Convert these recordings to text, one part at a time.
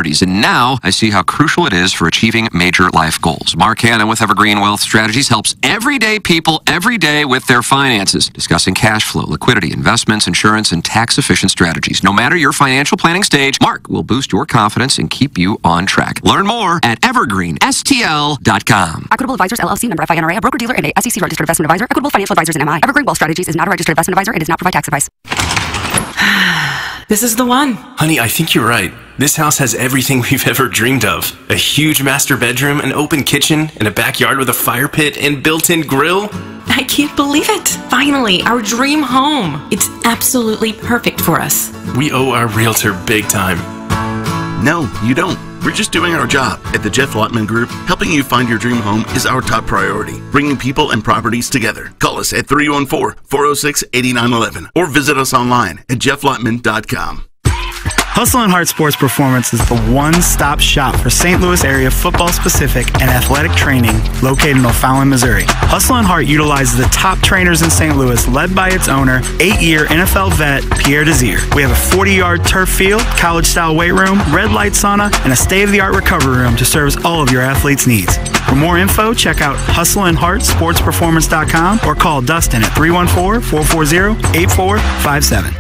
30s, and now I see how crucial it is for achieving major life goals. Mark Hanna with Evergreen Wealth Strategies helps everyday people every day with their finances, discussing cash flow, liquidity, investments, insurance, and tax-efficient strategies. No matter your financial planning stage, Mark will boost your confidence and keep you on track. Learn more at evergreenstl.com. Equitable Advisors, LLC, member FINRA, a broker-dealer and a SEC registered investment advisor. Equitable Financial Advisors and MI. Evergreen Wealth Strategies is not a registered investment advisor and does not provide tax advice. This is the one. Honey, I think you're right. This house has everything we've ever dreamed of. A huge master bedroom, an open kitchen, and a backyard with a fire pit and built-in grill. I can't believe it. Finally, our dream home. It's absolutely perfect for us. We owe our realtor big time. No, you don't. We're just doing our job. At the Jeff Lotman Group, helping you find your dream home is our top priority. Bringing people and properties together. Call us at 314-406-8911 or visit us online at jefflotman.com. Hustle and Heart Sports Performance is the one-stop shop for St. Louis area football-specific and athletic training located in O'Fallon, Missouri. Hustle and Heart utilizes the top trainers in St. Louis, led by its owner, 8-year NFL vet Pierre Desir. We have a 40-yard turf field, college-style weight room, red light sauna, and a state-of-the-art recovery room to service all of your athletes' needs. For more info, check out hustleandheartsportsperformance.com or call Dustin at 314-440-8457.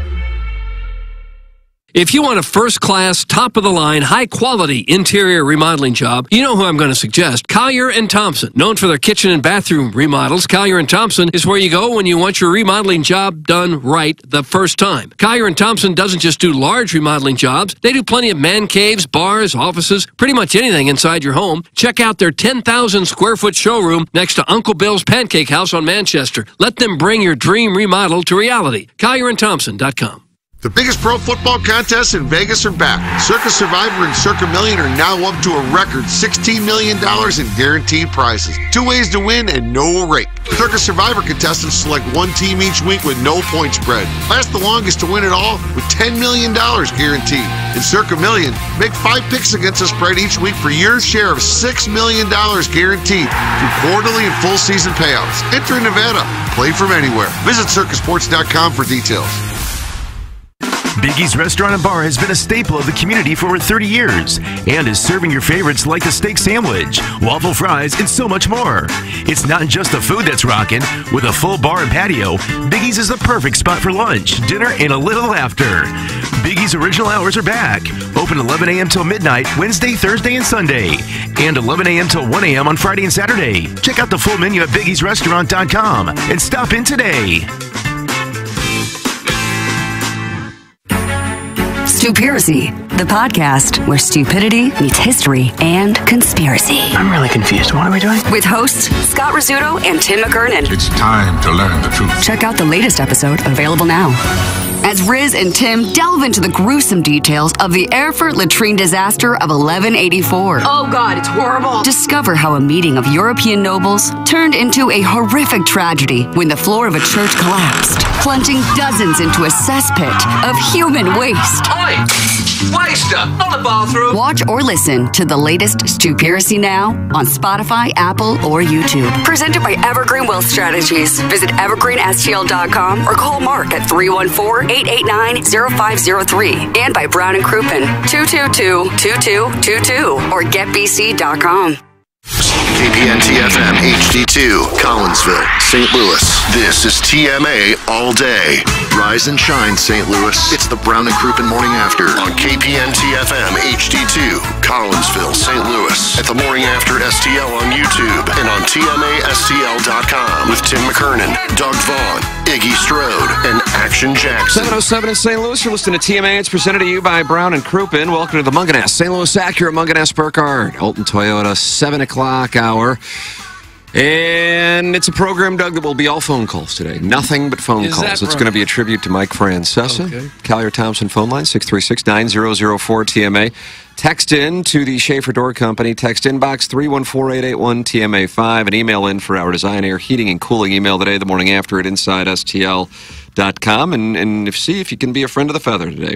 If you want a first-class, top-of-the-line, high-quality interior remodeling job, you know who I'm going to suggest. Collier & Thompson. Known for their kitchen and bathroom remodels, Collier & Thompson is where you go when you want your remodeling job done right the first time. Collier & Thompson doesn't just do large remodeling jobs. They do plenty of man caves, bars, offices, pretty much anything inside your home. Check out their 10,000-square-foot showroom next to Uncle Bill's Pancake House on Manchester. Let them bring your dream remodel to reality. CollierandThompson.com. The biggest pro football contests in Vegas are back. Circa Survivor and Circa Million are now up to a record $16 million in guaranteed prizes. 2 ways to win and no rake. Circa Survivor contestants select one team each week with no point spread. Last the longest to win it all with $10 million guaranteed. In Circa Million, make 5 picks against the spread each week for your share of $6 million guaranteed through quarterly and full season payouts. Enter in Nevada. Play from anywhere. Visit circasports.com for details. Biggie's Restaurant and Bar has been a staple of the community for over 30 years and is serving your favorites like the steak sandwich, waffle fries, and so much more. It's not just the food that's rocking. With a full bar and patio, Biggie's is the perfect spot for lunch, dinner, and a little laughter. Biggie's original hours are back. Open 11 a.m. till midnight, Wednesday, Thursday, and Sunday. And 11 a.m. till 1 a.m. on Friday and Saturday. Check out the full menu at biggiesrestaurant.com and stop in today. Stupiracy, the podcast where stupidity meets history and conspiracy. I'm really confused. What are we doing? With hosts Scott Rizzuto and Tim McKernan. It's time to learn the truth. Check out the latest episode, available now. As Riz and Tim delve into the gruesome details of the Erfurt latrine disaster of 1184. Oh, God, it's horrible. Discover how a meeting of European nobles turned into a horrific tragedy when the floor of a church collapsed, plunging dozens into a cesspit of human waste. Oi! Waster! Not the bathroom! Watch or listen to the latest Stupiracy now on Spotify, Apple, or YouTube. Presented by Evergreen Wealth Strategies. Visit evergreenstl.com or call Mark at 314-889-0503. And by Brown and Crouppen, 222-2222 or getbc.com. KPN-TFM HD2, Collinsville, St. Louis. This is TMA All Day. Rise and shine, St. Louis. It's the Brown and Crouppen Morning After on KPN-TFM HD2, Collinsville, St. Louis. At the Morning After STL on YouTube and on TMASTL.com with Tim McKernan, Doug Vaughn, Iggy Strode, and Action Jackson. 7:07 in St. Louis. You're listening to TMA. It's presented to you by Brown and Crouppen. Welcome to the Munganess St. Louis Acura, Munganess Burkhardt, Holton Toyota, 7 o'clock hour. And it's a program, Doug, that will be all phone calls today. Nothing but phone calls. It's going to be a tribute to Mike Francesa. Okay. Collier Thompson phone line, 636-9004-TMA. Text in to the Schaefer Door Company. Text inbox 314-881-TMA5. And email in for our Design Air Heating and Cooling email today, the morning after at InsideSTL.com. And see if you can be a friend of the feather today.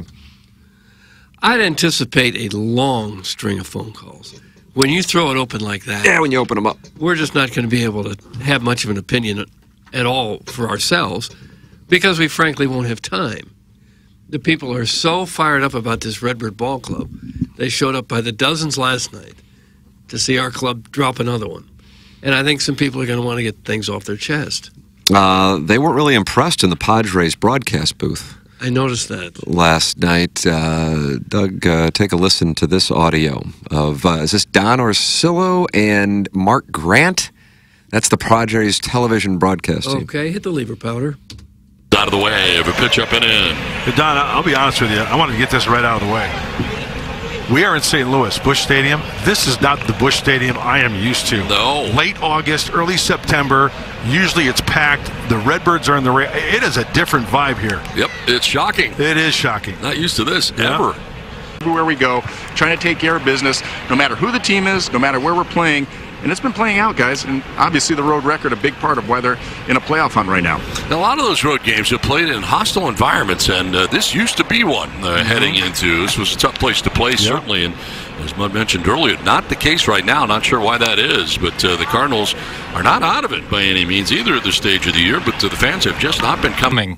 I'd anticipate a long string of phone calls. When you throw it open like that... Yeah, when you open them up. We're just not going to be able to have much of an opinion at all for ourselves because we frankly won't have time. The people are so fired up about this Redbird Ball Club They showed up by the dozens last night to see our club drop another one. And I think some people are going to want to get things off their chest. They weren't really impressed in the Padres broadcast booth. I noticed that. Last night, Doug, take a listen to this audio of, is this Don Orsillo and Mark Grant? That's the Padres television broadcast team. Okay, hit the lever powder. Out of the way of a pitch up and in. Hey, Don, I'll be honest with you. I want to get this right out of the way. We are in St. Louis, Busch Stadium. This is not the Busch Stadium I am used to. No. Late August, early September. Usually it's packed. The Redbirds are in the race. It is a different vibe here. Yep, it's shocking. It is shocking. Not used to this ever. Everywhere we go, trying to take care of business, no matter who the team is, no matter where we're playing. And it's been playing out, guys, and obviously the road record, a big part of why they're in a playoff hunt right now. A lot of those road games have played in hostile environments, and this used to be one heading into. This was a tough place to play, certainly, and as Mud mentioned earlier, not the case right now. Not sure why that is, but the Cardinals are not out of it by any means, either at this stage of the year, but the fans have just not been coming.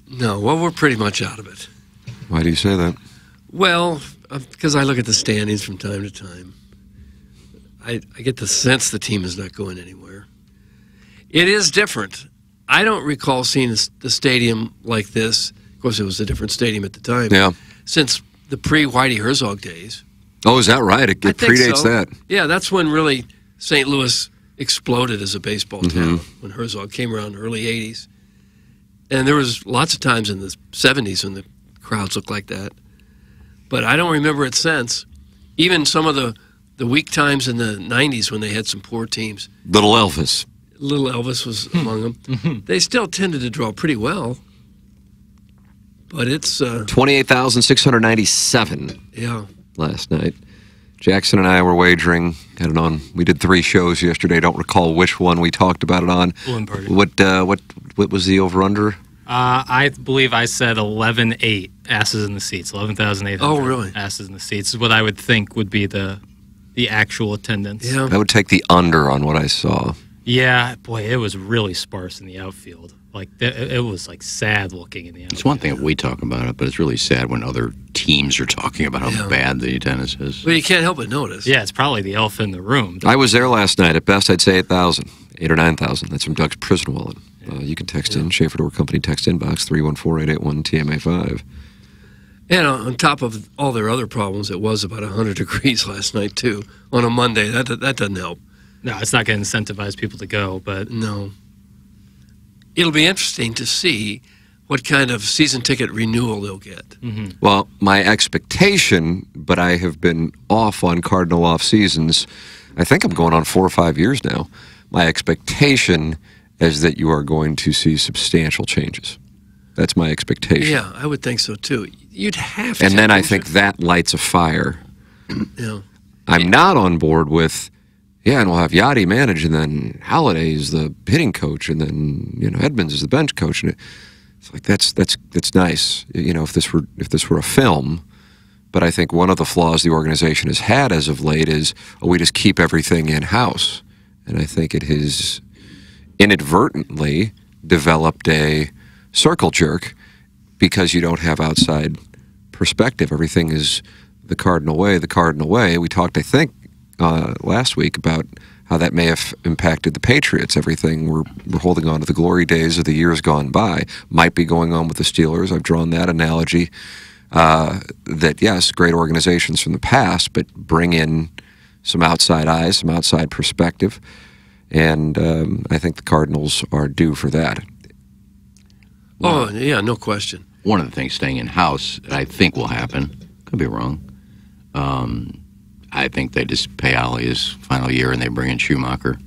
No, well, we're pretty much out of it. Why do you say that? Well, because I look at the standings from time to time. I get the sense the team is not going anywhere. It is different. I don't recall seeing the stadium like this. Of course, it was a different stadium at the time. Yeah. Since the pre-Whitey Herzog days. Oh, is that right? It predates that. Yeah, that's when really St. Louis exploded as a baseball town, when Herzog came around in the early 80s. And there was lots of times in the 70s when the crowds looked like that. But I don't remember it since. Even some of the weak times in the 90s when they had some poor teams. Little Elvis. Little Elvis was among them. They still tended to draw pretty well. But it's... 28,697 last night. Jackson and I were wagering. I don't know. We did 3 shows yesterday. Don't recall which one we talked about it on. What was the over-under? I believe I said 11,800 asses in the seats. 11,800 Oh, really? asses in the seats is what I would think would be the actual attendance. Yeah. I would take the under on what I saw. Yeah, boy, it was really sparse in the outfield. Like it was like sad looking in the outfield. It's one thing if we talk about it, but it's really sad when other teams are talking about how bad the attendance is. Well, you can't help but notice. Yeah, it's probably the elephant in the room. I was there last night. At best, I'd say 8,000, 8 or 9,000. That's from Doug Prisnwellen. You can text in Schaefer Door Company text inbox 314-881-TMA5. And on top of all their other problems, it was about 100 degrees last night, too, on a Monday. That doesn't help. No, it's not going to incentivize people to go, but... No. It'll be interesting to see what kind of season ticket renewal they'll get. Well, my expectation, but I have been off on Cardinal off seasons. I think I'm going on 4 or 5 years now. My expectation is that you are going to see substantial changes. That's my expectation. Yeah, I would think so, too. You'd have to. And then I think that lights a fire. Yeah. I'm not on board with, and we'll have Yachty manage, and then Halladay is the hitting coach, and then Edmonds is the bench coach, and it's like that's nice. If this were a film, but I think one of the flaws the organization has had as of late is we just keep everything in house, and I think it has inadvertently developed a circle jerk because you don't have outside perspective. Everything is the Cardinal way, the Cardinal way. We talked, I think, last week about how that may have impacted the Patriots. Everything we're holding on to the glory days of the years gone by might be going on with the Steelers. I've drawn that analogy that, yes, great organizations from the past, but bring in some outside eyes, some outside perspective. And I think the Cardinals are due for that. Oh, yeah, no question. One of the things staying in-house, I think will happen, could be wrong, I think they just pay Ollie his final year and they bring in Schumacher.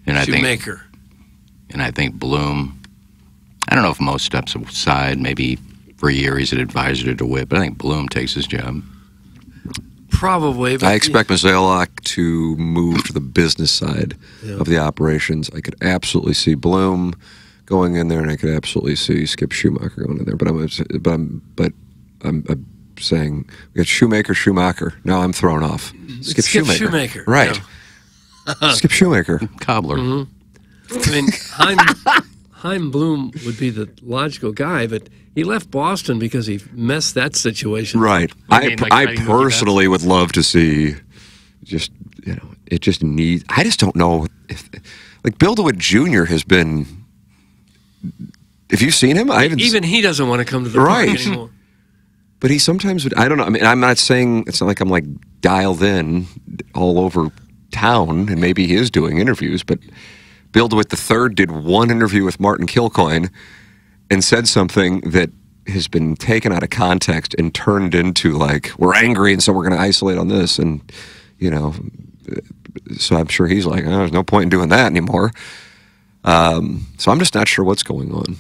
And I think Bloom, I don't know if Mo steps aside, maybe for a year he's an advisor to DeWitt, but I think Bloom takes his job. Probably. But I expect Mozeliak to move to the business side of the operations. I could absolutely see Bloom going in there, and I could absolutely see Skip Schumacher going in there. But I'm saying we got Schumacher. Now I'm thrown off. Skip Schumacher. Right. Yeah. Skip Schumacher. Cobbler. I mean, Chaim Bloom would be the logical guy, but he left Boston because he messed that situation. Right. I personally would love to see just, it just needs, I just don't know if, like Bill DeWitt Jr. has been, have you seen him? Even he doesn't want to come to the park anymore. But he sometimes would, I don't know. I mean, I'm not saying, it's not like I'm like dialed in all over town, and maybe he is doing interviews, but Bill DeWitt III did one interview with Martin Kilcoyne and said something that has been taken out of context and turned into like, we're angry and so we're going to isolate on this. And, so I'm sure he's like, there's no point in doing that anymore. So I'm just not sure what's going on.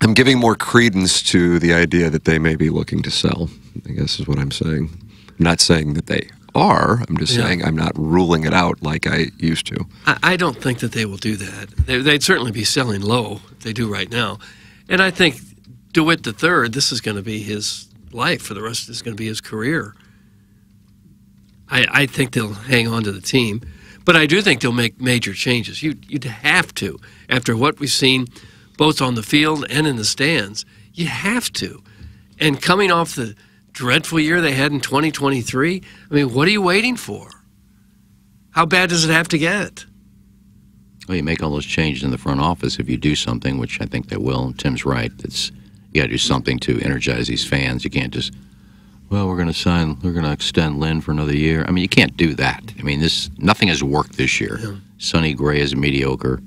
I'm giving more credence to the idea that they may be looking to sell, I guess is what I'm saying. I'm not saying that they are. I'm just saying I'm not ruling it out like I used to. I don't think that they will do that. They'd certainly be selling low if they do right now. And I think DeWitt III, this is going to be his life for the rest. This is going to be his career. I think they'll hang on to the team. But I do think they'll make major changes. You'd have to. After what we've seen both on the field and in the stands, you have to. And coming off the dreadful year they had in 2023, I mean, what are you waiting for? How bad does it have to get? Well, you make all those changes in the front office if you do something, which I think they will. Tim's right. You got to do something to energize these fans. You can't just, well, we're going to extend Lynn for another year. I mean, you can't do that. I mean, nothing has worked this year. Yeah. Sonny Gray is mediocre.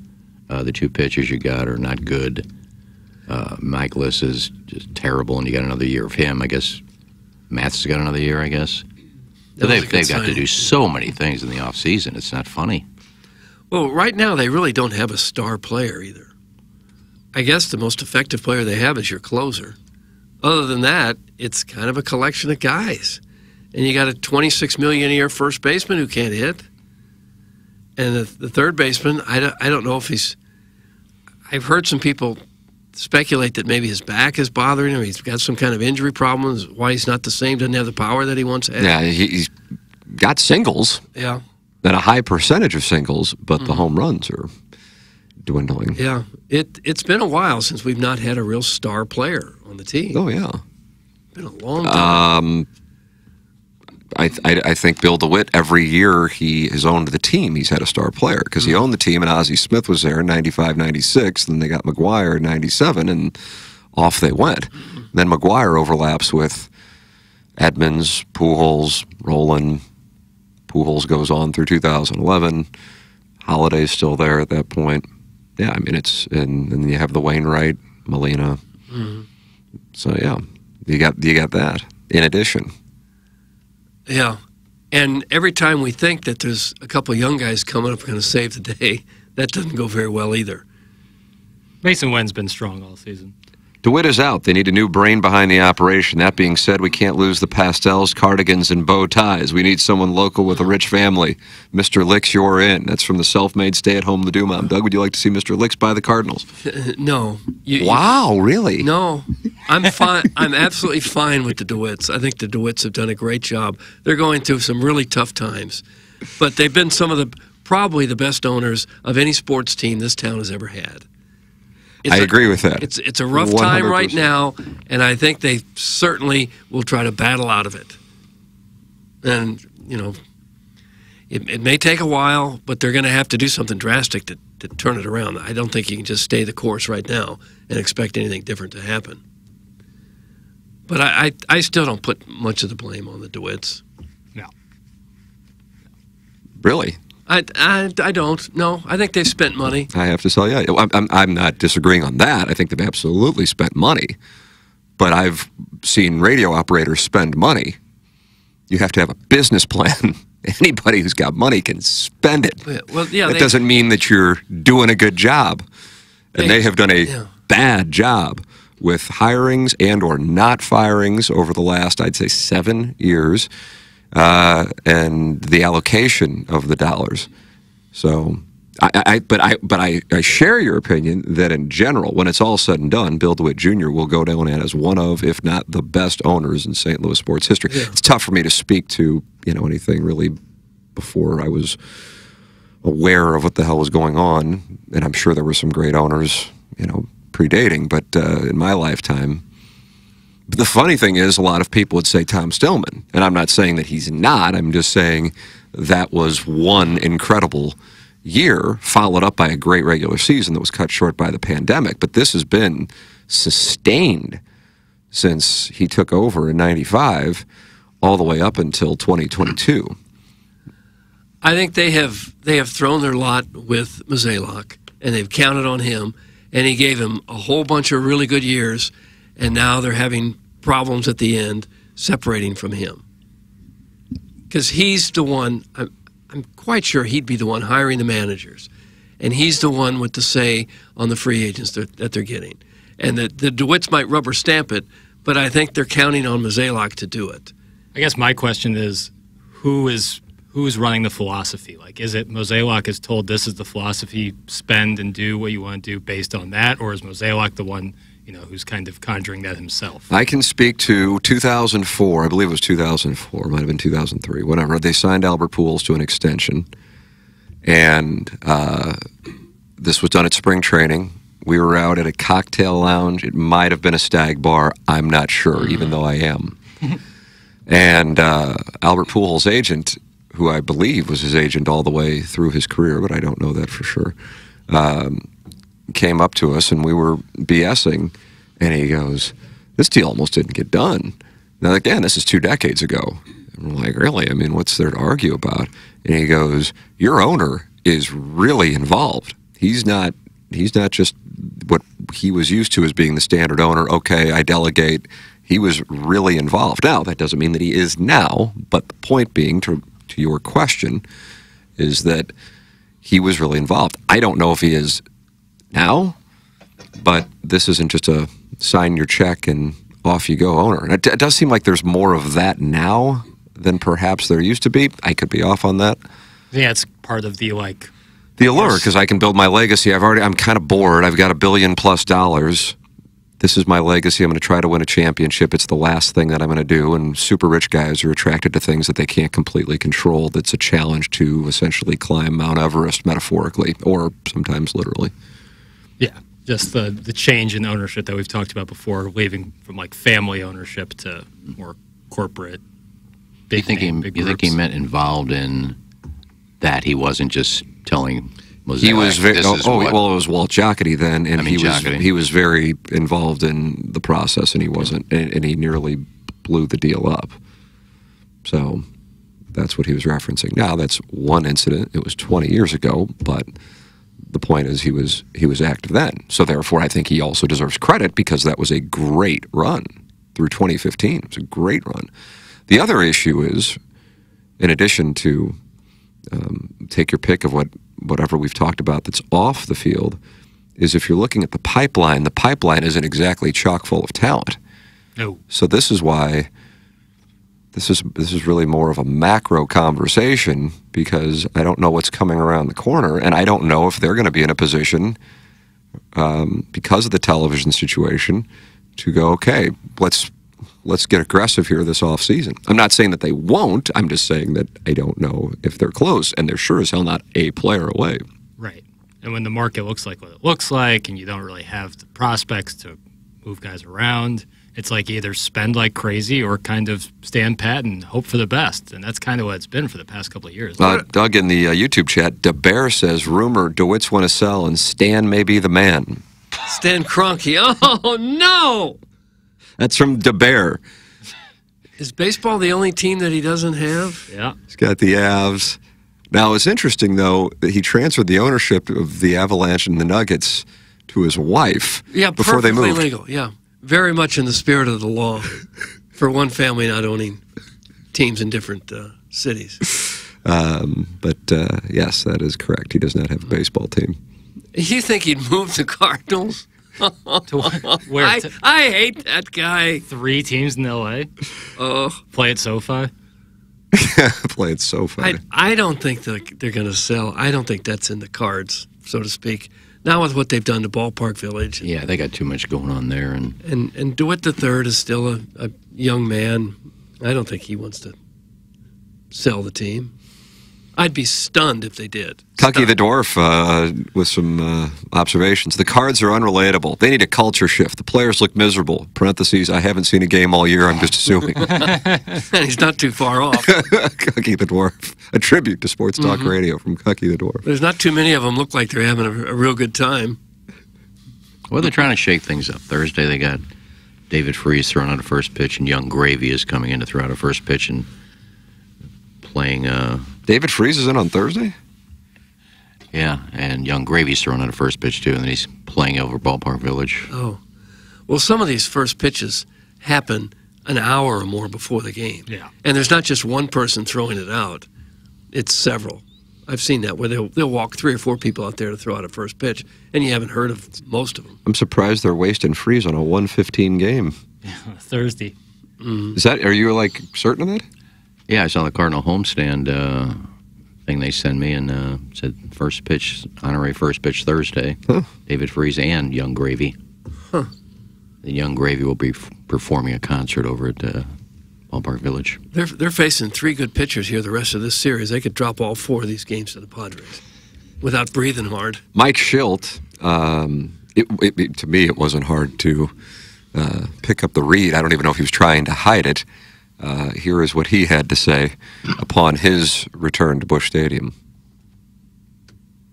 The two pitchers you got are not good. Michaelis is just terrible, and you got another year of him. I guess Matt's got another year, I guess. But they've got to do so many things in the offseason. It's not funny. Well, right now they really don't have a star player either. I guess the most effective player they have is your closer. Other than that, it's kind of a collection of guys. And you got a $26 million a year first baseman who can't hit. And the third baseman, I don't know if he's... I've heard some people speculate that maybe his back is bothering him. He's got some kind of injury problems, why he's not the same, doesn't have the power that he once had. Yeah, he's got singles. Yeah. And a high percentage of singles, but the home runs are dwindling. Yeah. It's been a while since we've not had a real star player on the team. Oh, yeah. Been a long time. I think Bill DeWitt, every year he has owned the team, he's had a star player because he owned the team, and Ozzie Smith was there in 95, 96. Then they got McGuire in 97, and off they went. Then McGuire overlaps with Edmonds, Pujols, Roland. Pujols goes on through 2011. Holiday's still there at that point. Yeah, I mean, and then you have the Wainwright, Molina. So, yeah, you got that in addition. Yeah, and every time we think that there's a couple of young guys coming up going to save the day, that doesn't go very well either. Mason Wynn's been strong all season. DeWitt is out. They need a new brain behind the operation. That being said, we can't lose the pastels, cardigans, and bow ties. We need someone local with a rich family. Mr. Licks, you're in. That's from the self-made stay-at-home Ladue Mom. Doug, would you like to see Mr. Licks buy the Cardinals? No. Wow, really? No. I'm fine. I'm absolutely fine with the DeWitts. I think the DeWitts have done a great job. They're going through some really tough times. But they've been some of probably the best owners of any sports team this town has ever had. I agree with that. It's a rough time 100%. Right now, and I think they certainly will try to battle out of it. And, it may take a while, but they're going to have to do something drastic to turn it around. I don't think you can just stay the course right now and expect anything different to happen. But I still don't put much of the blame on the DeWitts. No. Really? I don't. No, I think they've spent money. I have to tell you, I'm not disagreeing on that. I think they've absolutely spent money. But I've seen radio operators spend money. You have to have a business plan. Anybody who's got money can spend it. Well, yeah, that doesn't mean that you're doing a good job. And they have done a bad job with hirings and or not firings over the last, I'd say, 7 years. And the allocation of the dollars. So, but I share your opinion that in general, when it's all said and done, Bill DeWitt Jr. will go down as one of, if not the best owners in St. Louis sports history. Yeah. It's tough for me to speak to anything really before I was aware of what the hell was going on, and I'm sure there were some great owners, predating, but in my lifetime, the funny thing is a lot of people would say Tom Stillman, and I'm not saying that he's not, I'm just saying that was one incredible year, followed up by a great regular season that was cut short by the pandemic, but this has been sustained since he took over in 95 all the way up until 2022. I think they have thrown their lot with Mozeliak, and they've counted on him, and he gave him a whole bunch of really good years, and now they're having problems at the end separating from him. Because he's the one, I'm quite sure he'd be the one hiring the managers, and he's the one with the say on the free agents that they're getting. And the DeWitts might rubber stamp it, but I think they're counting on Mozeliak to do it. I guess my question is, who is running the philosophy? Like, is it Mozeliak is told this is the philosophy, spend and do what you want to do based on that, or is Mozeliak the one, who's kind of conjuring that himself? I can speak to 2004. I believe it was 2004. It might have been 2003. Whatever. They signed Albert Pujols to an extension, and this was done at spring training. We were out at a cocktail lounge. It might have been a Stag bar. I'm not sure, even though I am. And Albert Pujols' agent, who I believe was his agent all the way through his career, but I don't know that for sure, came up to us, and we were BSing, and he goes, this deal almost didn't get done. Now, again, this is 2 decades ago. And we're like, really? I mean, what's there to argue about? And he goes, your owner is really involved. He's not just what he was used to as being the standard owner. Okay, I delegate. He was really involved. Now, that doesn't mean that he is now, but the point being, to your question, is that he was really involved. I don't know if he is now, but this isn't just a sign your check and off you go owner. And it does seem like there's more of that now than perhaps there used to be. I could be off on that. Yeah, it's part of the allure, because I can build my legacy. I'm kind of bored. I've got $1 billion plus. This is my legacy. I'm going to try to win a championship. It's the last thing that I'm going to do. And super rich guys are attracted to things that they can't completely control. That's a challenge to essentially climb Mount Everest metaphorically, or sometimes literally. Yeah, just the change in ownership that we've talked about before, leaving from family ownership to more corporate. You think he meant involved in that? He wasn't just telling Mozeliak, he was very, it was Walt Jocketty then, and he was very involved in the process, and he wasn't, and he nearly blew the deal up. So that's what he was referencing. Now, that's one incident. It was 20 years ago, but the point is he was active then. So therefore, I think he also deserves credit, because that was a great run through 2015. It was a great run. The other issue is, in addition to take your pick of whatever we've talked about that's off the field, is if you're looking at the pipeline isn't exactly chock full of talent. No. So this is why this is really more of a macro conversation, because I don't know what's coming around the corner, and I don't know if they're going to be in a position, because of the television situation, to go, okay, let's get aggressive here this offseason. I'm not saying that they won't. I'm just saying that I don't know if they're close, and they're sure as hell not a player away. Right. And when the market looks like what it looks like, and you don't really have the prospects to move guys around, it's like either spend like crazy or kind of stand pat and hope for the best. And that's kind of what it's been for the past couple of years. Doug, in the YouTube chat, DeBear says, rumor DeWitts want to sell, and Stan may be the man. Stan Kroenke. Oh, no! That's from DeBear. Is baseball the only team that he doesn't have? Yeah. He's got the Avs. Now, it's interesting, though, that he transferred the ownership of the Avalanche and the Nuggets to his wife before they moved. Legal, yeah. Very much in the spirit of the law for one family not owning teams in different cities. But yes, that is correct. He does not have a baseball team. You think he'd move the Cardinals? Where? I hate that guy. 3 teams in L.A.? Play at SoFi? Play at SoFi. I don't think they're going to sell. I don't think that's in the cards, so to speak. Not with what they've done to Ballpark Village. Yeah, they got too much going on there. And DeWitt III is still a young man. I don't think he wants to sell the team. I'd be stunned if they did. Tucky the Dwarf with some observations. The Cards are unrelatable. They need a culture shift. The players look miserable. Parentheses, I haven't seen a game all year, I'm just assuming. And he's not too far off. Cucky the Dwarf. A tribute to Sports Talk Radio from Cucky the Dwarf. There's not too many of them look like they're having a real good time. Well, they're trying to shake things up. Thursday they got David Freese throwing out a first pitch, and Young Gravy is coming in to throw out a first pitch and playing... David Freese is in on Thursday? Yeah, and Young Gravy's throwing out a first pitch, too, and then he's playing over Ballpark Village. Oh. Well, some of these first pitches happen an hour or more before the game. Yeah. And there's not just one person throwing it out. It's several. I've seen that where they'll walk 3 or 4 people out there to throw out a first pitch, and you haven't heard of most of them. I'm surprised they're wasting Freese on a 1:15 game. Yeah, Thursday. Is that? Are you like certain of that? Yeah, I saw the Cardinal homestand thing they sent me, and said first pitch, honorary first pitch Thursday. Huh. David Freese and Young Gravy. Huh. The Young Gravy will be performing a concert over at Ballpark Village. They're facing 3 good pitchers here the rest of this series. They could drop all 4 of these games to the Padres without breathing hard. Mike Schilt, to me, it wasn't hard to pick up the read. I don't even know if he was trying to hide it. Here is what he had to say upon his return to Busch Stadium.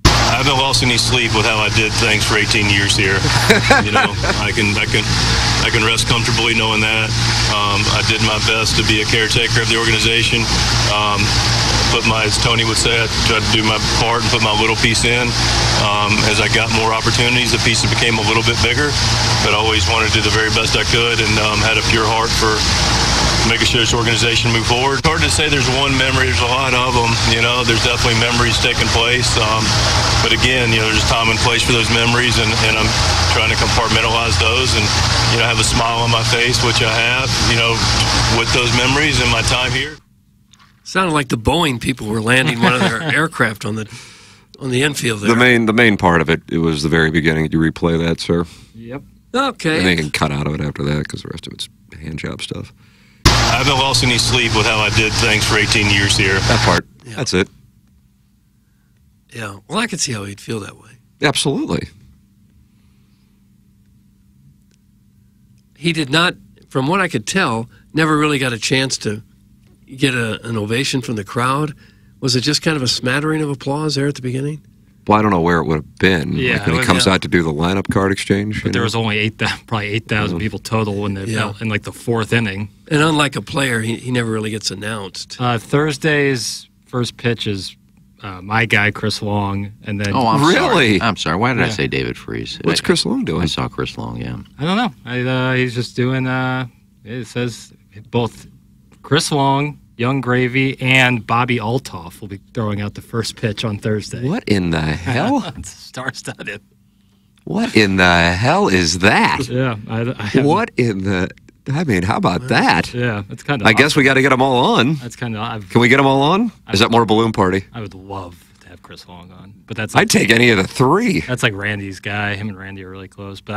I haven't lost any sleep with how I did things for 18 years here. You know, I can rest comfortably knowing that. I did my best to be a caretaker of the organization. As Tony would say, I tried to do my part and put my little piece in. As I got more opportunities, the pieces became a little bit bigger, but I always wanted to do the very best I could and had a pure heart for making sure this organization move forward. It's hard to say there's one memory. There's a lot of them. You know, there's definitely memories taking place. But again, you know, there's time and place for those memories, and I'm trying to compartmentalize those and, you know, have a smile on my face, which I have, you know, with those memories and my time here. Sounded like the Boeing people were landing one of their aircraft on the infield there. The main part of it was the very beginning. Did you replay that, sir? Yep. Okay. And they can cut out of it after that because the rest of it's hand job stuff. I haven't lost any sleep with how I did things for 18 years here. That part. Yeah. That's it. Yeah. Well, I could see how he'd feel that way. Absolutely. He did not, from what I could tell, never really got a chance to get an ovation from the crowd. Was it just kind of a smattering of applause there at the beginning? Well, I don't know where it would have been. Yeah, like when he comes out to do the lineup card exchange. But there was only probably 8,000 people total in like the 4th inning. And unlike a player, he never really gets announced. Thursday's first pitch is my guy Chris Long, and then I'm sorry. Why did I say David Freese? What's Chris Long doing? I saw Chris Long. Yeah. I don't know. He's just doing. It says both Chris Long, Young Gravy, and Bobby Altoff will be throwing out the first pitch on Thursday. What in the hell? It's star-studded. What in the hell is that? Yeah. What in the... I mean, how about that? Yeah, it's kind of... I guess we got to get them all on. That's kind of... Can we get them all on? Is that more balloon party? I would love to have Chris Long on, but that's... I'd take any of the 3. That's like Randy's guy. Him and Randy are really close, but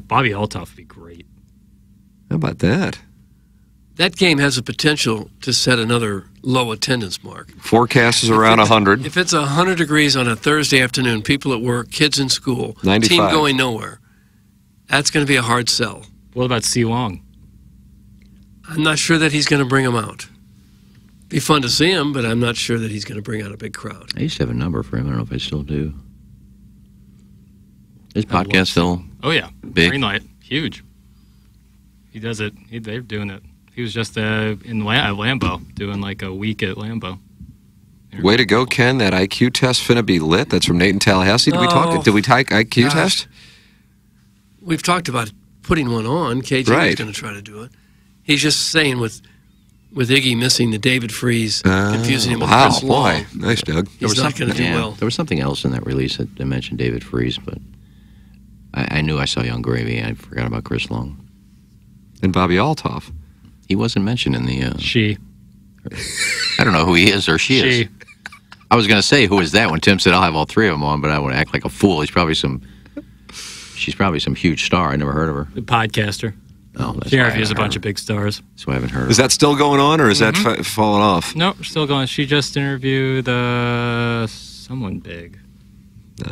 Bobby Altoff would be great. How about that? That game has the potential to set another low attendance mark. Forecast is around 100. If it's 100 degrees on a Thursday afternoon, people at work, kids in school, 95. Team going nowhere, that's going to be a hard sell. What about C. Long? I'm not sure that he's going to bring him out. Be fun to see him, but I'm not sure that he's going to bring out a big crowd. I used to have a number for him. I don't know if I still do. His podcast still big? Green Light. Huge. He does it. They're doing it. He was just in Lambeau, doing like a week at Lambeau. Way to go, Ken. That IQ test finna be lit. That's from Nate in Tallahassee. Did we take IQ test? We've talked about putting one on. KJ is going to try to do it. He's just saying with Iggy missing the David Freese, confusing him with Chris Long. Boy. Nice, Doug. He's not going to do well. There was something else in that release that mentioned David Freese, but I knew I saw Young Gravy. I forgot about Chris Long. And Bobby Altoff. He wasn't mentioned in the... She. I don't know who he is or she is. I was going to say, who is that when Tim said, I'll have all 3 of them on, but I want to act like a fool. She's probably some huge star. I never heard of her. The podcaster. Oh, that's She why I interviews a haven't bunch heard of big stars. So I haven't heard. Is that still going on, or is that fallen off? No, we're still going. She just interviewed someone big.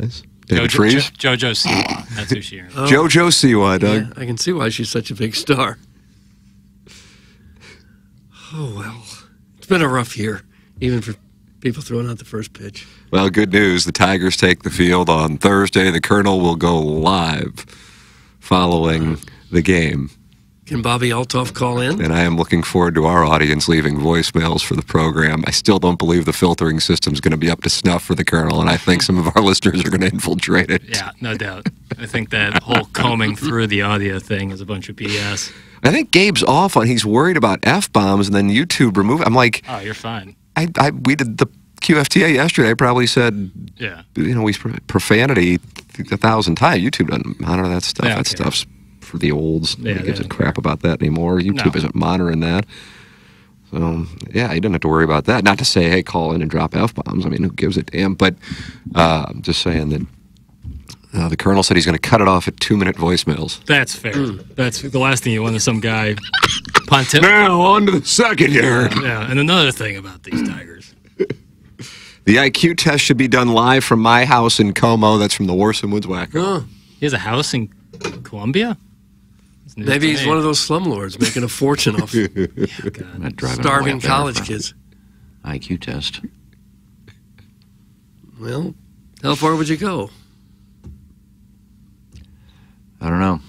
Nice. David Freese? JoJo Siwa. That's who she interviewed. JoJo Siwa, Doug. Yeah, I can see why she's such a big star. Oh, well. It's been a rough year, even for people throwing out the first pitch. Well, good news. The Tigers take the field on Thursday. The Colonel will go live following the game. Can Bobby Althoff call in? And I am looking forward to our audience leaving voicemails for the program. I still don't believe the filtering system is going to be up to snuff for the Colonel, and I think some of our listeners are going to infiltrate it. Yeah, no doubt. I think that whole combing through the audio thing is a bunch of BS. I think Gabe's off on he's worried about F-bombs and then YouTube remove. I'm like, Oh, you're fine. we did the QFTA yesterday. I probably said, Yeah. we profanity 1,000 times. YouTube doesn't monitor that stuff. Yeah, that okay. stuff's for the olds. Yeah, Nobody gives a they- crap about that anymore. YouTube No. isn't monitoring that. So, yeah, you didn't have to worry about that. Not to say, hey, call in and drop F-bombs. I mean, who gives a damn? But I'm just saying that the Colonel said he's going to cut it off at 2-minute voicemails. That's fair. That's the last thing you want is some guy pontificating. Now, on to the second yard. Yeah, and another thing about these Tigers. The IQ test should be done live from my house in Como. That's from the Warson Woods Wacko. He has a house in Colombia? It's news Maybe to he's me. one of those slumlords making a fortune off I'm not driving all the way starving up there college for kids. IQ test. Well, how far would you go? I don't know.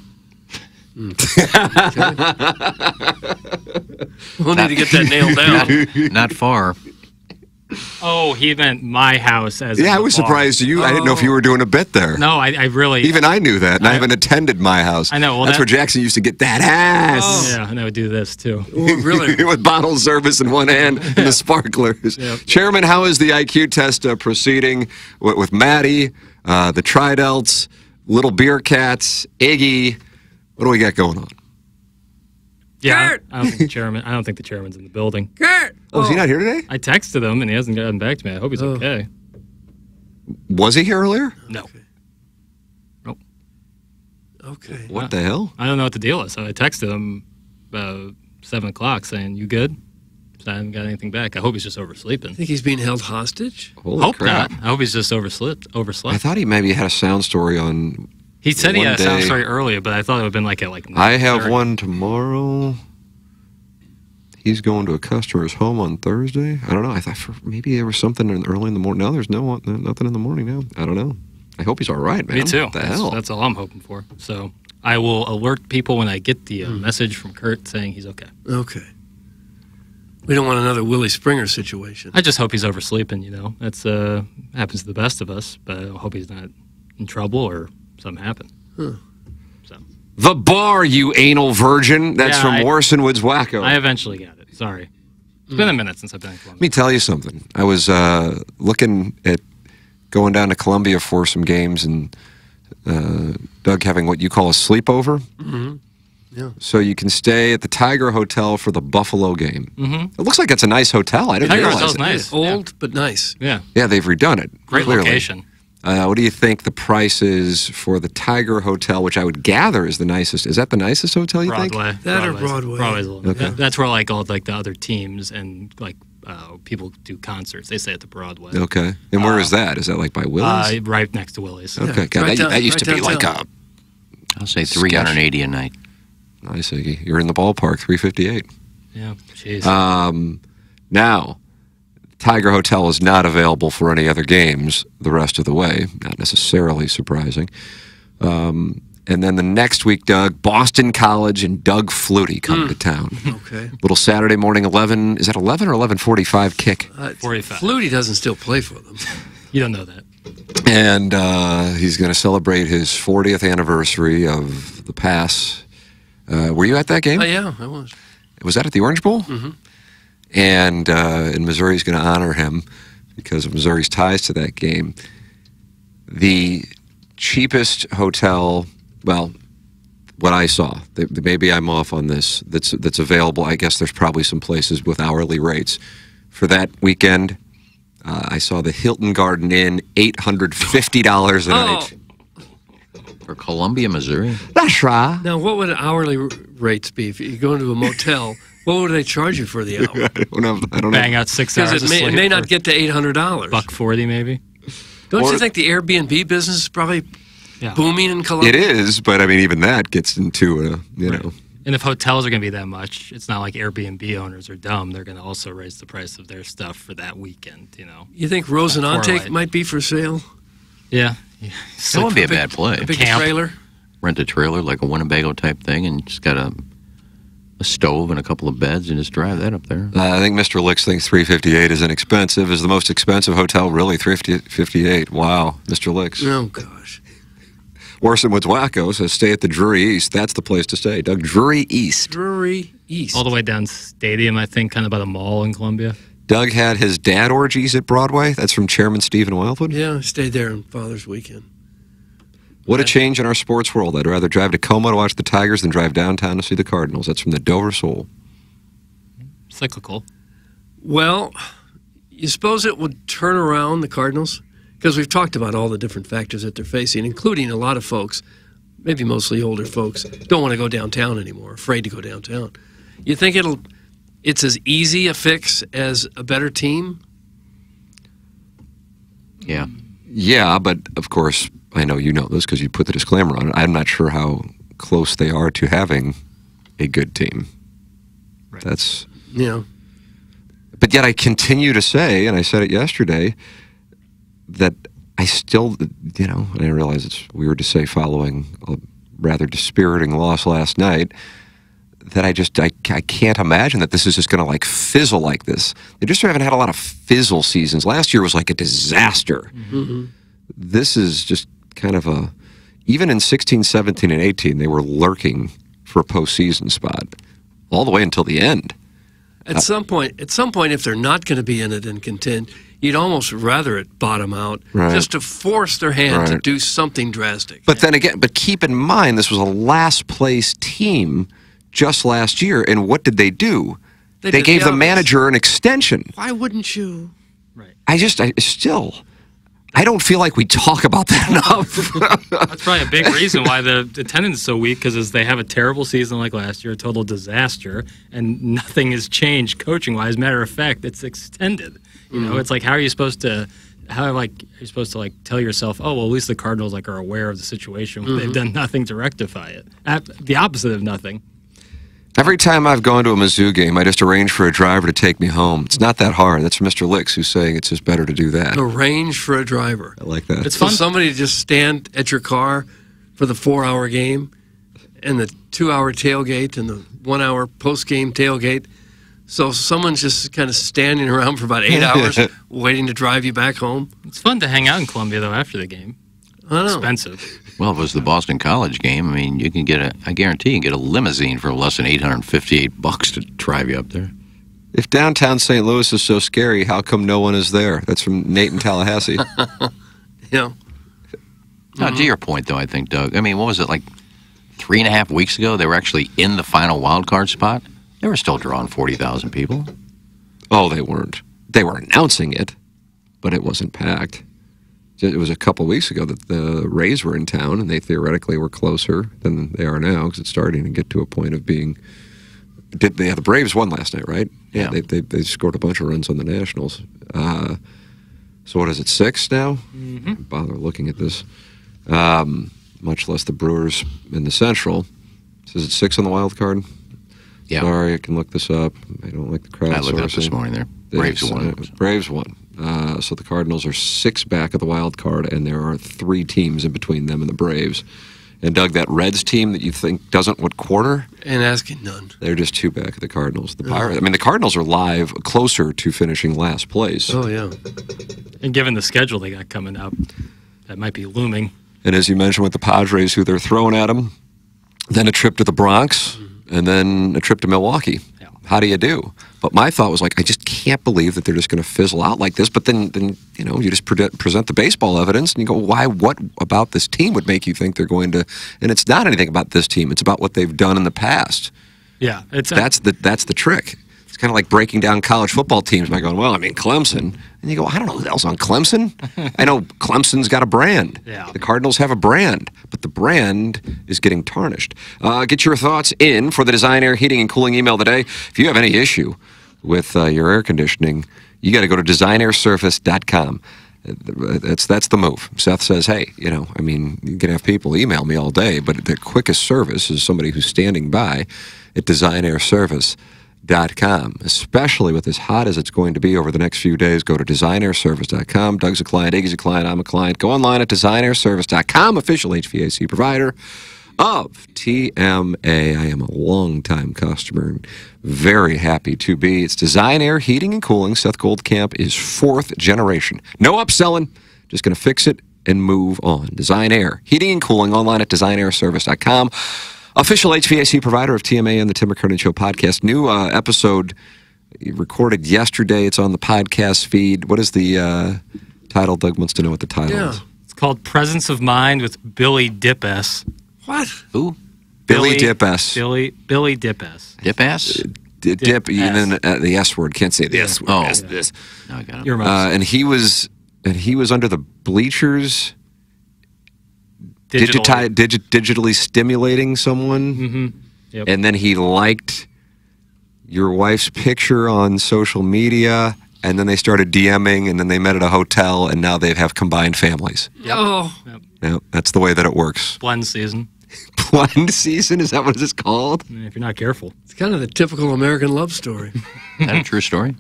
We'll need to get that nailed down. Not far. Oh, he meant my house as in Yeah, I the was bar. surprised you. I didn't know if you were doing a bit there. No, I really... Even I knew that, and I haven't attended my house. I know, well, that's that- where Jackson used to get that ass. Yeah, and I would do this, too. Really? With bottle service in one hand and the sparklers. Yep. Chairman, how is the IQ test proceeding with Maddie, the Tridelts, Little Beer Cats, Iggy? What do we got going on? Yeah, Kurt! I don't think the chairman's in the building. Kurt! Oh, is he not here today? I texted him, and he hasn't gotten back to me. I hope he's okay. Was he here earlier? No. Okay. What the hell? I don't know what the deal is. So I texted him about 7 o'clock saying, you good? So I haven't got anything back. I hope he's just oversleeping. Think he's being held hostage? Holy Hope crap. not. I hope he's just overslept. I thought he maybe had a sound story on. He said he one had a sound day. story earlier, but I thought it would have been like at like 9:30. I have one tomorrow. He's going to a customer's home on Thursday. I don't know. I thought maybe there was something early in the morning. No, there's nothing in the morning now. I don't know. I hope he's all right, man. Me too. What the hell? That's all I'm hoping for. So I will alert people when I get the message from Kurt saying he's okay. Okay. We don't want another Willie Springer situation. I just hope he's oversleeping, you know. That's happens to the best of us, but I hope he's not in trouble or something happened. Huh. The bar, you anal virgin. That's Yeah, from I- Warson Woods Wacko. I eventually got it. Sorry. It's been a minute since I've been in Let Columbia. me tell you something. I was looking at going down to Columbia for some games and Doug having what you call a sleepover. Mm-hmm. Yeah. So you can stay at the Tiger Hotel for the Buffalo game. Mm-hmm. It looks like it's a nice hotel. I didn't Tiger realize Hotel's it. nice. Old, but nice. Yeah. Yeah, they've redone it. Great clearly. location. What do you think the price is for the Tiger Hotel, which I would gather is the nicest? Is that the nicest hotel you Broadway. think? That or Broadway. Broadway's a little Okay. That's where like all like the other teams and like people do concerts. They stay at the Broadway. Okay. And where is that? Is that like by Willie's? Right next to Willie's. Okay. God, that used to be like a... I'll say 380 a night. Nice, Iggy. You're in the ballpark, 358. Yeah. Jeez. Now, Tiger Hotel is not available for any other games the rest of the way. Not necessarily surprising. And then the next week, Doug, Boston College and Doug Flutie come to town. Okay. Little Saturday morning, 11. Is that 11 or 11:45 kick? 45. Flutie doesn't still play for them. You don't know that. And he's going to celebrate his 40th anniversary of the pass. Were you at that game? Oh, yeah, I was. Was that at the Orange Bowl? Mm-hmm. And Missouri's going to honor him because of Missouri's ties to that game. The cheapest hotel, well, what I saw, maybe I'm off on this, that's available. I guess there's probably some places with hourly rates. For that weekend, I saw the Hilton Garden Inn, $850 a night. For Columbia, Missouri? That's right. Now, what would hourly rates be if you go into a motel? What would they charge you for the hour? I don't know. Bang out 6 hours. Because it may not get to $800. $140 maybe. Don't you think the Airbnb business is probably booming in Columbia? It is, but I mean, even that gets into you know. And if hotels are going to be that much, it's not like Airbnb owners are dumb. They're going to also raise the price of their stuff for that weekend, you know. You think Rosinante might be for sale? Yeah. That wouldn't be a bad play. A big trailer? Rent a trailer, like a Winnebago type thing, and just got a stove and a couple of beds and just drive that up there. I think Mr. Licks thinks $358 is inexpensive. Is the most expensive hotel really $358? Wow, Mr. Licks. Oh, gosh. Orson Woods Wacko says stay at the Drury East. That's the place to stay. Doug, Drury East. Drury East. All the way down Stadium, I think, kind of by the mall in Columbia. Doug had his dad orgies at Broadway. That's from Chairman Stephen Wildwood. Yeah, I stayed there on Father's Weekend. What a change in our sports world. I'd rather drive to Como to watch the Tigers than drive downtown to see the Cardinals. That's from the Dover Soul. Cyclical. Well, you suppose it would turn around the Cardinals? Because we've talked about all the different factors that they're facing, including a lot of folks, maybe mostly older folks, don't want to go downtown anymore, afraid to go downtown. You think it's as easy a fix as a better team? Yeah. Yeah, but of course, I know you know this because you put the disclaimer on it. I'm not sure how close they are to having a good team. Right. That's... Yeah. But yet I continue to say, and I said it yesterday, that I still, you know, and I realize it's weird to say following a rather dispiriting loss last night, that I can't imagine that this is just going to like fizzle like this. They just haven't had a lot of fizzle seasons. Last year was like a disaster. Mm-hmm. This is just kind of a, even in 16, 17, and 18, they were lurking for a postseason spot all the way until the end. At some point, if they're not going to be in it and contend, you'd almost rather it bottom out, just to force their hand to do something drastic. But then again, but keep in mind, this was a last place team just last year, and what did they do? They gave the manager an extension. Why wouldn't you? Right. I don't feel like we talk about that enough. That's probably a big reason why the attendance is so weak, because they have a terrible season like last year, a total disaster, and nothing has changed coaching-wise. Matter of fact, it's extended. You know, it's like, how are you supposed to tell yourself, oh, well, at least the Cardinals are aware of the situation. They've done nothing to rectify it. The opposite of nothing. Every time I've gone to a Mizzou game, I just arrange for a driver to take me home. It's not that hard. That's Mr. Licks who's saying it's just better to do that. Arrange for a driver. I like that. It's fun. Somebody to just stand at your car for the 4-hour game and the 2-hour tailgate and the 1-hour post-game tailgate. So someone's just kind of standing around for about 8 hours waiting to drive you back home. It's fun to hang out in Columbia, though, after the game. I know. Expensive. Well, if it was the Boston College game, I mean, you can I guarantee you can get a limousine for less than $858 to drive you up there. If downtown St. Louis is so scary, how come no one is there? That's from Nate in Tallahassee. Yeah. Now, to your point, though, I think, Doug, I mean, what was it, like 3.5 weeks ago, they were actually in the final wild card spot? They were still drawing 40,000 people. Oh, they weren't. They were announcing it, but it wasn't packed. It was a couple weeks ago that the Rays were in town, and they theoretically were closer than they are now because it's starting to get to a point of being. The Braves won last night, right? Yeah. They scored a bunch of runs on the Nationals. So what is it, 6 now? Mm-hmm. Bother looking at this. Much less the Brewers in the Central. Is it 6 on the wild card? Yeah. Sorry, I can look this up. I don't like the crowdsourcing. I looked up this morning there. Braves won. Braves won. So the Cardinals are 6 back of the wild card, and there are 3 teams in between them and the Braves. And Doug, that Reds team that you think doesn't what quarter? And asking none. They're just 2 back of the Cardinals. The Pirates. I mean, the Cardinals are live closer to finishing last place. Oh yeah. And given the schedule they got coming up, that might be looming. And as you mentioned with the Padres, who they're throwing at them, then a trip to the Bronx, and then a trip to Milwaukee. Yeah. How do you do? But my thought was like, I just can't believe that they're just going to fizzle out like this. But then you know, you just present the baseball evidence, and you go, why? What about this team would make you think they're going to? And it's not anything about this team. It's about what they've done in the past. Yeah, that's the trick. It's kind of like breaking down college football teams by going, well, I mean, Clemson. And you go, I don't know who else on Clemson. I know Clemson's got a brand. Yeah. The Cardinals have a brand. but the brand is getting tarnished. Get your thoughts in for the Design Air Heating and Cooling email today. If you have any issue with your air conditioning, you got to go to designairservice.com. That's the move. Seth says, hey, you can have people email me all day, but the quickest service is somebody who's standing by at designairservice.com, especially with as hot as it's going to be over the next few days. Go to designairservice.com. Doug's a client, Iggy's a client, I'm a client. Go online at designairservice.com, official HVAC provider of TMA. I am a long-time customer and very happy to be. It's Design Air Heating and Cooling. Seth Goldcamp is 4th generation. No upselling, just going to fix it and move on. Design Air Heating and Cooling, online at designairservice.com. Official HVAC provider of TMA and the Tim McKernan Show podcast. New episode recorded yesterday. It's on the podcast feed. What is the title? Doug wants to know what the title is. It's called Presence of Mind with Billy Dip-S. What? Who? Billy Dip-S. Billy Dip-S. Dip-S? Dip, even the S word. Can't say the S word. Oh. This. No, I got it. Your and he was under the bleachers digitally stimulating someone. Mm-hmm. Yep. And then he liked your wife's picture on social media, and then they started DMing, and then they met at a hotel, and now they have combined families. Yep. Oh. Yep. Yeah, that's the way that it works. Blend season. Blend season? Is that what it's called? If you're not careful. It's kind of the typical American love story. Is that a true story?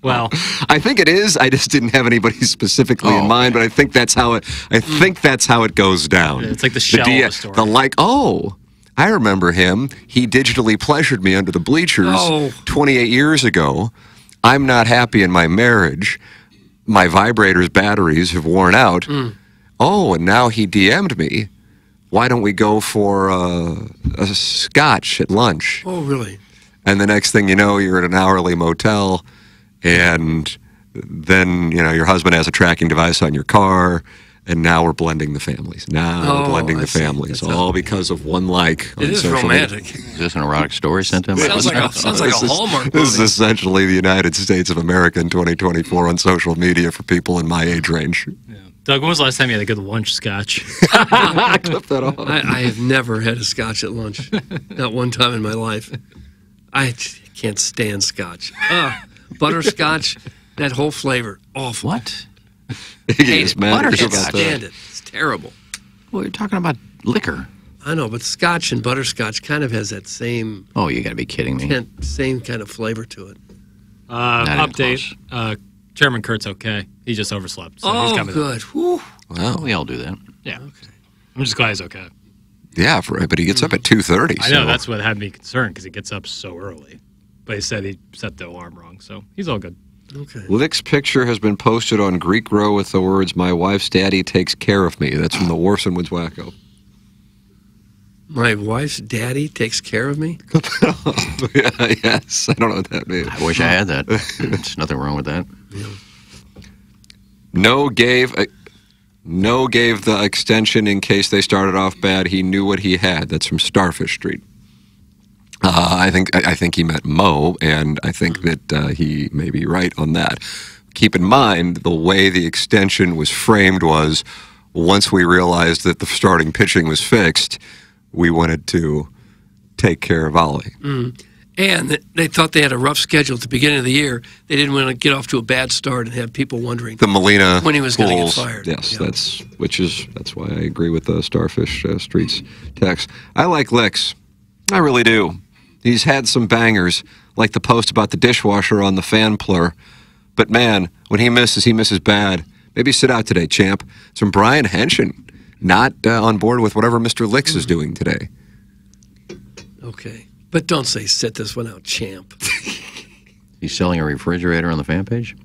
Well, I think it is. I just didn't have anybody specifically in mind, but I think that's how it. I think that's how it goes down. It's like the shell of the story. I remember him. He digitally pleasured me under the bleachers 28 years ago. I'm not happy in my marriage. My vibrator's batteries have worn out. Oh, and now he DM'd me. Why don't we go for a scotch at lunch? Oh, really? And the next thing you know, you're at an hourly motel, and then, your husband has a tracking device on your car, and now we're blending the families. We're blending the families, all because of one like on It is social romantic. media. Is this an erotic story sent to him? Sounds like a Hallmark movie. This is essentially the United States of America in 2024 on social media for people in my age range. Doug, when was the last time you had a good lunch scotch? Clip that off. I have never had a scotch at lunch. Not one time in my life. I can't stand scotch. Butterscotch, that whole flavor, awful. What? Hate Can't stand it. It's terrible. Well, you're talking about liquor. I know, but scotch and butterscotch kind of has that same... Oh, you got to be kidding me. Same kind of flavor to it. Update. Chairman Kurt's okay. He just overslept. So he's coming good. Wow. We all do that. Yeah. Okay. I'm just glad he's okay. Yeah, but he gets up at 2:30. I know, that's what had me concerned, because he gets up so early. But he said he set the alarm wrong, so he's all good. Okay. Lick's picture has been posted on Greek Row with the words, "My wife's daddy takes care of me." That's from the Warson Woods Wacko. My wife's daddy takes care of me? Yes. I don't know what that means. I wish I had that. There's nothing wrong with that. Yeah. No gave the extension in case they started off bad. He knew what he had. That's from Starfish Street. I think he meant Mo, and I think that he may be right on that. Keep in mind, the way the extension was framed was, once we realized that the starting pitching was fixed, we wanted to take care of Ollie. And they thought they had a rough schedule at the beginning of the year. They didn't want to get off to a bad start and have people wondering the Molina when he was going to get fired. Yes, yeah. That's why I agree with the Starfish Street's text. I like Licks. I really do. He's had some bangers, like the post about the dishwasher on the fan plur. But man, when he misses bad. Maybe sit out today, champ. It's from Brian Henshin, not on board with whatever Mr. Licks is doing today. Okay. But don't say sit this one out, champ. He's selling a refrigerator on the fan page?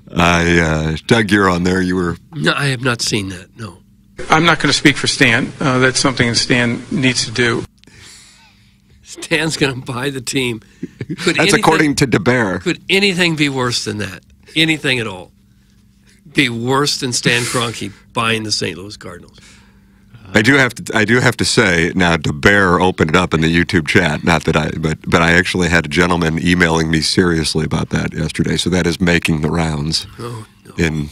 Doug, you're on there. You were... No, I have not seen that, no. I'm not going to speak for Stan. That's something Stan needs to do. Stan's going to buy the team. That's according to DeBear. Could anything be worse than that? Anything at all? Be worse than Stan Kroenke buying the St. Louis Cardinals? I do have to say now. DeBear opened it up in the YouTube chat. Not that but I actually had a gentleman emailing me seriously about that yesterday. So that is making the rounds in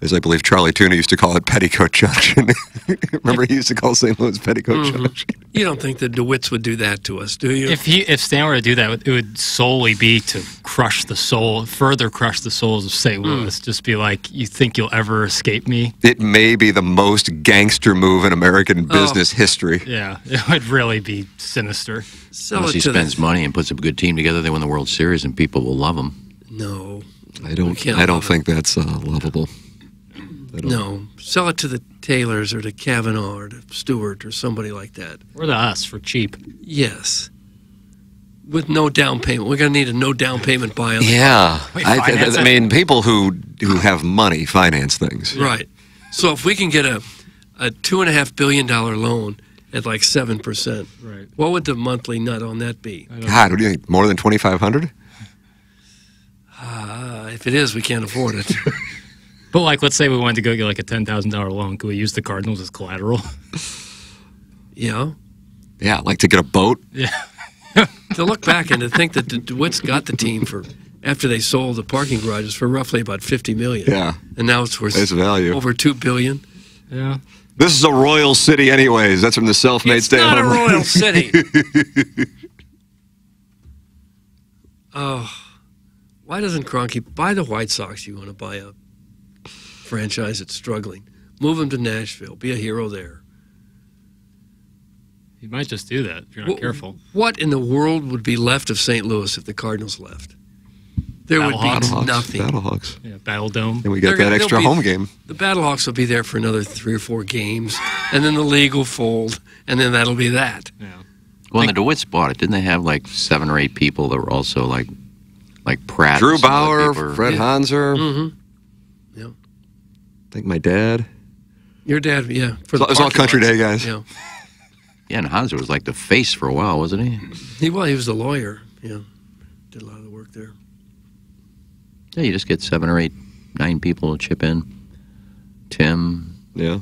As I believe Charlie Tuna used to call it, Petticoat Junction. Remember, he used to call St. Louis Petticoat Junction. You don't think the DeWitts would do that to us, do you? If Stan were to do that, it would solely be to further crush the souls of St. Louis. Just be like, you think you'll ever escape me? It may be the most gangster move in American business history. Yeah, it would really be sinister. Unless he spends money and puts a good team together, they win the World Series and people will love him. No. I don't think that's lovable. No. Sell it to the Taylors or to Kavanaugh or to Stewart or somebody like that. Or to us for cheap. Yes. With no down payment. We're going to need a no down payment buy on the Yeah. car. I mean, people who have money finance things. Right. So if we can get a $2.5 billion loan at like 7%, right? What would the monthly nut on that be? God, what do you think? More than $2,500? If it is, we can't afford it. But like, let's say we wanted to go get like a $10,000 loan. Could we use the Cardinals as collateral? Yeah. Yeah, like to get a boat. Yeah. To look back and to think that the DeWitts got the team for after they sold the parking garages for roughly about $50 million. Yeah. And now it's worth value. over $2 billion. Yeah. This is a royal city, anyways. That's from the self-made stay Not a home. royal city. Oh, why doesn't Kroenke buy the White Sox? You want to buy a franchise that's struggling? Move them to Nashville. Be a hero there. You might just do that if you're not careful. What in the world would be left of St. Louis if the Cardinals left? There would be nothing. Battlehawks. Yeah, Battle Dome. And we get that extra home game. The Battlehawks will be there for another 3 or 4 games, and then the league will fold, and then that'll be that. Yeah. Well, when the DeWitts bought it, didn't they have like 7 or 8 people that were also like Pratt? Drew and some other Bauer, people? Fred Hanser. Mm-hmm. Yeah. I think my dad. Your dad, yeah. It was all Country Day guys. Yeah. Yeah, and Hanser was like the face for a while, wasn't he? He was the lawyer. Yeah. Did a lot of the work there. Yeah, you just get 7 or 8, 9 people to chip in. Tim. Yeah,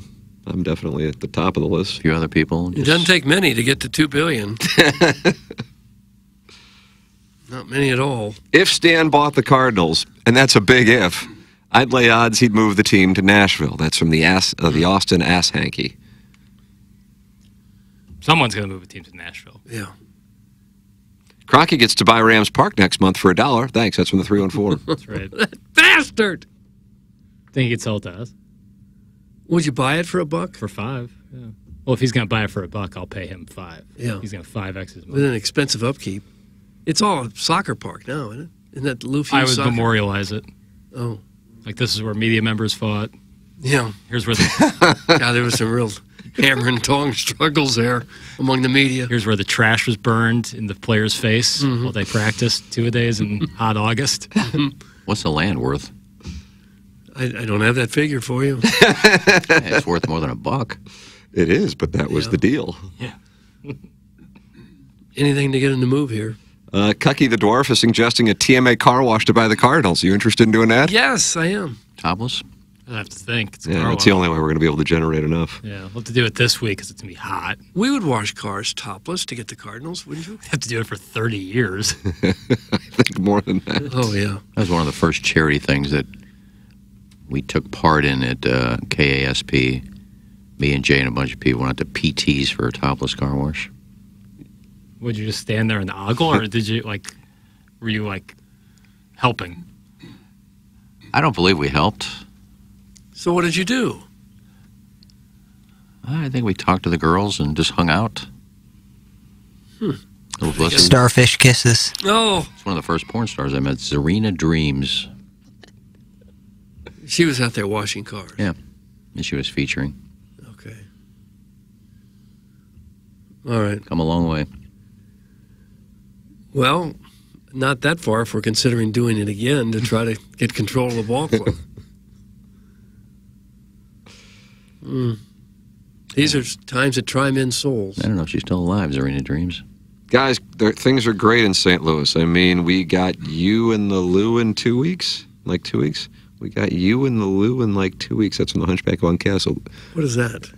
I'm definitely at the top of the list. A few other people. It doesn't take many to get to $2 billion. Not many at all. If Stan bought the Cardinals, and that's a big if, I'd lay odds he'd move the team to Nashville. That's from the Austin Ass Hanky. Someone's going to move a team to Nashville. Yeah. Kroenke gets to buy Rams Park next month for $1. Thanks. That's from the 314. That's right. That bastard! Think he could sell it to us? Would you buy it for $1? For $5, yeah. Well, if he's going to buy it for $1, I'll pay him $5. Yeah. He's going to 5x his money. With an expensive upkeep. It's all a soccer park now, isn't it? Isn't that Lou Fuse I would soccer? memorialize it. Oh. Like, this is where media members fought. Yeah. Here's where the... God, there was some real hammer and tong struggles there among the media. Here's where the trash was burned in the player's face while they practiced 2 days in hot August. What's the land worth? I don't have that figure for you. Yeah, it's worth more than $1. It is, but that was the deal. Yeah. Anything to get in the move here. Cucky the Dwarf is suggesting a TMA car wash to buy the Cardinals. Are you interested in doing that? Yes, I am. Topless? I have to think. It's Yeah, that's the only way we're going to be able to generate enough. Yeah, we'll have to do it this week because it's going to be hot. We would wash cars topless to get the Cardinals, wouldn't you? We have to do it for 30 years. I think more than that. Oh, yeah. That was one of the first charity things that we took part in at KASP. Me and Jay and a bunch of people went out to PT's for a topless car wash. Would you just stand there and ogle, or did you, were you, helping? I don't believe we helped. So what did you do? I think we talked to the girls and just hung out. Starfish kisses. Oh. It's one of the first porn stars I met, Zarina Dreams. She was out there washing cars. Yeah, and she was featuring. Okay. All right. Come a long way. Well, not that far if we're considering doing it again to try to get control of the ball club. These are times that try men's souls. I don't know if she's still alive, Zarina Dreams. Guys, things are great in St. Louis. I mean, we got you and the Lou in 2 weeks. Like 2 weeks? We got you and the Lou in 2 weeks. That's from the Hunchback of One Castle. What is that?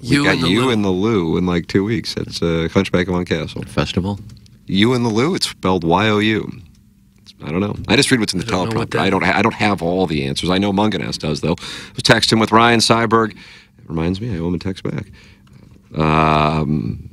We got you and the Lou in 2 weeks. That's Hunchback of One Castle. Festival? You and the Lou, it's spelled Y-O-U. It's I don't know. I just read what's in the teleprompter. I don't have all the answers. I know Munganess does, though. I was texting with Ryan Seiberg. It reminds me, I owe him a text back.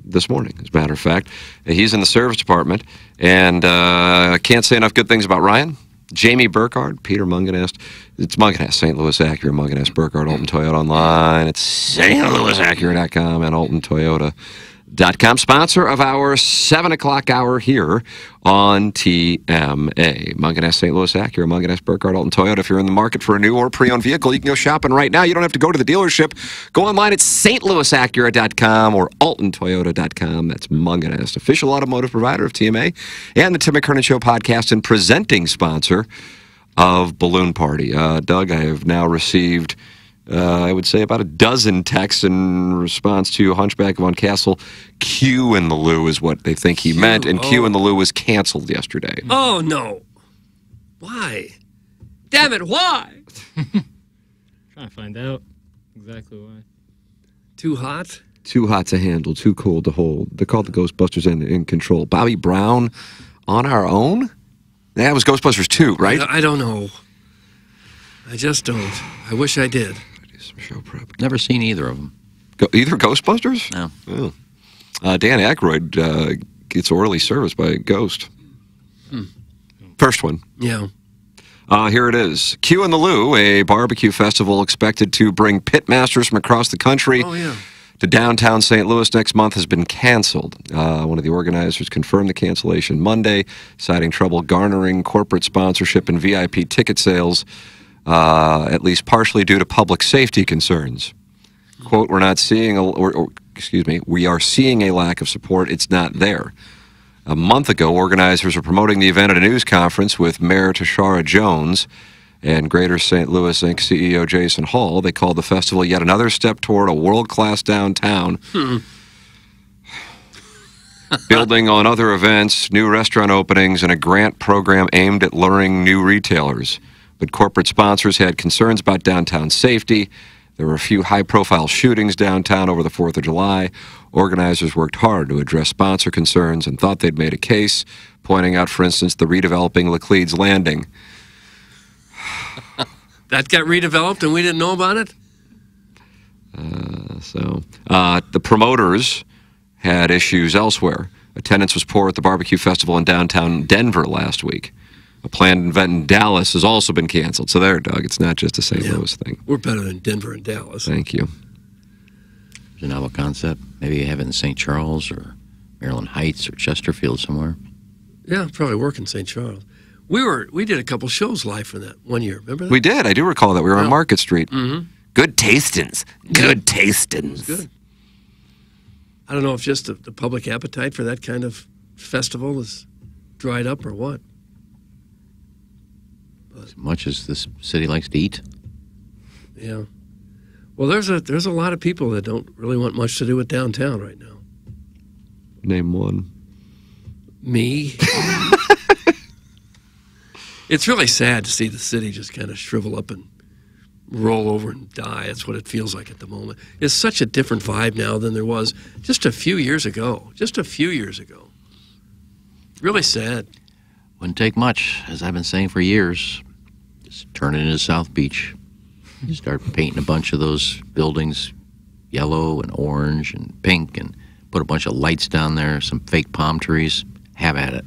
This morning, as a matter of fact. He's in the service department, and I can't say enough good things about Ryan. Jamie Burkhardt, Peter Munganess. It's Munganess, St. Louis Acura, Munganess, Burkhardt, Alton Toyota online. It's stlouisacura.com and altontoyota.com. Sponsor of our 7 o'clock hour here on TMA. Munganess, St. Louis Acura, Munganess, Burkhardt, Alton Toyota. If you're in the market for a new or pre-owned vehicle, you can go shopping right now. You don't have to go to the dealership. Go online at stlouisacura.com or altontoyota.com. That's Munganess, official automotive provider of TMA and the Tim McKernan Show podcast and presenting sponsor of Balloon Party. Doug, I have now received, I would say, about a dozen texts in response to Hunchback of Von Castle. Q in the Lou is what they think he meant, and Q in the Lou was canceled yesterday. Oh, no. Why? Damn it, why? Trying to find out exactly why. Too hot? Too hot to handle, too cold to hold. They called the Ghostbusters in control. Bobby Brown on our own? That was Ghostbusters 2, right? I don't know. I just don't. I wish I did. Do some show prep. Never seen either of them. Either Ghostbusters? No. Oh. Dan Aykroyd gets orally serviced by a ghost. First one. Yeah. Here it is. Q in the Lou, a barbecue festival expected to bring pitmasters from across the country to downtown St. Louis next month, has been canceled. One of the organizers confirmed the cancellation Monday, citing trouble garnering corporate sponsorship and VIP ticket sales, at least partially due to public safety concerns. Quote, we are seeing a lack of support. It's not there. A month ago, organizers were promoting the event at a news conference with Mayor Tashara Jones and Greater St. Louis Inc. CEO Jason Hall. They called the festival yet another step toward a world-class downtown. Building on other events, new restaurant openings, and a grant program aimed at luring new retailers. But corporate sponsors had concerns about downtown safety. There were a few high-profile shootings downtown over the 4th of July. Organizers worked hard to address sponsor concerns and thought they'd made a case, pointing out, for instance, the redeveloping Laclede's Landing. That got redeveloped and we didn't know about it? The promoters had issues elsewhere. Attendance was poor at the barbecue festival in downtown Denver last week. A planned event in Dallas has also been canceled. So there, Doug, it's not just a St. Louis thing. We're better than Denver and Dallas. Thank you. There's a novel concept. Maybe you have it in St. Charles or Maryland Heights or Chesterfield somewhere. Yeah, probably work in St. Charles. We did a couple shows live for that one year. Remember that? We did. I do recall that. We were on Market Street. Mm-hmm. Good tastings. Good tastings. Good. I don't know if just the public appetite for that kind of festival is dried up or what. As much as this city likes to eat. Yeah. Well, there's a lot of people that don't really want much to do with downtown right now. Name one. Me. It's really sad to see the city just kind of shrivel up and roll over and die. That's what it feels like at the moment. It's such a different vibe now than there was just a few years ago. Really sad. Wouldn't take much, as I've been saying for years. Just turn it into South Beach. You start painting a bunch of those buildings yellow and orange and pink and put a bunch of lights down there, some fake palm trees. Have at it.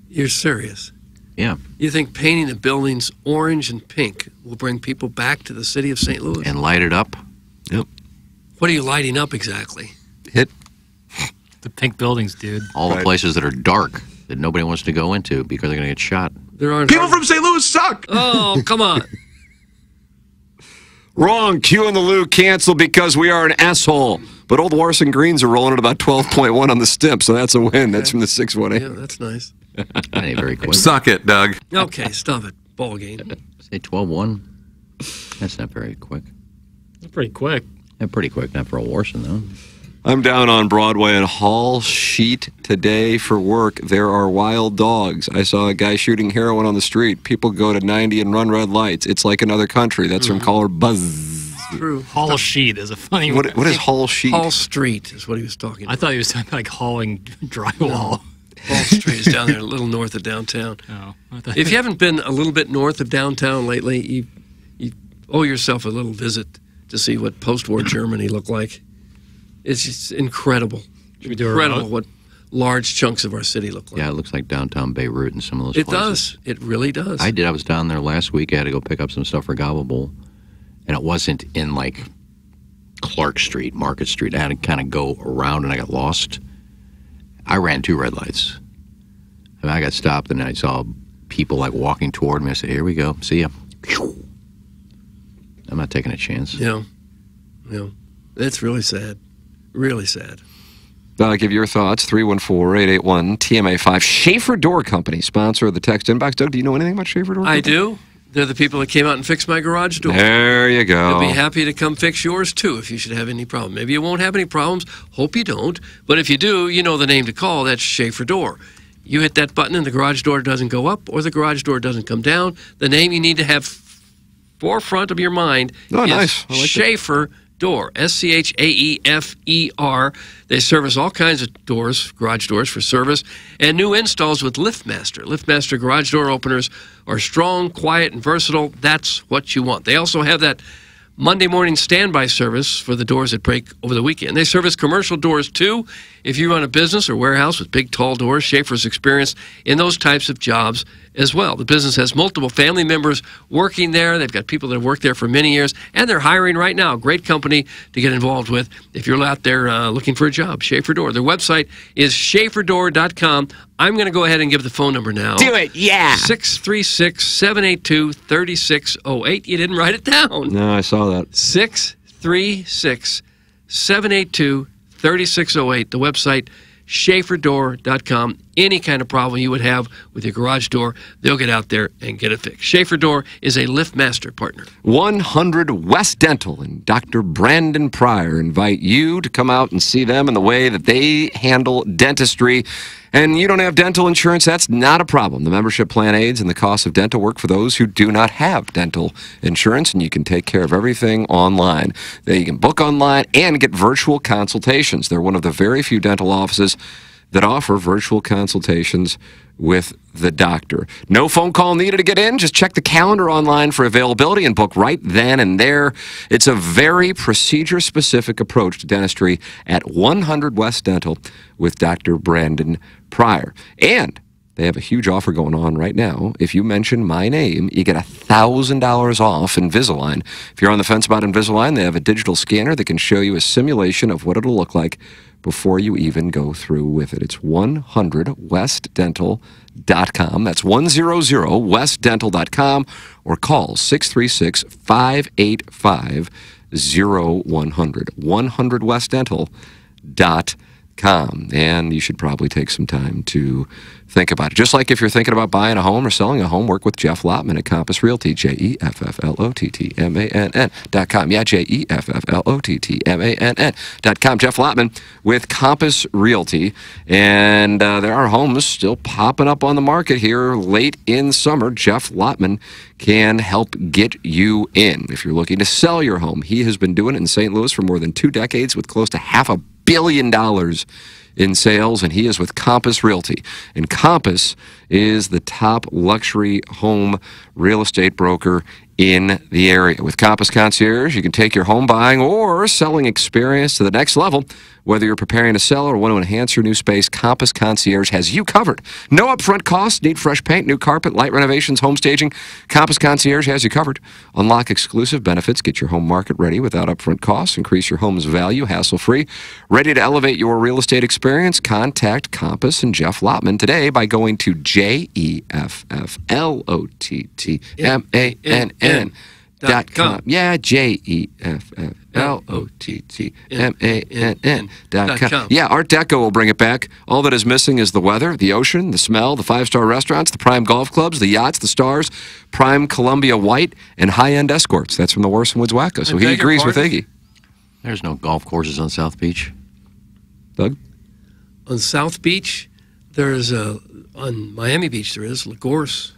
You're serious? Yeah. You think painting the buildings orange and pink will bring people back to the city of St. Louis? And light it up? Yep. What are you lighting up exactly? The pink buildings, dude. All the places that are dark that nobody wants to go into because they're going to get shot. People from St. Louis suck. Oh, come on. Wrong. Q in the Lou canceled because we are an asshole. But Old Warson Greens are rolling at about 12.1 on the Stimp, so that's a win. Okay. That's from the 618. Yeah, that's nice. That ain't very quick. Suck it, Doug. Okay, stop it. Ball game. Say 12-1. That's not very quick. That's pretty quick. Yeah, pretty quick. Not for a Warson, though. I'm down on Broadway and Hall Sheet today for work. There are wild dogs. I saw a guy shooting heroin on the street. People go to 90 and run red lights. It's like another country. That's from caller Buzz. True. Hall Sheet is a funny What is Hall Sheet? Hall Street is what he was talking about. I thought he was talking like hauling drywall. Wall Street is down there, a little north of downtown. Oh. If you haven't been a little bit north of downtown lately, you owe yourself a little visit to see what post-war Germany looked like. It's just incredible. Should we do incredible what large chunks of our city look like. Yeah, it looks like downtown Beirut and some of those It places. does. It really does. I did. I was down there last week. I had to go pick up some stuff for Gobble Bowl. And it wasn't in, like, Clark Street, Market Street. I had to kind of go around, and I got lost. I ran 2 red lights. I mean, I got stopped, and I saw people, like, walking toward me. I said, here we go. See ya. I'm not taking a chance. Yeah. It's really sad. Really sad. Give your thoughts, 314-881-TMA5. Schaefer Door Company, sponsor of the text inbox. Doug, do you know anything about Schaefer Door Company? I do. They're the people that came out and fixed my garage door. There you go. They'll be happy to come fix yours, too, if you should have any problem. Maybe you won't have any problems. Hope you don't. But if you do, you know the name to call. That's Schaefer Door. You hit that button and the garage door doesn't go up or the garage door doesn't come down. The name you need to have forefront of your mind is nice. I like Schaefer Door. SCHAEFER. They service all kinds of doors, garage doors for service, and new installs with LiftMaster. LiftMaster garage door openers are strong, quiet, and versatile. That's what you want. They also have that Monday morning standby service for the doors that break over the weekend. They service commercial doors, too. If you run a business or warehouse with big, tall doors, Schaefer's experienced in those types of jobs as well. The business has multiple family members working there. They've got people that have worked there for many years, and they're hiring right now. Great company to get involved with if you're out there looking for a job. Schaefer Door. Their website is schaeferdoor.com. I'm going to go ahead and give the phone number now. Do it, yeah. 636-782-3608. You didn't write it down. No, I saw that. 636-782-3608. The website, schaeferdoor.com. Any kind of problem you would have with your garage door, they'll get out there and get it fixed. Schaefer Door is a LiftMaster partner. 100 West Dental and Dr. Brandon Pryor invite you to come out and see them in the way that they handle dentistry. And you don't have dental insurance, that's not a problem. The membership plan aids and the cost of dental work for those who do not have dental insurance, and you can take care of everything online. There you can book online and get virtual consultations. They're one of the very few dental offices that offer virtual consultations with the doctor. No phone call needed to get in. Just check the calendar online for availability and book right then and there. It's a very procedure-specific approach to dentistry at 100 West Dental with Dr. Brandon Pryor. And they have a huge offer going on right now. If you mention my name, you get $1,000 off Invisalign. If you're on the fence about Invisalign, they have a digital scanner that can show you a simulation of what it'll look like before you even go through with it. It's 100westdental.com. That's 100westdental.com, or call 636-585-0100. 100westdental.com. And you should probably take some time to think about it. Just like if you're thinking about buying a home or selling a home, work with Jeff Lottman at Compass Realty, JEFFLOTTMANN.com. Yeah, JEFFLOTTMANN.com. Jeff Lottman with Compass Realty. And there are homes still popping up on the market here late in summer. Jeff Lottman can help get you in. If you're looking to sell your home, he has been doing it in St. Louis for more than 2 decades with close to $500 million in sales, and he is with Compass Realty. And Compass is the top luxury home real estate broker in the area. With Compass Concierge, you can take your home buying or selling experience to the next level. Whether you're preparing to sell or want to enhance your new space, Compass Concierge has you covered. No upfront costs. Need fresh paint, new carpet, light renovations, home staging? Compass Concierge has you covered. Unlock exclusive benefits. Get your home market ready without upfront costs. Increase your home's value hassle-free. Ready to elevate your real estate experience? Contact Compass and Jeff Lottman today by going to JEFFLOTTMANN.com. Yeah, JEFFLOTTMANN.com. Yeah, Art Deco will bring it back. All that is missing is the weather, the ocean, the smell, the 5-star restaurants, the prime golf clubs, the yachts, the stars, prime Columbia White, and high-end escorts. That's from the Worst Woods Wacko. So he agrees with Iggy. There's no golf courses on South Beach. Doug? On South Beach, there's on Miami Beach, there is. Lagorce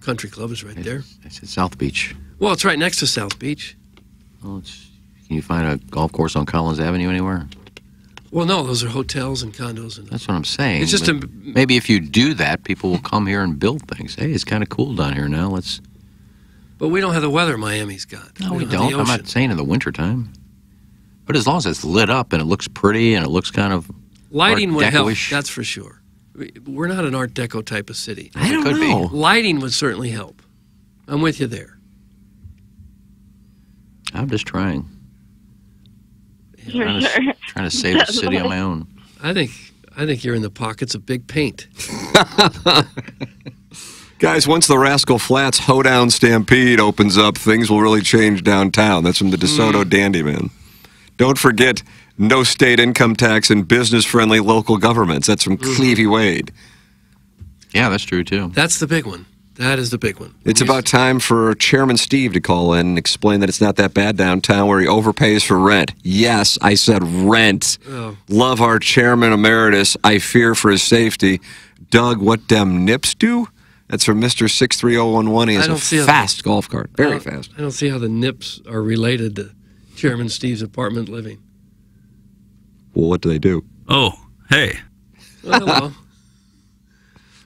Country Club is right there. I said South Beach. Well, it's right next to South Beach. Well, can you find a golf course on Collins Avenue anywhere? Well, no, those are hotels and condos. And That's what I'm saying. It's just maybe if you do that, people will come here and build things. Hey, it's kind of cool down here now. Let's. But we don't have the weather Miami's got. No, we don't. I'm not saying in the wintertime. But as long as it's lit up and it looks pretty and it looks kind of lighting would help. Deco-ish. That's for sure. We're not an Art Deco type of city. I don't know. Lighting would certainly help. I'm with you there. I'm just trying. Sure. Trying to save the city on my own. I think you're in the pockets of big paint. Guys, once the Rascal Flats Hoedown Stampede opens up, things will really change downtown. That's from the DeSoto Dandy Man. Don't forget, no state income tax and business-friendly local governments. That's from Clevie Wade. Yeah, that's true, too. That's the big one. That is the big one. It's about time for Chairman Steve to call in and explain that it's not that bad downtown where he overpays for rent. Yes, I said rent. Oh. Love our Chairman Emeritus. I fear for his safety. Doug, what dem nips do? That's from Mr. 63011. He has a fast golf cart. Very fast. I don't see how the nips are related to Chairman Steve's apartment living. Well, what do they do? Oh, hey. Well, hello.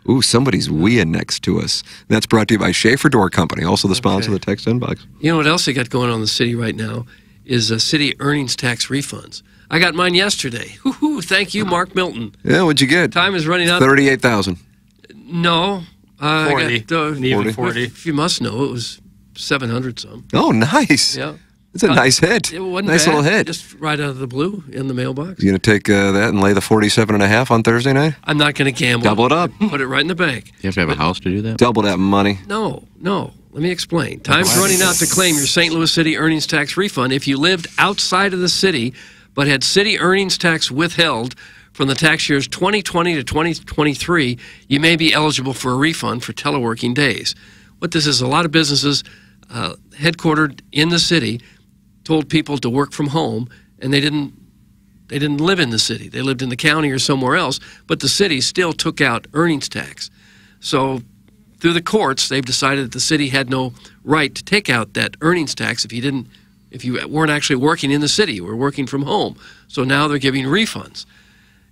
Ooh, somebody's weeing next to us. That's brought to you by Schaefer Door Company, also the sponsor of the Text Inbox. You know what else they got going on in the city right now is city earnings tax refunds. I got mine yesterday. Woo-hoo, thank you, Mark Milton. Yeah, what'd you get? Time is running out. 38,000. No. 40. Even 40. If you must know, it was 700 some. Oh, nice. Yeah. It's a nice hit. It wasn't nice bad. little hit. Just right out of the blue in the mailbox. You going to take that and lay the 47.5 on Thursday night? I'm not going to gamble. Double it up. Put it right in the bank. You have to have a house to do that? Double that money. No. Let me explain. Time's running out to claim your St. Louis City earnings tax refund. If you lived outside of the city but had city earnings tax withheld from the tax years 2020 to 2023, you may be eligible for a refund for teleworking days. What this is, a lot of businesses headquartered in the city told people to work from home, and they didn't live in the city. They lived in the county or somewhere else, but the city still took out earnings tax. So through the courts, they've decided that the city had no right to take out that earnings tax if you weren't actually working in the city, you were working from home. So now they're giving refunds.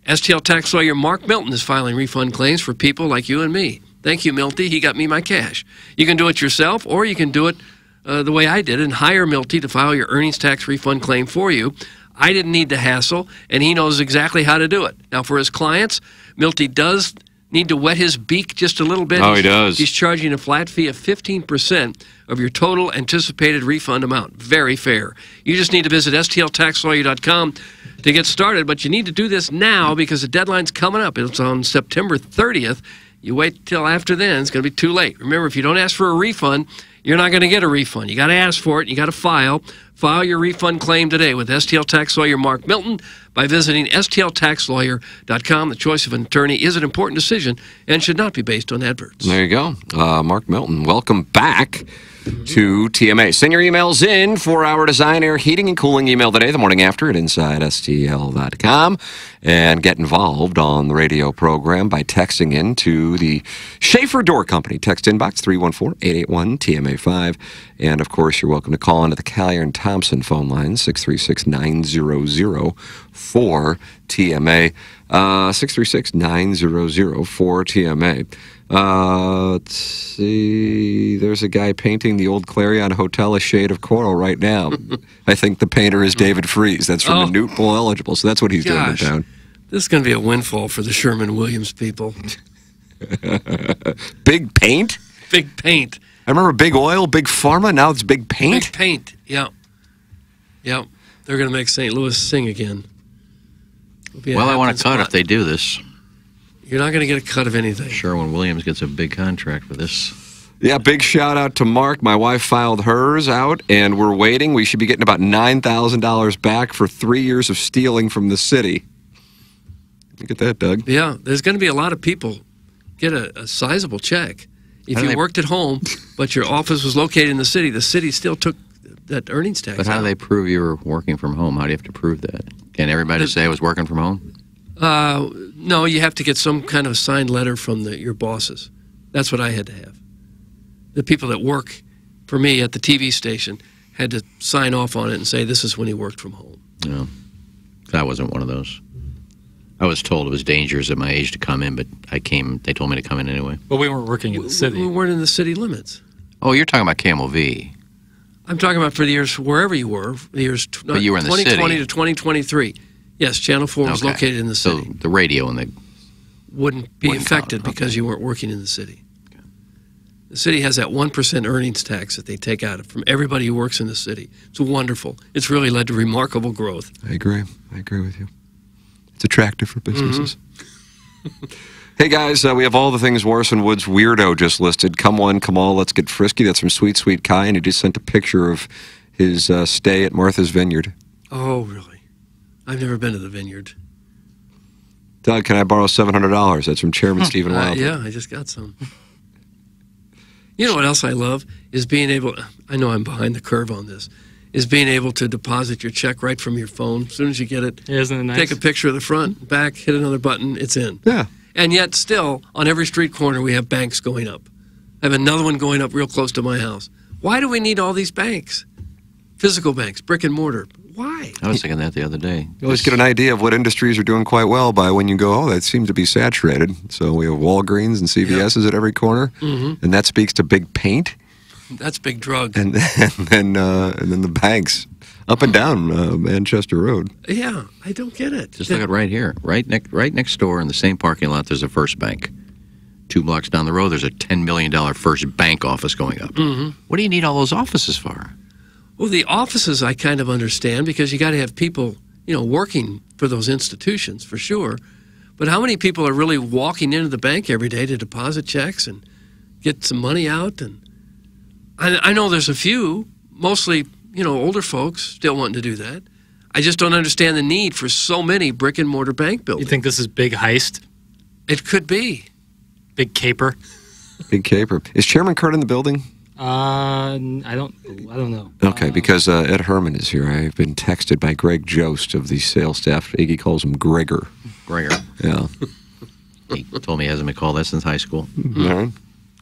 STL tax lawyer Mark Milton is filing refund claims for people like you and me. Thank you, Milty. He got me my cash. You can do it yourself, or you can do it the way I did and hire Milty to file your earnings tax refund claim for you. I didn't need the hassle, and he knows exactly how to do it. Now, for his clients, Milty does need to wet his beak just a little bit. Oh, he does. He's charging a flat fee of 15% of your total anticipated refund amount. Very fair. You just need to visit stltaxlawyer.com to get started, but you need to do this now because the deadline's coming up. It's on September 30th. You wait till after then, it's going to be too late. Remember, if you don't ask for a refund, you're not going to get a refund. You got to ask for it. You got to file. File your refund claim today with STL tax lawyer Mark Milton by visiting stltaxlawyer.com. The choice of an attorney is an important decision and should not be based on adverts. There you go. Mark Milton, welcome back to TMA. Send your emails in for our Design, Air, Heating, and Cooling email today, the morning after at InsideSTL.com. And get involved on the radio program by texting in to the Schaefer Door Company. Text inbox 314-881-TMA5. And, of course, you're welcome to call into the Collier and Thompson phone line, 636-900-4TMA. 636-900-4TMA. Let's see. There's a guy painting the old Clarion Hotel a shade of coral right now. I think the painter is David Freeze. That's from the Newt Bowl eligible. So that's what he's doing in town. This is going to be a windfall for the Sherman-Williams people. Big paint? Big paint. I remember Big Oil, Big Pharma. Now it's Big Paint? Big paint, yeah. Yeah. They're going to make St. Louis sing again. Well, I want a cut if they do this. You're not going to get a cut of anything. Sherwin-Williams gets a big contract for this. Yeah, big shout out to Mark. My wife filed hers out, and we're waiting. We should be getting about $9,000 back for 3 years of stealing from the city. Look at that, Doug. Yeah, there's going to be a lot of people get a sizable check. If you worked at home, but your office was located in the city still took that earnings tax. But how do they prove you were working from home? How do you have to prove that? Can everybody say I was working from home? No, you have to get some kind of signed letter from your bosses. That's what I had to have. The people that work for me at the TV station had to sign off on it and say this is when he worked from home. No, that wasn't one of those. I was told it was dangerous at my age to come in, but I came. They told me to come in anyway. But we weren't working in the city. We weren't in the city limits. Oh, you're talking about KMOV. I'm talking about for the years wherever you were, the years But you were in the 2020 city. to 2023. Yes, Channel 4 was Okay. located in the city. So the radio and the wouldn't be Wouldn't affected count, because you weren't working in the city. The city has that 1% earnings tax that they take out from everybody who works in the city. It's wonderful. It's really led to remarkable growth. I agree. I agree with you. It's attractive for businesses. Hey, guys, we have all the things Warson Woods Weirdo just listed. Come one, come all, let's get frisky. That's from Sweet Sweet Kai, and he just sent a picture of his stay at Martha's Vineyard. Oh, really? I've never been to the Vineyard. Doug, can I borrow $700? That's from Chairman Stephen Wilder. Yeah, I just got some. You know what else I love is being able, I know I'm behind the curve on this, is being able to deposit your check right from your phone. As soon as you get it, Isn't it nice? take a picture of the front, back, hit another button, it's in. Yeah. And yet still, on every street corner, we have banks going up. I have another one going up real close to my house. Why do we need all these banks? Physical banks, brick and mortar. Why? I was thinking that the other day. You always get an idea of what industries are doing quite well by when you go, oh, that seems to be saturated. So we have Walgreens and CVS's at every corner, and that speaks to big paint. That's big drug. And then the banks up and down Manchester Road. Yeah, I don't get it. Just look at right here, right next door in the same parking lot. There's a First Bank. 2 blocks down the road, there's a $10 million First Bank office going up. What do you need all those offices for? Well, the offices I kind of understand because you got to have people, working for those institutions for sure. But how many people are really walking into the bank every day to deposit checks and get some money out? And I know there's a few, mostly, older folks still wanting to do that. I just don't understand the need for so many brick and mortar bank buildings. You think this is big heist? It could be. Big caper? Big caper. Is Chairman Kurt in the building? I don't know. Okay, because Ed Herman is here. I've been texted by Greg Jost of the sales staff. Iggy calls him Gregor. Gregor. Yeah. He told me he hasn't been called that since high school. All right.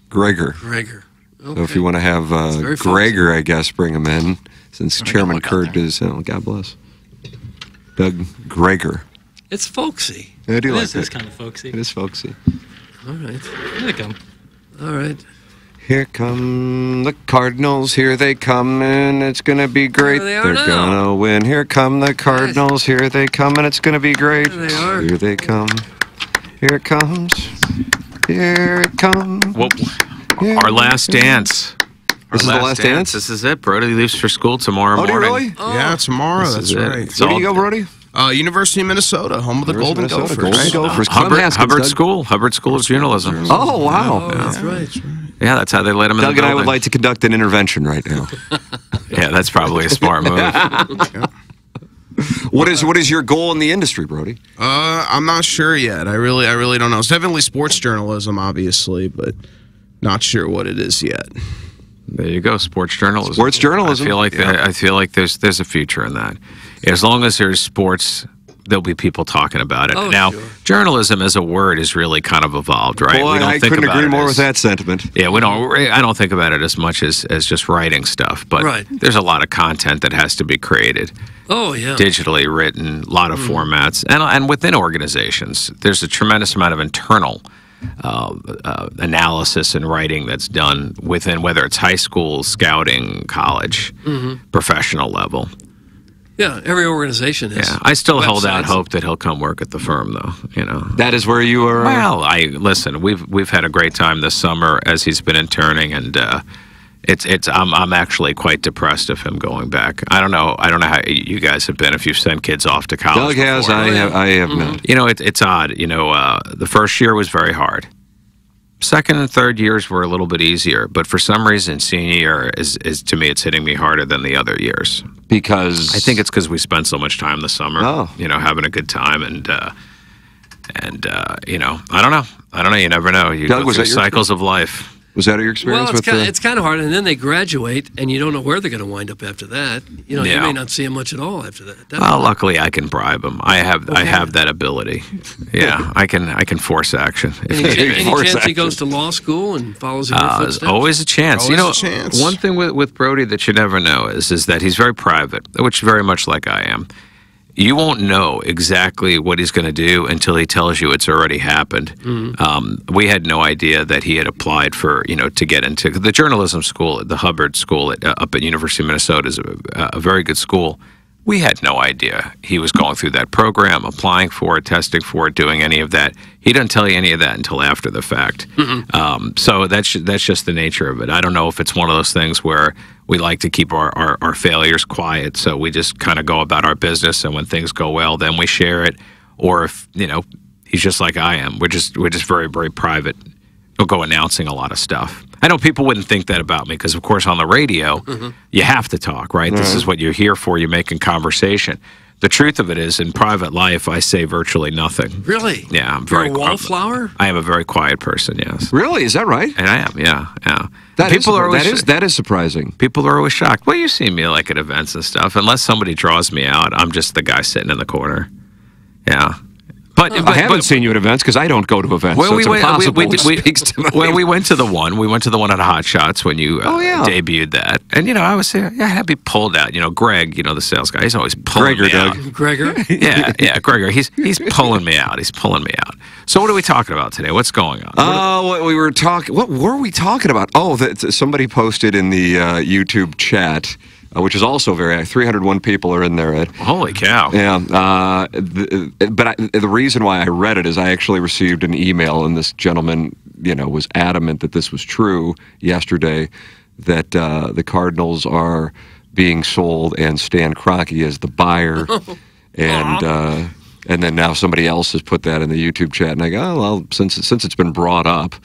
Gregor. Gregor. Okay. So if you want to have Gregor, I guess, bring him in, since Chairman Kurt is, God bless. Doug Gregor. It's folksy. I do like This that. is kind of folksy. It is folksy. All right. Here they come. All right. Here come the Cardinals, here they come, and it's going to be great. There they are They're now. going to win. Here come the Cardinals, here they come, and it's going to be great. There they are. Here they come. Here it comes. Here it comes. Well, our last dance. This is the last dance? This is it. Brody leaves for school tomorrow Oh, do you morning. really? Oh. Yeah, tomorrow. This That's is it. right. It's Where do all- you go, Brody? University of Minnesota, home of the Golden Minnesota, Gophers. Golden Gophers. Clem Hubbard, Haskins, Hubbard Doug. School. Hubbard School of Journalism. Oh, wow. Oh, that's right. Yeah, that's how they let him in Doug the and I building. would like to conduct an intervention right now. Yeah, that's probably a smart move. What is your goal in the industry, Brody? I'm not sure yet. I really don't know. It's definitely sports journalism, obviously, but not sure what it is yet. There you go, sports journalism. Sports journalism. I feel like there's a future in that. As long as there's sports, there'll be people talking about it. Oh, now, sure. journalism as a word is really kind of evolved, right? Boy, we don't I think couldn't about agree it more as- with that sentiment. Yeah, I don't think about it as much as just writing stuff, but Right. there's a lot of content that has to be created. Oh, yeah. Digitally written, a lot of formats, and within organizations, there's a tremendous amount of internal analysis and writing that's done within, whether it's high school, scouting, college, professional level. Yeah, every organization has. Yeah, I still hold out websites. hope that he'll come work at the firm, though. That is where you are. Well, listen. We've had a great time this summer as he's been interning, and I'm actually quite depressed of him going back. I don't know how you guys have been if you've sent kids off to college. Doug has. before. I have not. It's odd. The first year was very hard. Second and third years were a little bit easier, but for some reason, senior year is to me, it's hitting me harder than the other years. Because I think it's because we spent so much time this summer. Oh. Having a good time, and I don't know. You never know. You Doug, go was through that your cycles of life. Was that your experience Well, with it's kind of hard, and then they graduate, and you don't know where they're going to wind up after that. You Yeah. may not see them much at all after that. Well, luckily I can bribe them. I have that ability. Yeah, I can force action. Any chance he goes to law school and follows in your There's footsteps? always a chance. Always a chance. One thing with Brody that you never know is that he's very private, which very much like I am. you won't know exactly what he's going to do until he tells you it's already happened. We had no idea that he had applied for, to get into the journalism school, the Hubbard School up at University of Minnesota is a very good school. We had no idea he was going through that program, applying for it, testing for it, doing any of that. He doesn't tell you any of that until after the fact. So that's just the nature of it. I don't know if it's one of those things where we like to keep our failures quiet, so we just kind of go about our business, and when things go well, then we share it. Or if he's just like I am, we're just very, very private. We'll go announcing a lot of stuff. I know people wouldn't think that about me because, of course, on the radio, you have to talk, right? This is what you're here for. You're making conversation. The truth of it is, in private life, I say virtually nothing. Really? Yeah, I'm You're very a wallflower? I am a very quiet person. Yes. Really? Is that right? And I am. Yeah. That is surprising. People are always shocked. Well, you see me like at events and stuff. Unless somebody draws me out, I'm just the guy sitting in the corner. Yeah. But I haven't seen you at events because I don't go to events. Well, so we it's went. impossible to speak to my we went to the one. We went to the one at Hot Shots when you debuted that, and I was there. I had to be pulled out. Greg, the sales guy, he's always pulling me out. Gregor. Yeah, Gregor. He's pulling me out. He's pulling me out. So what are we talking about today? What's going on? What were we talking about? Oh, somebody posted in the YouTube chat. Which is also 301 people are in there, Ed. Holy cow. Yeah. But the reason why I read it is I actually received an email, and this gentleman, was adamant that this was true yesterday, that the Cardinals are being sold and Stan Kroenke is the buyer. And then now somebody else has put that in the YouTube chat, and I go, oh, well, since it's been brought up,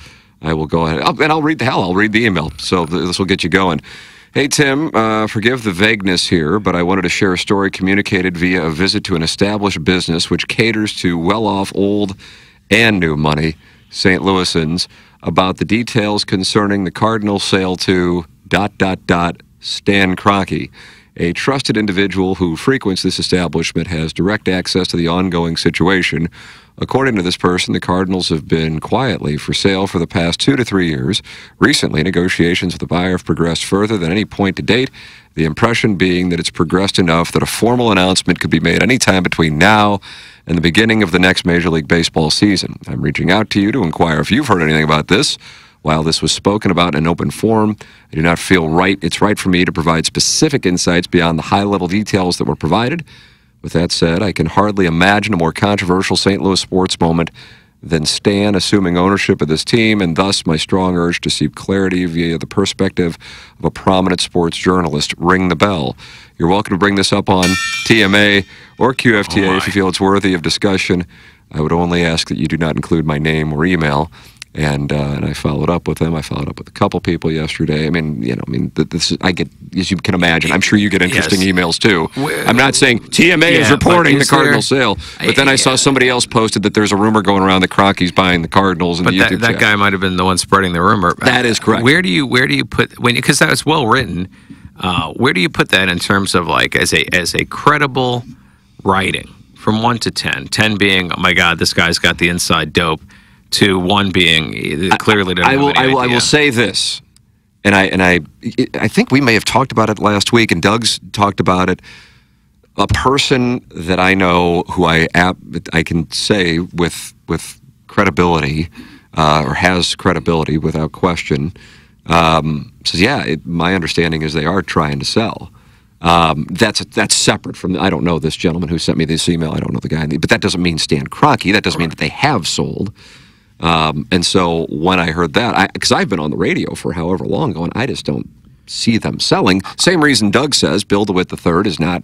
I will go ahead. I'll read the email. So this will get you going. Hey, Tim, forgive the vagueness here, but I wanted to share a story communicated via a visit to an established business which caters to well-off old and new money St. Louisans about the details concerning the Cardinal sale to ... Stan Kroenke. A trusted individual who frequents this establishment has direct access to the ongoing situation. According to this person, the Cardinals have been quietly for sale for the past 2 to 3 years. Recently, negotiations with the buyer have progressed further than any point to date, the impression being that it's progressed enough that a formal announcement could be made anytime between now and the beginning of the next Major League Baseball season. I'm reaching out to you to inquire if you've heard anything about this. While this was spoken about in an open forum, I do not feel it's right for me to provide specific insights beyond the high-level details that were provided. With that said, I can hardly imagine a more controversial St. Louis sports moment than Stan assuming ownership of this team, and thus my strong urge to seek clarity via the perspective of a prominent sports journalist. Ring the bell. You're welcome to bring this up on TMA or QFTA if you feel it's worthy of discussion. I would only ask that you do not include my name or email. And I followed up with them. I followed up with a couple people yesterday. This is, I get, as you can imagine, I'm sure you get interesting emails too. I'm not saying TMA is reporting the Cardinal sale, but then I saw somebody else posted that there's a rumor going around that Kroenke's buying the Cardinals. But that guy might have been the one spreading the rumor. That is correct. Where do you put because that was well written? Where do you put that in terms of as a credible writing from 1 to 10? 10 being, oh my God, this guy's got the inside dope. To 1 being clearly doesn't have any idea. I will say this, and I think we may have talked about it last week, and Doug's talked about it. A person that I know who I can say with credibility, or has credibility without question, says, my understanding is they are trying to sell. That's separate from, I don't know this gentleman who sent me this email. I don't know the guy, but that doesn't mean Stan Kroenke. That doesn't mean that they have sold. And so when I heard that, because I've been on the radio for however long going, I just don't see them selling. Same reason Doug says Bill DeWitt III is not,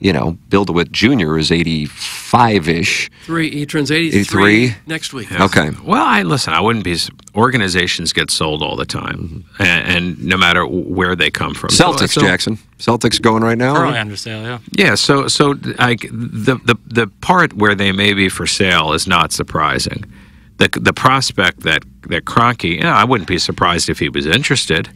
Bill DeWitt Jr. is 85-ish. He turns 83 next week. Yes. Okay. Well, I wouldn't be, organizations get sold all the time, and no matter where they come from. Celtics, Jackson. Celtics going right now? Currently under sale, yeah. Yeah, so the part where they may be for sale is not surprising. The prospect that Kroenke, I wouldn't be surprised if he was interested.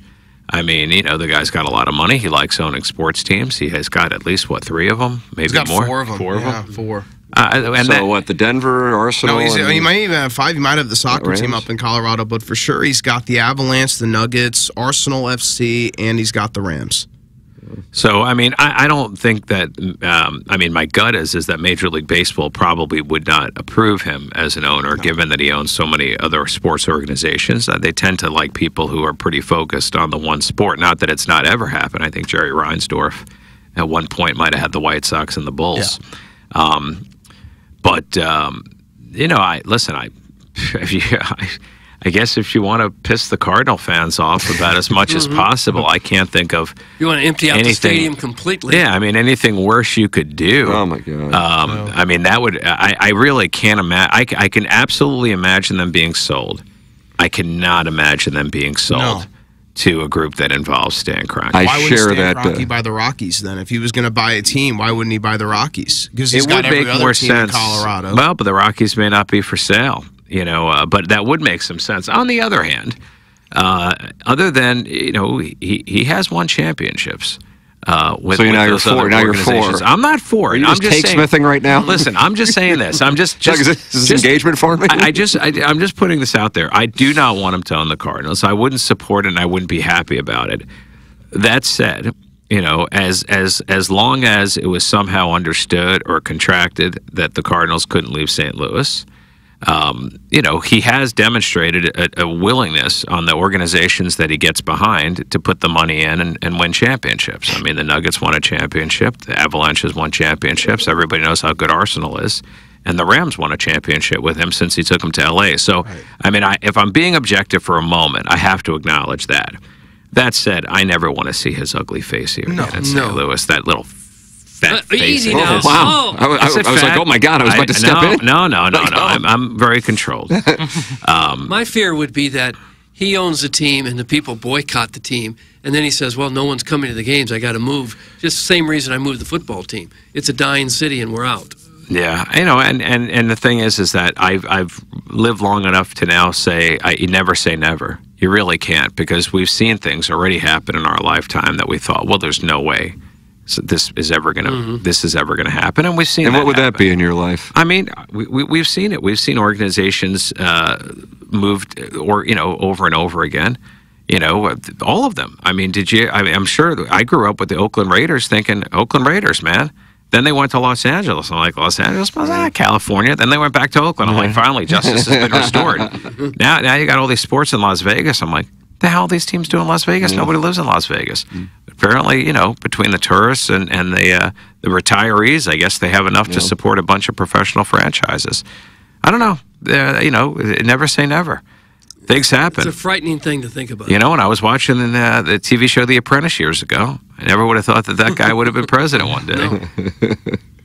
I mean, the guy's got a lot of money. He likes owning sports teams. He has got at least, 3 of them? Maybe He's got more? 4 of them. 4 of them? 4. The Denver, Arsenal? No, he might even have 5. He might have the soccer team up in Colorado, but for sure he's got the Avalanche, the Nuggets, Arsenal FC, and he's got the Rams. So, I mean, I don't think that, I mean, my gut is that Major League Baseball probably would not approve him as an owner, given that he owns so many other sports organizations. They tend to like people who are pretty focused on the one sport. Not that it's not ever happened. I think Jerry Reinsdorf at one point might have had the White Sox and the Bulls. Yeah. But, you know, I guess if you want to piss the Cardinal fans off about as much as possible, I can't think of You want to empty out the stadium completely. Yeah, I mean, anything worse you could do. Oh, my God. I mean, that would, I really can't imagine. I can absolutely imagine them being sold. I cannot imagine them being sold to a group that involves Stan Kroenke. Why wouldn't Stan Kroenke buy the Rockies then? If he was going to buy a team, why wouldn't he buy the Rockies? Because he's got every other team in Colorado. Well, but the Rockies may not be for sale. You know, but that would make some sense. On the other hand, other than, you know, he has won championships. With, so now you're four. Now you're four. I'm not four. Are you just take-smithing right now? Listen, I'm just saying this. I'm just is this engagement for me? I'm just putting this out there. I do not want him to own the Cardinals. I wouldn't support it, and I wouldn't be happy about it. That said, you know, as long as it was somehow understood or contracted that the Cardinals couldn't leave St. Louis, you know, he has demonstrated a willingness on the organizations that he gets behind to put the money in and win championships. I mean, the Nuggets won a championship. The Avalanche has won championships. Everybody knows how good Arsenal is. And the Rams won a championship with him since he took them to L.A. So, I mean, if I'm being objective for a moment, I have to acknowledge that. That said, I never want to see his ugly face here in St. Louis, that little fat face. Easy now. Wow. I was like, oh, my God, I was about to step in. No. I'm very controlled. My fear would be that he owns the team and the people boycott the team, and then he says, well, no one's coming to the games, I got to move. Just the same reason I moved the football team. It's a dying city and we're out. Yeah, you know, and the thing is that I've lived long enough to now say you never say never. You really can't, because we've seen things already happen in our lifetime that we thought, well, there's no way this is ever gonna happen, and we've seen. And that what would happen. that be in your life? I mean, we've seen it. We've seen organizations moved, or you know, over and over again. You know, all of them. I mean, I'm sure I grew up with the Oakland Raiders, thinking Oakland Raiders, man. Then they went to Los Angeles. I'm like, Los Angeles? California. Then they went back to Oakland. I'm like, finally, justice has been restored. Now you got all these sports in Las Vegas. I'm like, the hell are these teams do in Las Vegas? Nobody lives in Las Vegas. Apparently, you know, between the tourists and the retirees, I guess they have enough to support a bunch of professional franchises. I don't know. You know, never say never. Things happen. It's a frightening thing to think about. You know, when I was watching the TV show The Apprentice years ago, I never would have thought that guy would have been president one day.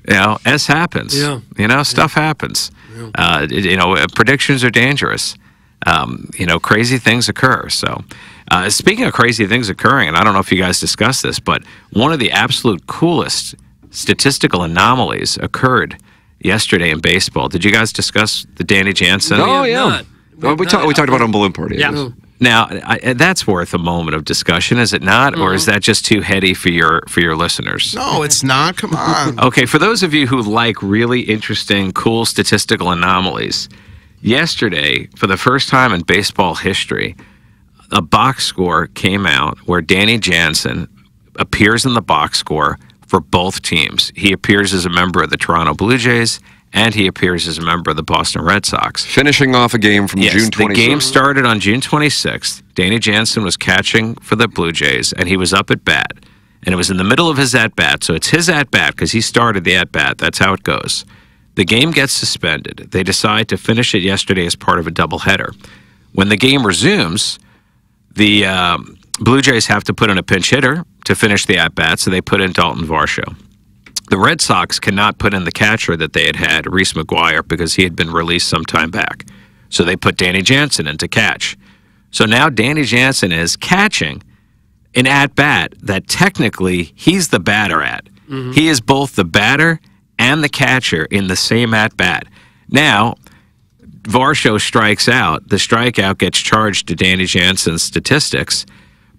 You know, happens. Yeah. You know, stuff happens. Yeah. You know, predictions are dangerous. You know, crazy things occur. So, speaking of crazy things occurring, and I don't know if you guys discussed this, but one of the absolute coolest statistical anomalies occurred yesterday in baseball. Did you guys discuss the Danny Jansen? Oh, yeah. Well, we talked about it on Balloon Party. Yeah. Now, that's worth a moment of discussion, is it not? Or is that just too heady for your listeners? No, it's not. Come on. Okay, for those of you who like really interesting, cool statistical anomalies, yesterday, for the first time in baseball history, a box score came out where Danny Jansen appears in the box score for both teams. He appears as a member of the Toronto Blue Jays, and he appears as a member of the Boston Red Sox. Finishing off a game from June 26th. The game started on June 26th. Danny Jansen was catching for the Blue Jays, and he was up at bat. And it was in the middle of his at-bat, so it's his at-bat because he started the at-bat. That's how it goes. The game gets suspended. They decide to finish it yesterday as part of a doubleheader. When the game resumes, the Blue Jays have to put in a pinch hitter to finish the at-bat, so they put in Dalton Varsho. The Red Sox cannot put in the catcher that they had, Reese McGuire, because he had been released some time back. So they put Danny Jansen in to catch. So now Danny Jansen is catching an at-bat that technically he's the batter at. Mm-hmm. He is both the batter and the catcher in the same at-bat. Now, Varsho strikes out. The strikeout gets charged to Danny Jansen's statistics.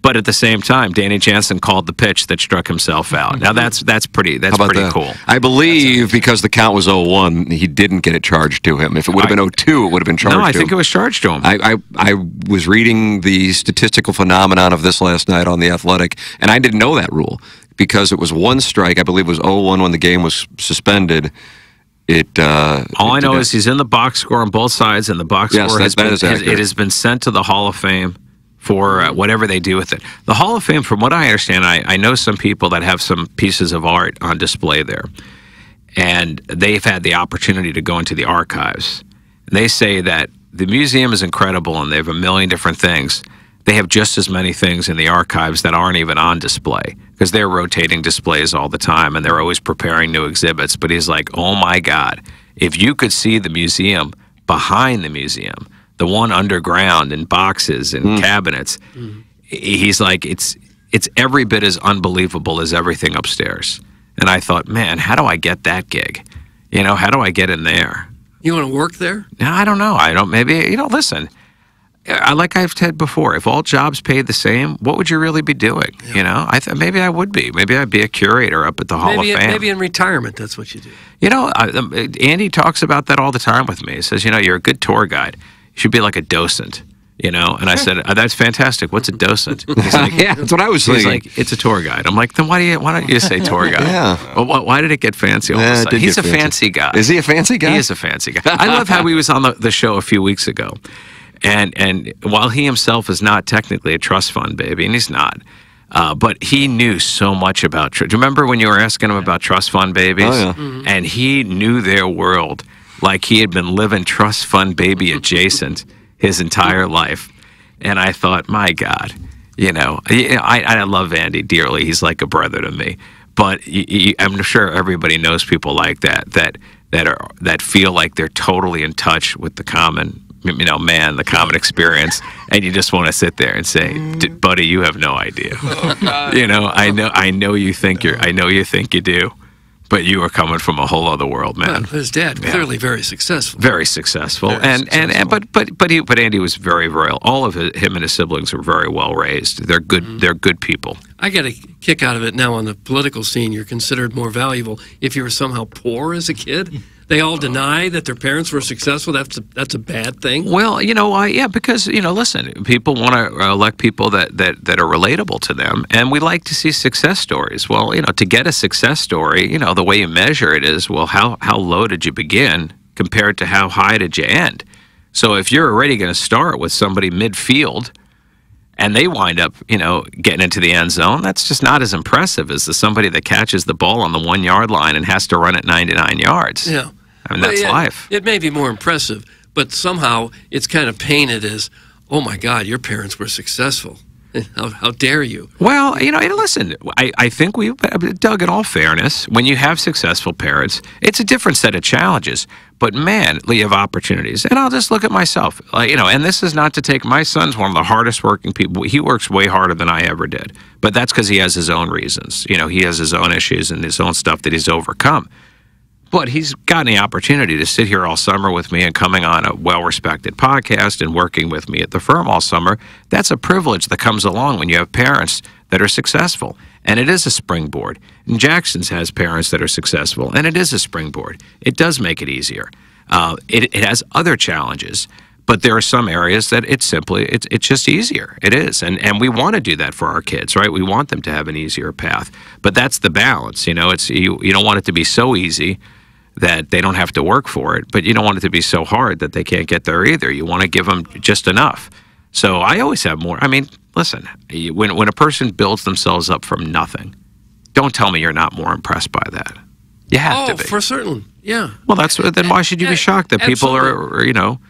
But at the same time, Danny Jansen called the pitch that struck himself out. Now that's pretty cool. I believe because the count was 0-1, he didn't get it charged to him. If it would have been 0-2, it would have been charged to him. No, I think it was charged to him. I was reading the statistical phenomenon of this last night on The Athletic, and I didn't know that rule. because it was one strike. I believe it was 0-1 when the game was suspended. All I know is he's in the box score on both sides, and the box score has been sent to the Hall of Fame for whatever they do with it. The Hall of Fame, from what I understand, I know some people that have some pieces of art on display there, and they've had the opportunity to go into the archives. They say that the museum is incredible, and they have a million different things. They have just as many things in the archives that aren't even on display, because they're rotating displays all the time, and they're always preparing new exhibits. But he's like, oh my God, if you could see the museum behind the museum, the one underground in boxes and cabinets, he's like, it's every bit as unbelievable as everything upstairs. And I thought, man, how do I get that gig? You know, how do I get in there? You want to work there? No, I don't know. Maybe, listen, like I've said before, if all jobs paid the same, what would you really be doing? Yeah. You know, maybe I would be. Maybe I'd be a curator up at the Hall of Fame. Maybe in retirement, that's what you do. You know, Andy talks about that all the time with me. He says, you're a good tour guide. You should be like a docent. And I said, that's fantastic. What's a docent? He's like, yeah, that's what I was thinking. He's like, it's a tour guide. I'm like, then why don't you say tour guide? Yeah. Well, why did it get fancy all of a sudden? He's a fancy guy. Is he a fancy guy? He is a fancy guy. I love how he was on the show a few weeks ago. And while he himself is not technically a trust fund baby, and he's not, but he knew so much about. Do you remember when you were asking him about trust fund babies? Oh, yeah. Mm-hmm. And he knew their world like he had been living trust fund baby adjacent his entire life. And I thought, my God, I love Andy dearly. He's like a brother to me. But I'm sure everybody knows people like that feel like they're totally in touch with the common. The common experience, and you just want to sit there and say, "Buddy, you have no idea." I know you think you do, but you are coming from a whole other world, man. Well, his dad clearly very successful. Very successful, but Andy was very, very. All of him and his siblings were very well raised. They're good. Mm-hmm. They're good people. I get a kick out of it now on the political scene. You're considered more valuable if you were somehow poor as a kid. They all deny that their parents were successful. That's a bad thing. Well, because listen, people want to elect people that are relatable to them, and we like to see success stories. Well, to get a success story, the way you measure it is, well, how low did you begin compared to how high did you end? So if you're already going to start with somebody midfield, and they wind up, getting into the end zone, that's just not as impressive as somebody that catches the ball on the 1 yard line and has to run it 99 yards. Yeah. I mean, that's life. It may be more impressive, but somehow it's kind of painted as, oh my God, your parents were successful. How dare you? Well, listen, I think Doug, in all fairness, when you have successful parents, it's a different set of challenges. But man, you have opportunities. And I'll just look at myself, and this is not to take, my son's one of the hardest working people. He works way harder than I ever did. But that's because he has his own reasons. He has his own issues and his own stuff that he's overcome. But he's gotten the opportunity to sit here all summer with me and coming on a well-respected podcast and working with me at the firm all summer. That's a privilege that comes along when you have parents that are successful. And it is a springboard. And Jackson's has parents that are successful, and it is a springboard. It does make it easier. It has other challenges, but there are some areas that it's just easier. It is. And we want to do that for our kids, right? We want them to have an easier path. But that's the balance. You don't want it to be so easy that they don't have to work for it, but you don't want it to be so hard that they can't get there either. You want to give them just enough. So I always have more. I mean, listen, when a person builds themselves up from nothing, don't tell me you're not more impressed by that. You have to be. For certain, yeah. Well, then why should you be shocked that people are, No,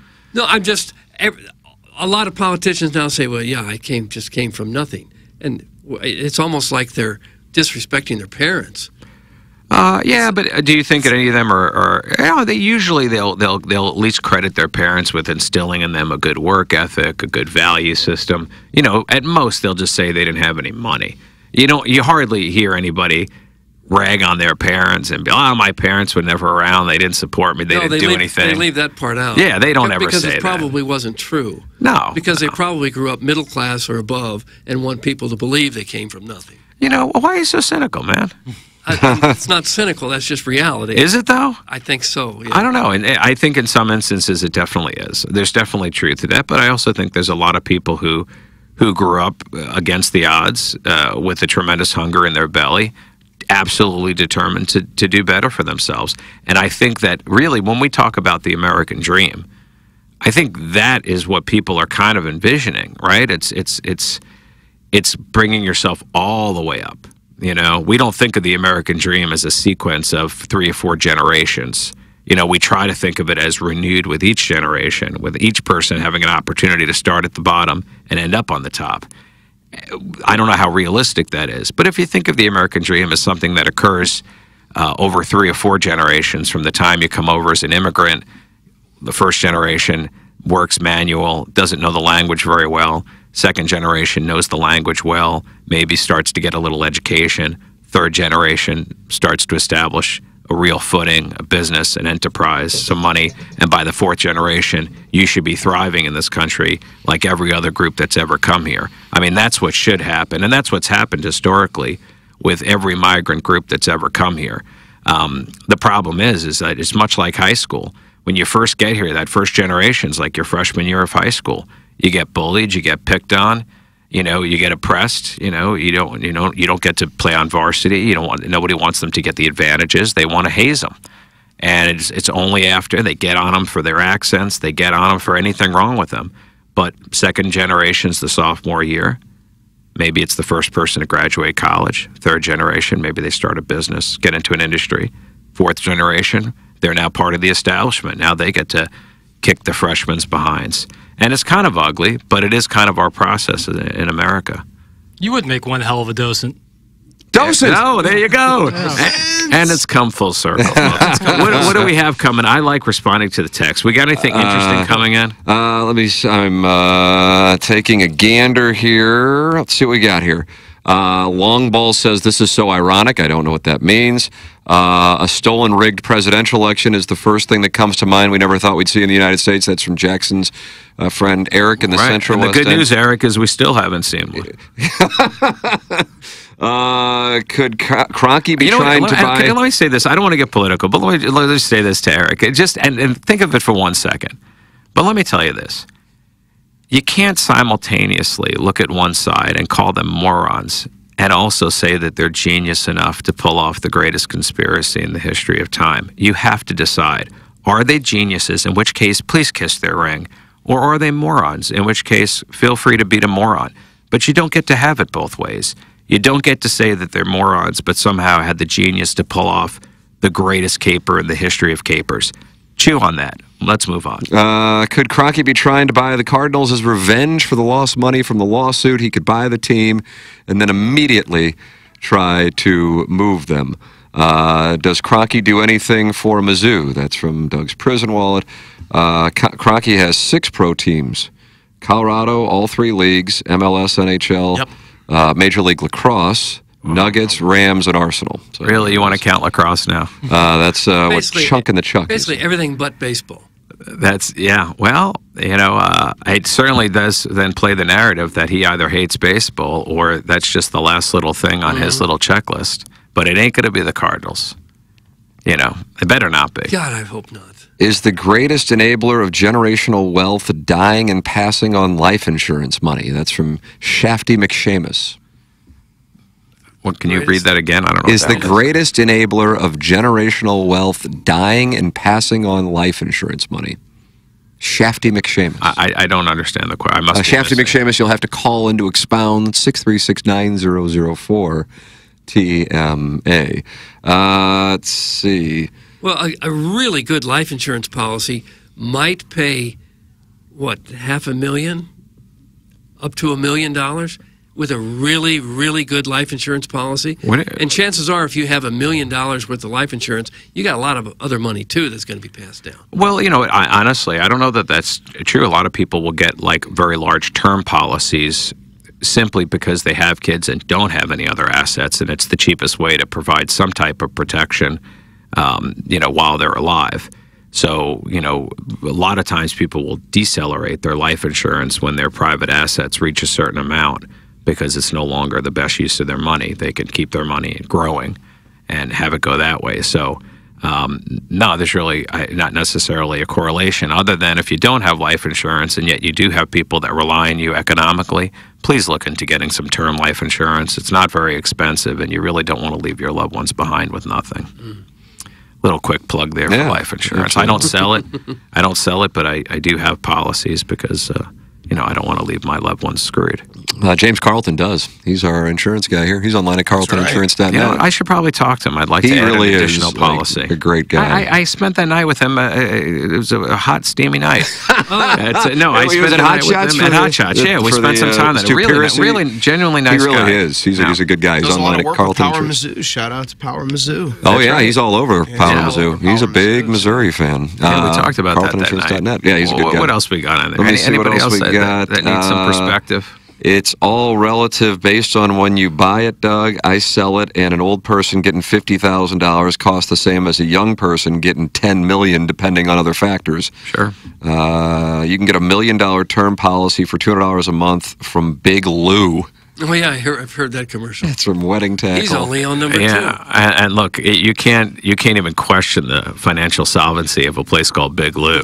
I'm just, a lot of politicians now say, well, yeah, I just came from nothing. And it's almost like they're disrespecting their parents. Yeah, but do you think that any of them are they usually they'll at least credit their parents with instilling in them a good work ethic, a good value system. At most they'll just say they didn't have any money. You hardly hear anybody rag on their parents and be, oh, my parents were never around, they didn't support me, they didn't do anything. They leave that part out. Yeah, they don't ever say that. Because it probably wasn't true. No. Because they probably grew up middle class or above and want people to believe they came from nothing. Why are you so cynical, man? It's not cynical. That's just reality. Is it, though? I think so, yeah. I don't know. And I think in some instances it definitely is. There's definitely truth to that. But I also think there's a lot of people who who grew up against the odds with a tremendous hunger in their belly, absolutely determined to do better for themselves. And I think that really when we talk about the American dream, I think that is what people are kind of envisioning, right? It's bringing yourself all the way up. You know, we don't think of the American dream as a sequence of 3 or 4 generations. You know, we try to think of it as renewed with each generation, with each person having an opportunity to start at the bottom and end up on the top. I don't know how realistic that is. But if you think of the American dream as something that occurs over 3 or 4 generations from the time you come over as an immigrant, the first generation works manual, doesn't know the language very well. Second generation knows the language well, maybe starts to get a little education. Third generation starts to establish a real footing, a business, an enterprise, some money. And by the 4th generation, you should be thriving in this country like every other group that's ever come here. I mean, that's what should happen. And that's what's happened historically with every migrant group that's ever come here. The problem is that it's much like high school. When you first get here, that first generation's like your freshman year of high school. You get bullied, you get picked on, you know, you get oppressed, you know, you don't get to play on varsity. Nobody wants them to get the advantages. They want to haze them. And it's only after they get on them for their accents, they get on them for anything wrong with them. But second generation's the sophomore year. Maybe it's the first person to graduate college. Third generation, maybe they start a business, get into an industry. 4th generation, they're now part of the establishment. Now they get to kick the freshmen's behinds. And it's kind of ugly, but it is kind of our process in America. You would make one hell of a docent. Docent! Oh, there you go. And it's come full circle. What do we have coming? I like responding to the text. We got anything interesting coming in? Let me see. I'm taking a gander here. Let's see what we got here. Long Ball says, this is so ironic. I don't know what that means. A stolen, rigged presidential election is the first thing that comes to mind we never thought we'd see in the United States. That's from Jackson's friend Eric in the Central West End. The good news, Eric, is we still haven't seen one. Could Kroenke be trying to buy... Let me say this. I don't want to get political, but let me just say this to Eric. And think of it for 1 second. But let me tell you this. You can't simultaneously look at one side and call them morons and also say that they're genius enough to pull off the greatest conspiracy in the history of time. You have to decide, are they geniuses, in which case, please kiss their ring, or are they morons, in which case, feel free to beat a moron. But you don't get to have it both ways. You don't get to say that they're morons, but somehow had the genius to pull off the greatest caper in the history of capers. Chew on that. Let's move on. Could Kroenke be trying to buy the Cardinals as revenge for the lost money from the lawsuit? He could buy the team and then immediately try to move them. Does Kroenke do anything for Mizzou? That's from Doug's Prison Wallet. Kroenke has 6 pro teams. Colorado, all 3 leagues, MLS, NHL, Major League Lacrosse, Nuggets, Rams, and Arsenal. So really, you want to count lacrosse now? That's what chunk in the chuck basically is. everything but baseball. That's, yeah. Well, you know, it certainly does then play the narrative that he either hates baseball or that's just the last little thing on his little checklist. But it ain't going to be the Cardinals. You know, it better not be. God, I hope not. Is the greatest enabler of generational wealth dying and passing on life insurance money? That's from Shafty McShamus. What, can you read that again? I don't know. Is the greatest enabler of generational wealth dying and passing on life insurance money? Shafty McShamus. I don't understand the question. I must. Shafty McShamus, you'll have to call in to expound 636-9004 TMA. Let's see. Well, a really good life insurance policy might pay, what, $500,000? Up to $1 million? With a really, really good life insurance policy. And chances are, if you have $1 million worth of life insurance, you got a lot of other money, too, that's going to be passed down. Well, you know, honestly, I don't know that that's true. A lot of people will get, like, very large term policies simply because they have kids and don't have any other assets, and it's the cheapest way to provide some type of protection, you know, while they're alive. So, you know, a lot of times people will decelerate their life insurance when their private assets reach a certain amount, because it's no longer the best use of their money. They can keep their money growing and have it go that way. So No, there's really not necessarily a correlation, other than if you don't have life insurance and yet you do have people that rely on you economically, please look into getting some term life insurance. It's not very expensive, and you really don't want to leave your loved ones behind with nothing. Little quick plug there for life insurance. Absolutely. I don't sell it, but I do have policies because I don't want to leave my loved ones screwed. James Carlton does. He's our insurance guy here. He's online at carltoninsurance.net. You know, I should probably talk to him. I'd like to add really an additional is policy. a great guy. I spent that night with him. It was a hot, steamy night. I spent the night with him at Hot Shots. Yeah, we spent some time there. Really, genuinely nice guy. He really is. He's a good guy. He's online at Carlton. Power Mizzou. Shout out to Power Mizzou. Oh, yeah. He's all over Power Mizzou. He's a big Missouri fan. Yeah, we talked about that carltoninsurance.net. Yeah, he's a good guy. What else we got on there? Let me see what else we got. That needs some perspective? It's all relative based on when you buy it, Doug. I sell it, and an old person getting $50,000 costs the same as a young person getting $10 million, depending on other factors. Sure. You can get a $1 million term policy for $200 a month from Big Lou. Oh yeah, I've heard that commercial. It's from Wedding Tackle. He's only on number 2. And look, you can't even question the financial solvency of a place called Big Lou.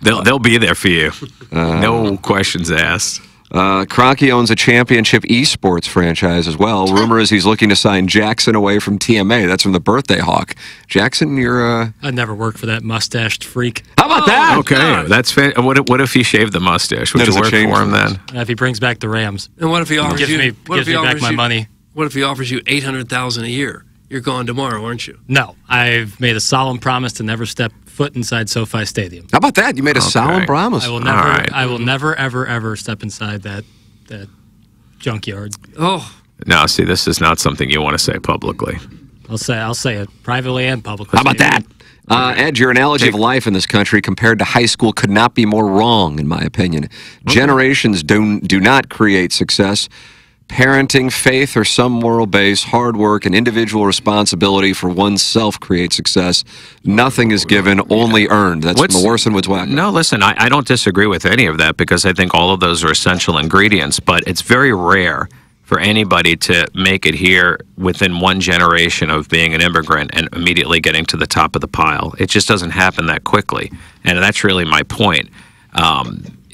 They'll be there for you. No questions asked. Kroenke owns a championship esports franchise as well. Rumor is he's looking to sign Jackson away from TMA. That's from the Birthday Hawk. Jackson, you're I'd never work for that mustached freak. How about that? Okay, that's what if he shaved the mustache? Would you work for him then? If he brings back the Rams. And what if he offers gives me back my money? What if he offers you $800,000 a year? You're gone tomorrow, aren't you? No, I've made a solemn promise to never step foot inside SoFi Stadium. How about that? You made a solemn promise. I will never, I will never, ever, ever step inside that junkyard. Oh. No, see, this is not something you want to say publicly. I'll say it privately and publicly. How about that? Ed, your analogy of life in this country compared to high school could not be more wrong, in my opinion. Generations do not create success. Parenting, faith, or some moral base, hard work, and individual responsibility for oneself create success. Nothing is given, only earned. That's from the Warson Woods Whack. No, listen, I don't disagree with any of that because I think all of those are essential ingredients, but it's very rare for anybody to make it here within one generation of being an immigrant and immediately getting to the top of the pile. It just doesn't happen that quickly, and that's really my point.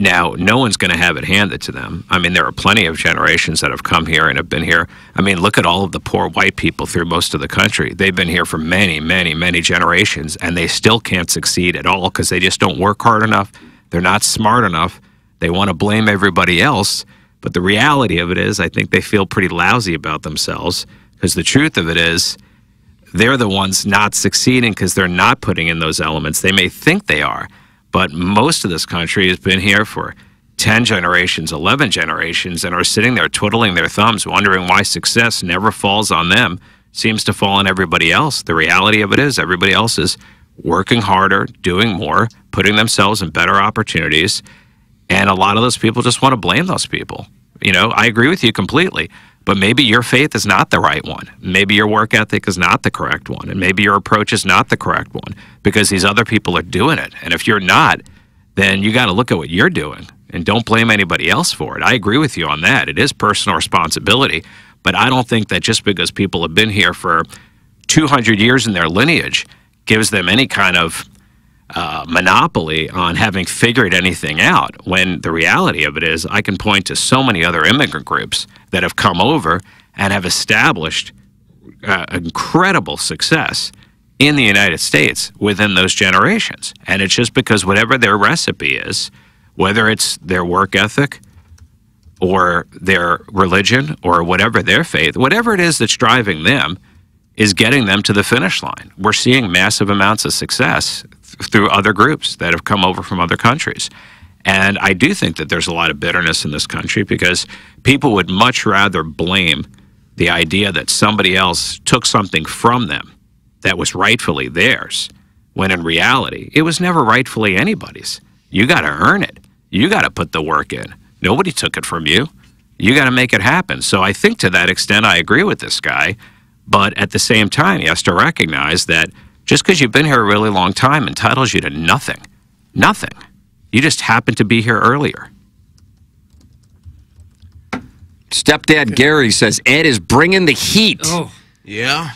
Now, no one's going to have it handed to them. I mean, there are plenty of generations that have come here and have been here. I mean, look at all of the poor white people through most of the country. They've been here for many, many, many generations, and they still can't succeed at all because they just don't work hard enough. They're not smart enough. They want to blame everybody else. But the reality of it is, I think they feel pretty lousy about themselves because the truth of it is, they're the ones not succeeding because they're not putting in those elements. They may think they are. But most of this country has been here for 10 generations, 11 generations, and are sitting there twiddling their thumbs, wondering why success never falls on them, seems to fall on everybody else. The reality of it is everybody else is working harder, doing more, putting themselves in better opportunities, and a lot of those people just want to blame those people. You know, I agree with you completely, but maybe your faith is not the right one. Maybe your work ethic is not the correct one, and maybe your approach is not the correct one because these other people are doing it. And if you're not, then you got to look at what you're doing and don't blame anybody else for it. I agree with you on that. It is personal responsibility, but I don't think that just because people have been here for 200 years in their lineage gives them any kind of monopoly on having figured anything out, when the reality of it is I can point to so many other immigrant groups that have come over and have established incredible success in the United States within those generations. And it's just because whatever their recipe is, whether it's their work ethic or their religion or whatever their faith, whatever it is that's driving them is getting them to the finish line. We're seeing massive amounts of success through other groups that have come over from other countries. And I do think that there's a lot of bitterness in this country because people would much rather blame the idea that somebody else took something from them that was rightfully theirs, when in reality, it was never rightfully anybody's. You got to earn it. You got to put the work in. Nobody took it from you. You got to make it happen. So I think to that extent, I agree with this guy. But at the same time, he has to recognize that just because you've been here a really long time entitles you to nothing. Nothing. You just happen to be here earlier. Stepdad Gary says Ed is bringing the heat. Oh, yeah.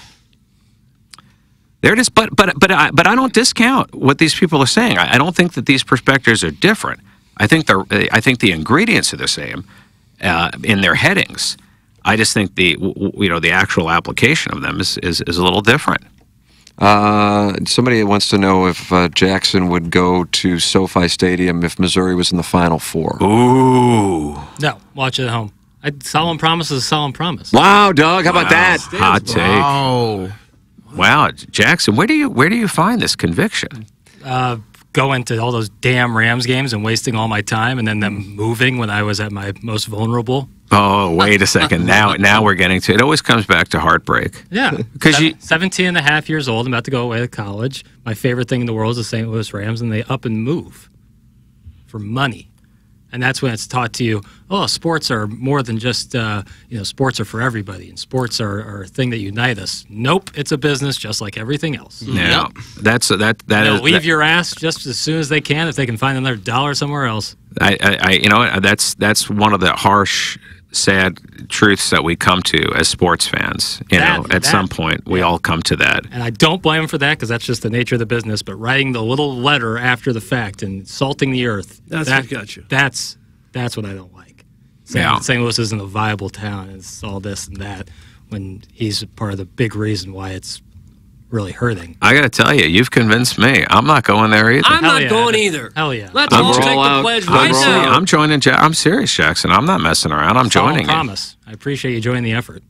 There it is. But I don't discount what these people are saying. I don't think that these perspectives are different. I think the ingredients are the same in their headings. I just think the actual application of them is a little different. Somebody wants to know if Jackson would go to SoFi Stadium if Missouri was in the Final Four. Ooh. No, watch it at home. Solemn promise is a solemn promise. Wow, Doug, how about that? Hot take. Wow, Jackson, where do you find this conviction? Going to all those damn Rams games and wasting all my time, and then them moving when I was at my most vulnerable. Oh, wait a second. Now we're getting to it. Always comes back to heartbreak. Yeah, because 17 and a half years old, I'm about to go away to college. My favorite thing in the world is the St. Louis Rams, and they up and move for money. And that's when it's taught to you, oh, sports are more than just, sports are for everybody, and sports are a thing that unite us. Nope, it's a business just like everything else. Yeah, yep. They'll leave your ass just as soon as they can if they can find another dollar somewhere else. That's one of the harsh, sad truths that we come to as sports fans. At some point, we all come to that. And I don't blame them for that because that's just the nature of the business. But writing the little letter after the fact and salting the earth, that's what got you. That's what I don't like. Saying that St. Louis isn't a viable town. It's all this and that when he's part of the big reason why it's really hurting. I got to tell you, you've convinced me. I'm not going there either. I'm not going either. Hell yeah. Let's all take the pledge right now. I'm joining. I'm serious, Jackson. I'm not messing around. I'm joining. Promise. I appreciate you joining the effort.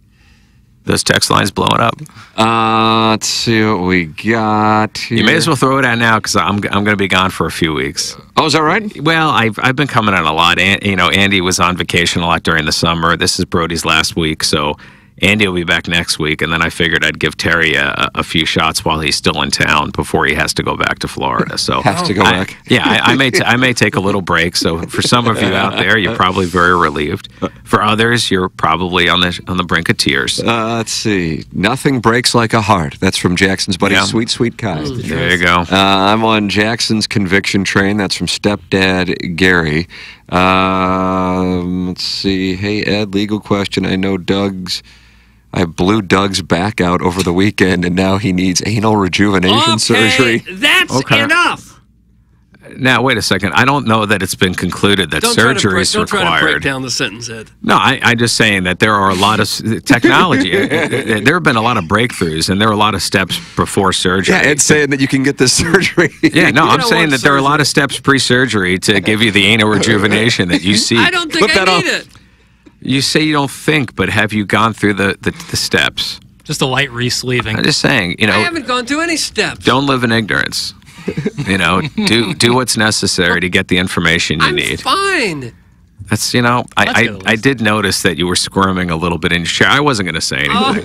This text line's blowing up. Let's see what we got here. You may as well throw it out now because I'm going to be gone for a few weeks. Oh, is that right? Well, I've been coming on a lot. Andy was on vacation a lot during the summer. This is Brody's last week, so Andy will be back next week, and then I figured I'd give Terry a few shots while he's still in town before he has to go back to Florida. So has to go back. Yeah, I may take a little break. So for some of you out there, you're probably very relieved. For others, you're probably on the brink of tears. Let's see. Nothing breaks like a heart. That's from Jackson's buddy, Sweet Sweet Kai. There you go. I'm on Jackson's conviction train. That's from stepdad Gary. Let's see. Hey Ed, legal question. I know I blew Doug's back out over the weekend, and now he needs anal rejuvenation surgery. That's enough. Now, wait a second. I don't know that it's been concluded that surgery is required. Don't try to break down the sentence, Ed. No, I'm just saying that there are a lot of technology. There have been a lot of breakthroughs, and there are a lot of steps before surgery. Yeah, Ed's saying that you can get this surgery. Yeah, no, I'm saying that there are a lot of steps pre-surgery to give you the anal rejuvenation that you see. I don't think I need it. You say you don't think, but have you gone through the steps? Just a light re-sleeving. I'm just saying, I haven't gone through any steps. Don't live in ignorance. Do what's necessary to get the information you need. Fine. That's I did notice that you were squirming a little bit in your chair. I wasn't going to say anything,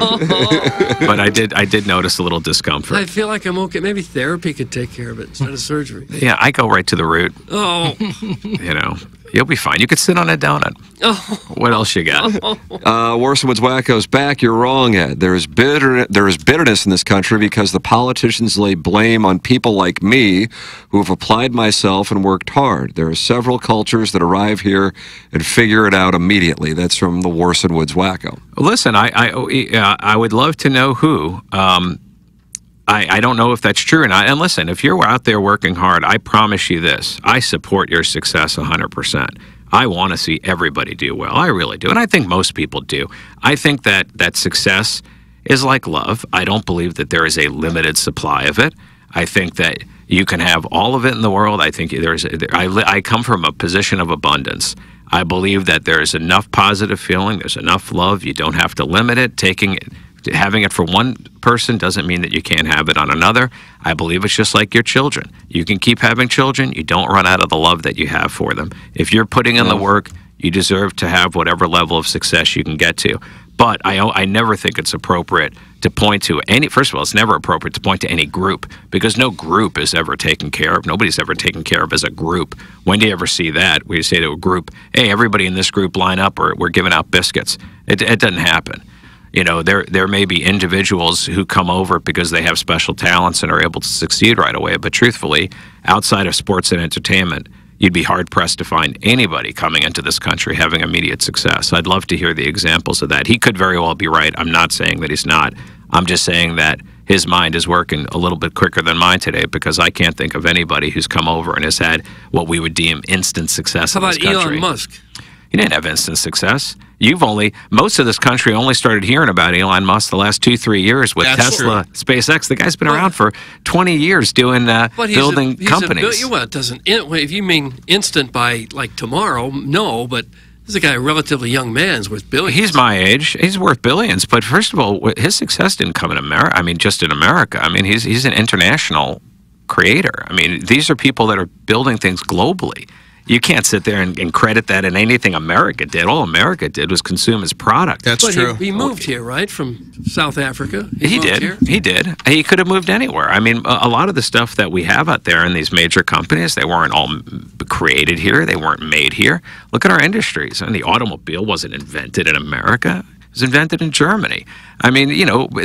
but I did notice a little discomfort. I feel like I'm okay. Maybe therapy could take care of it instead of surgery. Yeah, I go right to the root. Oh, you'll be fine. You could sit on a donut. Oh. What else you got? Warson Woods Wacko's back. You're wrong, Ed. There is bitterness in this country because the politicians lay blame on people like me who have applied myself and worked hard. There are several cultures that arrive here and figure it out immediately. That's from the Warson Woods Wacko. Listen, I would love to know who. I don't know if that's true or not. And listen, if you're out there working hard, I promise you this. I support your success 100%. I want to see everybody do well. I really do. And I think most people do. I think that success is like love. I don't believe that there is a limited supply of it. I think that you can have all of it in the world. I think I come from a position of abundance. I believe that there is enough positive feeling. There's enough love. You don't have to limit it. Having it for one person doesn't mean that you can't have it on another. I believe it's just like your children. You can keep having children. You don't run out of the love that you have for them. If you're putting in the work, you deserve to have whatever level of success you can get to. But I never think it's appropriate to point to any. First of all, it's never appropriate to point to any group because no group is ever taken care of. Nobody's ever taken care of as a group. When do you ever see that? Where you say to a group, hey, everybody in this group line up or we're giving out biscuits. It doesn't happen. There may be individuals who come over because they have special talents and are able to succeed right away. But truthfully, outside of sports and entertainment, you'd be hard-pressed to find anybody coming into this country having immediate success. I'd love to hear the examples of that. He could very well be right. I'm not saying that he's not. I'm just saying that his mind is working a little bit quicker than mine today, because I can't think of anybody who's come over and has had what we would deem instant success How in this about country. Elon Musk? He didn't have instant success. Most of this country only started hearing about Elon Musk the last 2-3 years with Tesla, SpaceX. The guy's been around for 20 years doing building companies. Well, it doesn't. If you mean instant by like tomorrow, no. But this is a guy, a relatively young man's worth billions. He's my age. He's worth billions. But first of all, his success didn't come in America. I mean, just in America. I mean, he's an international creator. I mean, these are people that are building things globally. You can't sit there and credit that in anything America did. All America did was consume his product. But he moved here, right, from South Africa? He did. Here? He did. He could have moved anywhere. I mean, a lot of the stuff that we have out there in these major companies, they weren't all created here. They weren't made here. Look at our industries. And the automobile wasn't invented in America. It was invented in Germany. I mean,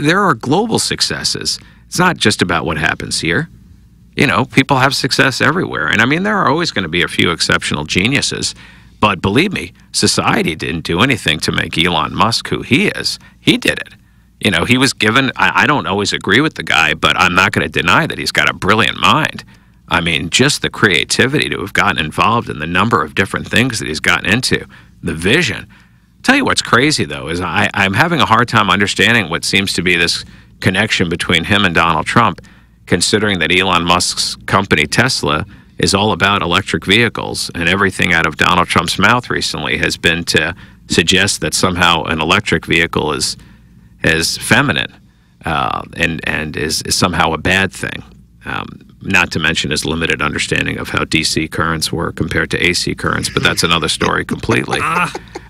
there are global successes. It's not just about what happens here. People have success everywhere. And I mean, there are always going to be a few exceptional geniuses. But believe me, society didn't do anything to make Elon Musk who he is. He did it. He was given, I don't always agree with the guy, but I'm not going to deny that he's got a brilliant mind. I mean, just the creativity to have gotten involved in the number of different things that he's gotten into, the vision. Tell you what's crazy, though, is I'm having a hard time understanding what seems to be this connection between him and Donald Trump, considering that Elon Musk's company, Tesla, is all about electric vehicles, and everything out of Donald Trump's mouth recently has been to suggest that somehow an electric vehicle is feminine and is somehow a bad thing. Not to mention his limited understanding of how DC currents work compared to AC currents, but that's another story completely.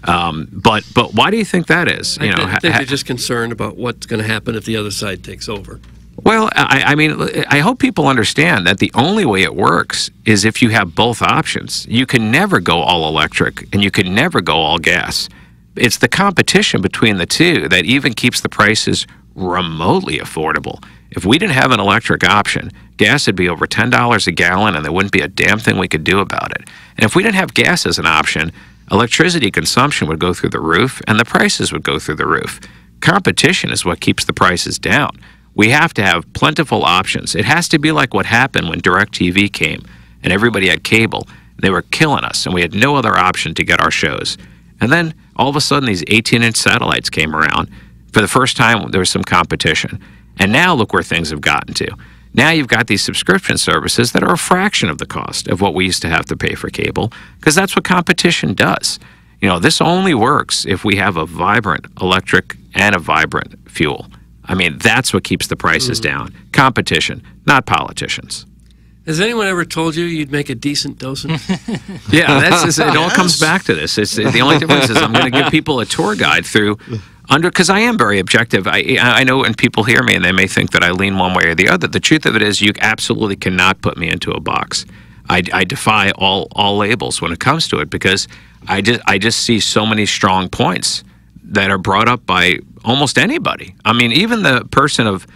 But why do you think that is? I think they're just concerned about what's going to happen if the other side takes over. Well, I mean, I hope people understand that the only way it works is if you have both options. You can never go all electric, and you can never go all gas. It's the competition between the two that even keeps the prices remotely affordable. If we didn't have an electric option, gas would be over $10 a gallon, and there wouldn't be a damn thing we could do about it. And if we didn't have gas as an option, electricity consumption would go through the roof, and the prices would go through the roof. Competition is what keeps the prices down. We have to have plentiful options. It has to be like what happened when DirecTV came and everybody had cable. They were killing us, and we had no other option to get our shows. And then all of a sudden, these 18-inch satellites came around. For the first time, there was some competition. And now look where things have gotten to. Now you've got these subscription services that are a fraction of the cost of what we used to have to pay for cable, because that's what competition does. This only works if we have a vibrant electric and a vibrant fuel. I mean, that's what keeps the prices down. Competition, not politicians. Has anyone ever told you you'd make a decent docent? Yeah, it all comes back to this. It's the only difference is I'm going to give people a tour guide through because I am very objective. I know when people hear me and they may think that I lean one way or the other. The truth of it is you absolutely cannot put me into a box. I defy all labels when it comes to it, because I just see so many strong points that are brought up by almost anybody. I mean, even the person of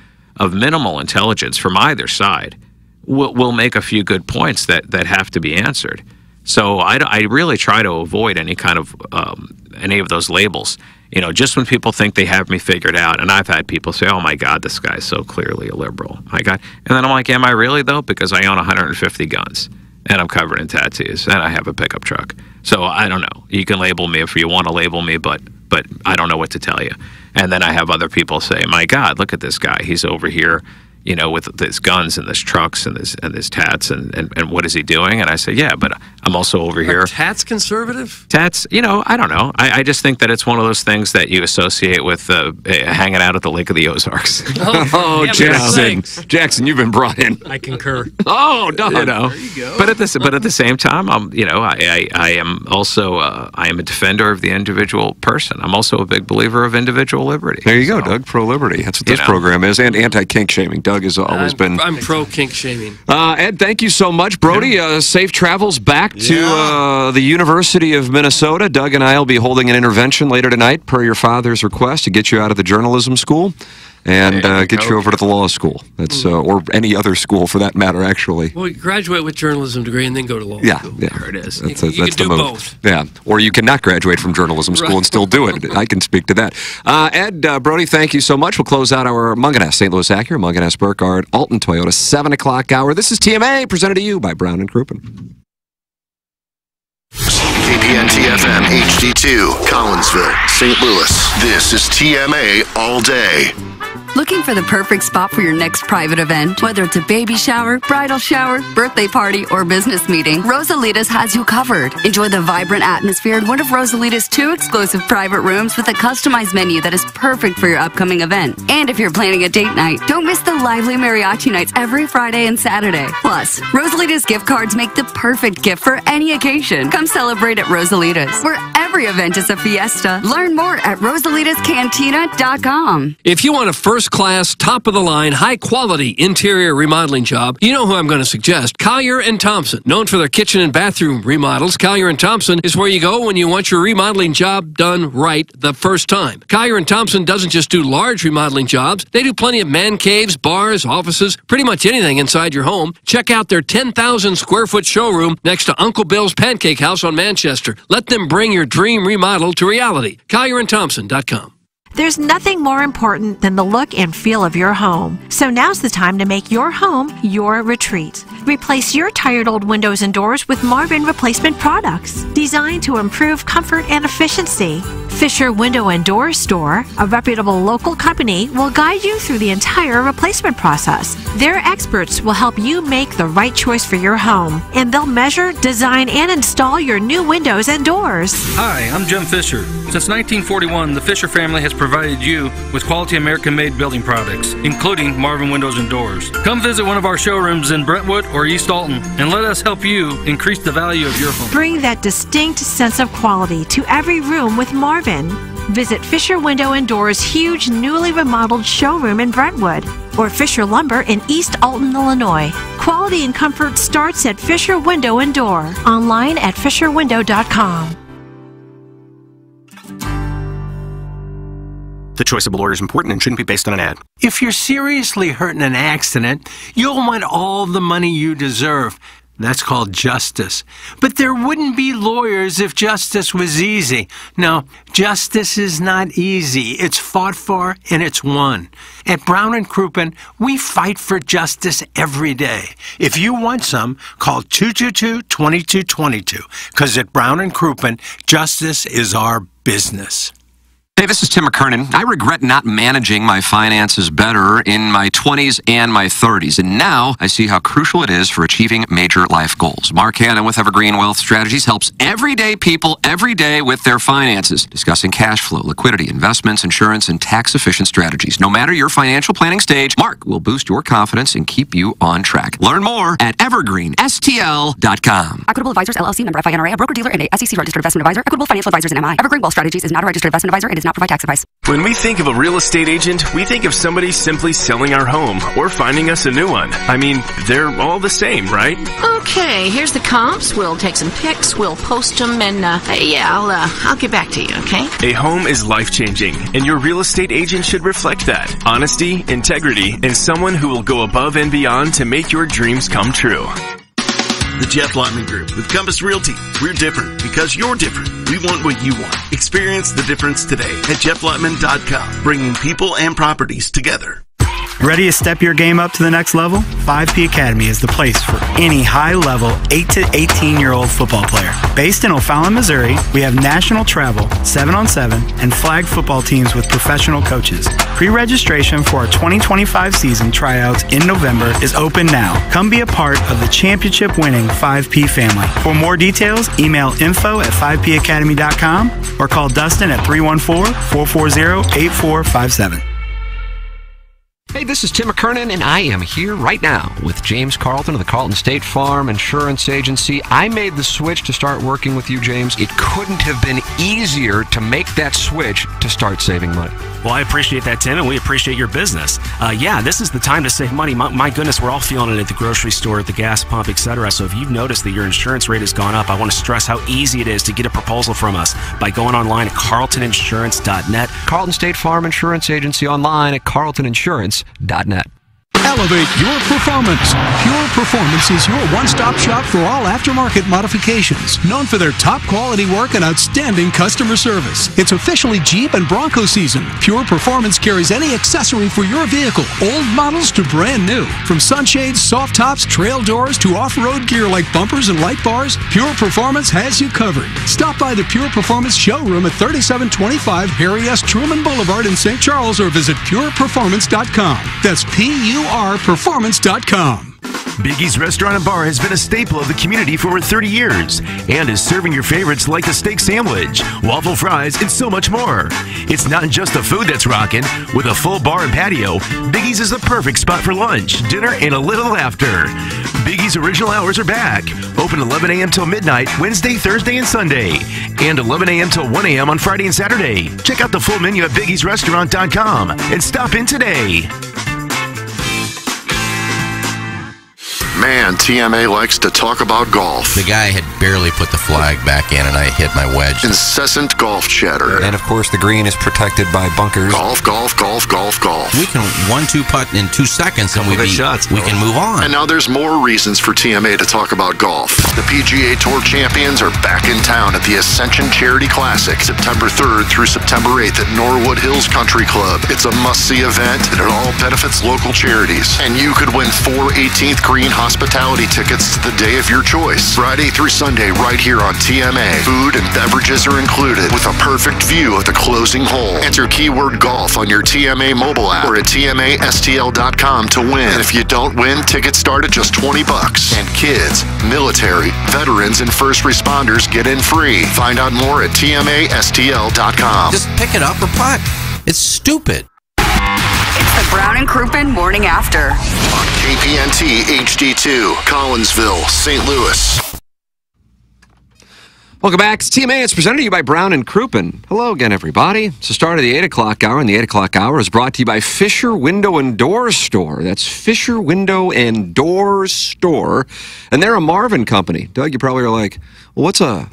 minimal intelligence from either side will make a few good points that have to be answered. So I really try to avoid any kind of any of those labels. Just when people think they have me figured out, and I've had people say, "Oh my God, this guy's so clearly a liberal." And then I'm like, "Am I really though?" Because I own 150 guns, and I'm covered in tattoos, and I have a pickup truck. So I don't know. You can label me if you want to label me, but I don't know what to tell you. And then I have other people say, "My God, look at this guy. He's over here, with his guns and his trucks and his tats, and what is he doing?" And I say, "Yeah, but I'm also over here." Are tats conservative? Tats, I don't know. I just think that it's one of those things that you associate with hanging out at the Lake of the Ozarks. Oh, Jackson, you've been brought in. I concur. Oh, no. There you go. But at the same time, I am also I am a defender of the individual person. I'm also a big believer of individual liberty. There you go, Doug. Pro-liberty. That's what this program is, and anti-kink shaming. Doug has always been. I'm pro-kink shaming. Ed, thank you so much, Brody. Safe travels back to the University of Minnesota. Doug and I will be holding an intervention later tonight, per your father's request, to get you out of the journalism school. and get you over to the law school. That's or any other school for that matter, actually. Well, you graduate with journalism degree and then go to law school. Yeah, there it is. That's you the can do move. both. Yeah, or you cannot graduate from journalism school and still do it. I can speak to that. Ed, Brody, thank you so much. We'll close out our Munganess St. Louis Acura, Munganess Burkhardt, Alton Toyota 7 o'clock hour. This is TMA, presented to you by Brown and Crouppen. KPNT-FM HD2, Collinsville, St. Louis. This is TMA All Day. Looking for the perfect spot for your next private event? Whether it's a baby shower, bridal shower, birthday party, or business meeting, Rosalita's has you covered. Enjoy the vibrant atmosphere in one of Rosalita's 2 exclusive private rooms with a customized menu that is perfect for your upcoming event. And if you're planning a date night, don't miss the lively mariachi nights every Friday and Saturday. Plus, Rosalita's gift cards make the perfect gift for any occasion. Come celebrate at Rosalita's, where every event is a fiesta. Learn more at rosalitascantina.com. If you want a first-class, top-of-the-line, high-quality interior remodeling job, you know who I'm going to suggest. Collier & Thompson. Known for their kitchen and bathroom remodels, Collier & Thompson is where you go when you want your remodeling job done right the first time. Collier & Thompson doesn't just do large remodeling jobs. They do plenty of man caves, bars, offices, pretty much anything inside your home. Check out their 10,000-square-foot showroom next to Uncle Bill's Pancake House on Manchester. Let them bring your dream remodel to reality. CollierandThompson.com. There's nothing more important than the look and feel of your home. So now's the time to make your home your retreat. Replace your tired old windows and doors with Marvin replacement products designed to improve comfort and efficiency. Fisher Window and Door Store, a reputable local company, will guide you through the entire replacement process. Their experts will help you make the right choice for your home, and they'll measure, design, and install your new windows and doors. Hi, I'm Jim Fisher. Since 1941, the Fisher family has provided you with quality American-made building products, including Marvin Windows and Doors. Come visit one of our showrooms in Brentwood or East Alton, and let us help you increase the value of your home. Bring that distinct sense of quality to every room with Marvin. Visit Fisher Window and Doors' huge, newly remodeled showroom in Brentwood, or Fisher Lumber in East Alton, Illinois. Quality and comfort starts at Fisher Window and Door. Online at fisherwindow.com. The choice of a lawyer is important and shouldn't be based on an ad. If you're seriously hurt in an accident, you'll want all the money you deserve. That's called justice. But there wouldn't be lawyers if justice was easy. No, justice is not easy. It's fought for and it's won. At Brown and Crouppen, we fight for justice every day. If you want some, call 222-2222. Because at Brown and Crouppen, justice is our business. Hey, this is Tim McKernan. I regret not managing my finances better in my 20s and my 30s, and now I see how crucial it is for achieving major life goals. Mark Hanna with Evergreen Wealth Strategies helps everyday people every day with their finances, discussing cash flow, liquidity, investments, insurance, and tax-efficient strategies. No matter your financial planning stage, Mark will boost your confidence and keep you on track. Learn more at evergreenstl.com. Equitable Advisors, LLC, member FINRA, a broker-dealer and a SEC-registered investment advisor. Equitable Financial Advisors and MI. Evergreen Wealth Strategies is not a registered investment advisor and does not provide tax advice. When we think of a real estate agent, we think of somebody simply selling our home or finding us a new one. I mean, they're all the same, right? Okay, here's the comps. We'll take some pics, we'll post them, and I'll get back to you, okay? A home is life-changing, and your real estate agent should reflect that. Honesty, integrity, and someone who will go above and beyond to make your dreams come true. The Jeff Lotman Group with Compass Realty. We're different because you're different. We want what you want. Experience the difference today at jefflotman.com, bringing people and properties together. Ready to step your game up to the next level? 5P Academy is the place for any high-level 8 to 18-year-old football player. Based in O'Fallon, Missouri, we have national travel, 7-on-7, and flag football teams with professional coaches. Pre-registration for our 2025 season tryouts in November is open now. Come be a part of the championship-winning 5P family. For more details, email info@5pacademy.com or call Dustin at 314-440-8457. Hey, this is Tim McKernan, and I am here right now with James Carlton of the Carlton State Farm Insurance Agency. I made the switch to start working with you, James. It couldn't have been easier to make that switch to start saving money. Well, I appreciate that, Tim, and we appreciate your business. Yeah, this is the time to save money. My goodness, we're all feeling it at the grocery store, at the gas pump, etc. So if you've noticed that your insurance rate has gone up, I want to stress how easy it is to get a proposal from us by going online at carltoninsurance.net. Carlton State Farm Insurance Agency online at carltoninsurance.net. Elevate your performance. Pure Performance is your one-stop shop for all aftermarket modifications. Known for their top quality work and outstanding customer service. It's officially Jeep and Bronco season. Pure Performance carries any accessory for your vehicle, old models to brand new. From sunshades, soft tops, trail doors, to off-road gear like bumpers and light bars, Pure Performance has you covered. Stop by the Pure Performance showroom at 3725 Harry S. Truman Boulevard in St. Charles or visit pureperformance.com. That's PURperformance.com. Biggie's Restaurant and Bar has been a staple of the community for over 30 years and is serving your favorites like the steak sandwich, waffle fries, and so much more. It's not just the food that's rocking. With a full bar and patio, Biggie's is the perfect spot for lunch, dinner, and a little laughter. Biggie's original hours are back. Open 11 a.m. till midnight, Wednesday, Thursday, and Sunday. And 11 a.m. till 1 a.m. on Friday and Saturday. Check out the full menu at biggiesrestaurant.com and stop in today. Man, TMA likes to talk about golf. The guy had barely put the flag back in, and I hit my wedge. Incessant golf chatter. And, of course, the green is protected by bunkers. Golf, golf, golf, golf, golf. We can 1-2 putt in 2 seconds, and we can move on. And now there's more reasons for TMA to talk about golf. The PGA Tour champions are back in town at the Ascension Charity Classic, September 3rd through September 8th at Norwood Hills Country Club. It's a must-see event, and it all benefits local charities. And you could win 4 18th Green hospitality tickets to the day of your choice. Friday through Sunday right here on TMA. Food and beverages are included with a perfect view of the closing hole. Enter keyword golf on your TMA mobile app or at TMASTL.com to win. And if you don't win, tickets start at just $20. And kids, military, veterans, and first responders get in free. Find out more at TMASTL.com. Just pick it up or putt. It's stupid. It's the Brown and Crouppen Morning After. On KPNT HD2, Collinsville, St. Louis. Welcome back. It's TMA. It's presented to you by Brown and Crouppen. Hello again, everybody. It's the start of the 8 o'clock hour, and the 8 o'clock hour is brought to you by Fisher Window and Door Store. That's Fisher Window and Door Store. And they're a Marvin company. Doug, you probably are like, well, what's a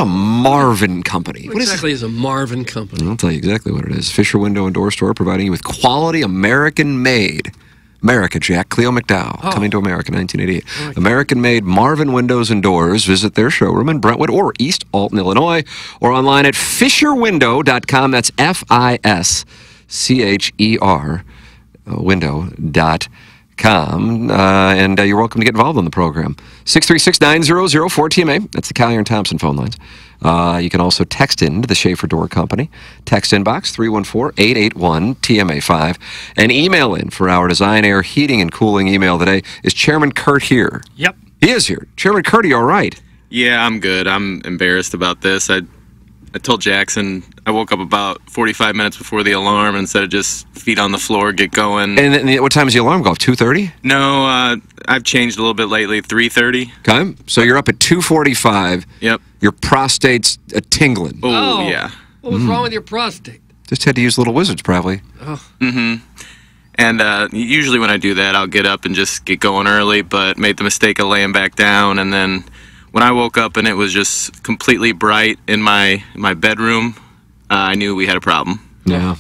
Marvin company? What exactly is a Marvin company? I'll tell you exactly what it is. Fisher Window and Door Store, providing you with quality American-made. America, Jack. Cleo McDowell, coming to America, 1988. American-made Marvin Windows and Doors. Visit their showroom in Brentwood or East Alton, Illinois, or online at fisherwindow.com. That's FISCHER window.com. And you're welcome to get involved in the program. 636-9004-TMA. That's the Collier and Thompson phone lines. You can also text in to the Schaefer Door Company. Text inbox 314-881-TMA5. And email in for our Design, Air, Heating, and Cooling email today. Is Chairman Kurt here? Yep. He is here. Chairman Kurt, are you all right? Yeah, I'm good. I'm embarrassed about this. I told Jackson I woke up about 45 minutes before the alarm and said just feet on the floor, get going. And then, what time is the alarm go off? 2:30? No, I've changed a little bit lately. 3:30. Okay, so you're up at 2:45. Yep. Your prostate's tingling. Oh, yeah. What was wrong with your prostate? Just had to use Little Wizards, probably. Oh. Mm-hmm. And usually when I do that, I'll get up and just get going early, but made the mistake of laying back down, and then when I woke up and it was just completely bright in my bedroom, I knew we had a problem. Yeah.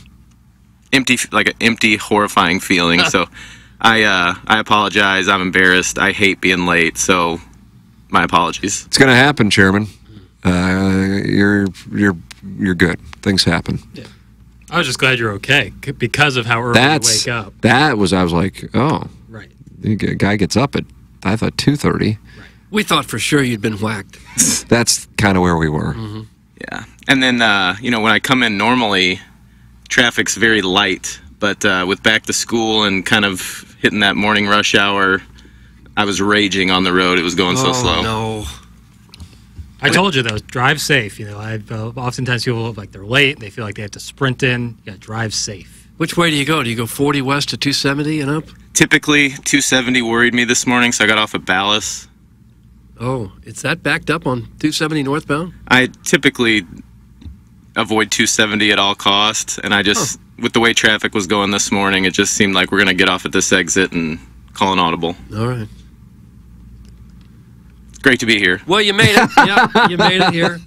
Empty, like an empty, horrifying feeling. So I apologize. I'm embarrassed. I hate being late. So my apologies. It's going to happen, Chairman. You're good. Things happen. Yeah. I was just glad you're okay because of how early you wake up. I was like, oh. Right. The guy gets up at, I thought, 2:30. Right. We thought for sure you'd been whacked. That's kind of where we were. Mm-hmm. Yeah. And then, when I come in normally, traffic's very light. But with back to school and kind of hitting that morning rush hour, I was raging on the road. It was going so slow. No. I told you, though, drive safe. Oftentimes people, like, they're late. They feel like they have to sprint in. You got to drive safe. Which way do you go? Do you go 40 west to 270 and up? Typically, 270 worried me this morning, so I got off at Ballas. Oh, it's that backed up on 270 northbound? I typically avoid 270 at all costs, and I just, with the way traffic was going this morning, it just seemed like we're going to get off at this exit and call an audible. All right. It's great to be here. Well, you made it. Yeah, you made it here.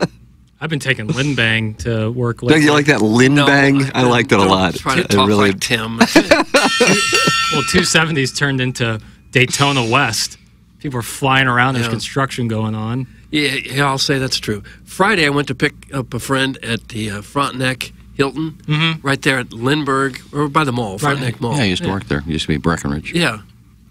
I've been taking Lindbang to work Doug, lately. you like that Lindbang? I like that a lot. Try to talk really... like Tim. Well, 270's turned into Daytona West. People are flying around. There's construction going on. Yeah, I'll say that's true. Friday, I went to pick up a friend at the Frontenac Hilton, right there at Lindbergh, or by the mall, Frontenac Mall. Yeah, I used to work there. It used to be Breckenridge. Yeah,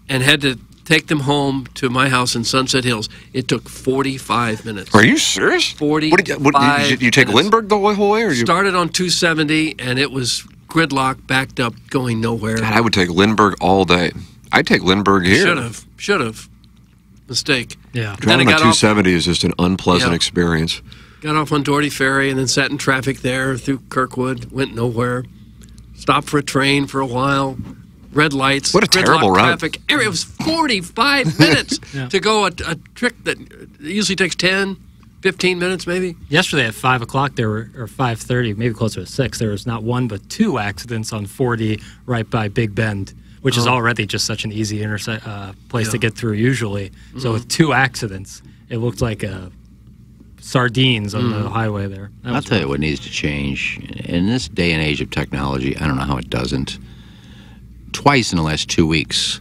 and had to take them home to my house in Sunset Hills. It took 45 minutes. Are you serious? 45 did you take minutes. Lindbergh the whole way? Or Started on 270, and it was gridlock, backed up, going nowhere. God, I would take Lindbergh all day. I'd take Lindbergh here. Should have. Mistake. Yeah. Driving on 270 is just an unpleasant experience. Got off on Doherty Ferry and then sat in traffic there through Kirkwood. Went nowhere. Stopped for a train for a while. Red lights. What a terrible route. Traffic. It was 45 minutes to go a trick that usually takes 10, 15 minutes maybe. Yesterday at 5 o'clock, there were, or 5:30, maybe closer to 6, there was not one but 2 accidents on 40 right by Big Bend, which is already just such an easy place to get through usually. So with 2 accidents, it looked like sardines on the highway there. I'll tell you what needs to change. In this day and age of technology, I don't know how it doesn't. Twice in the last 2 weeks,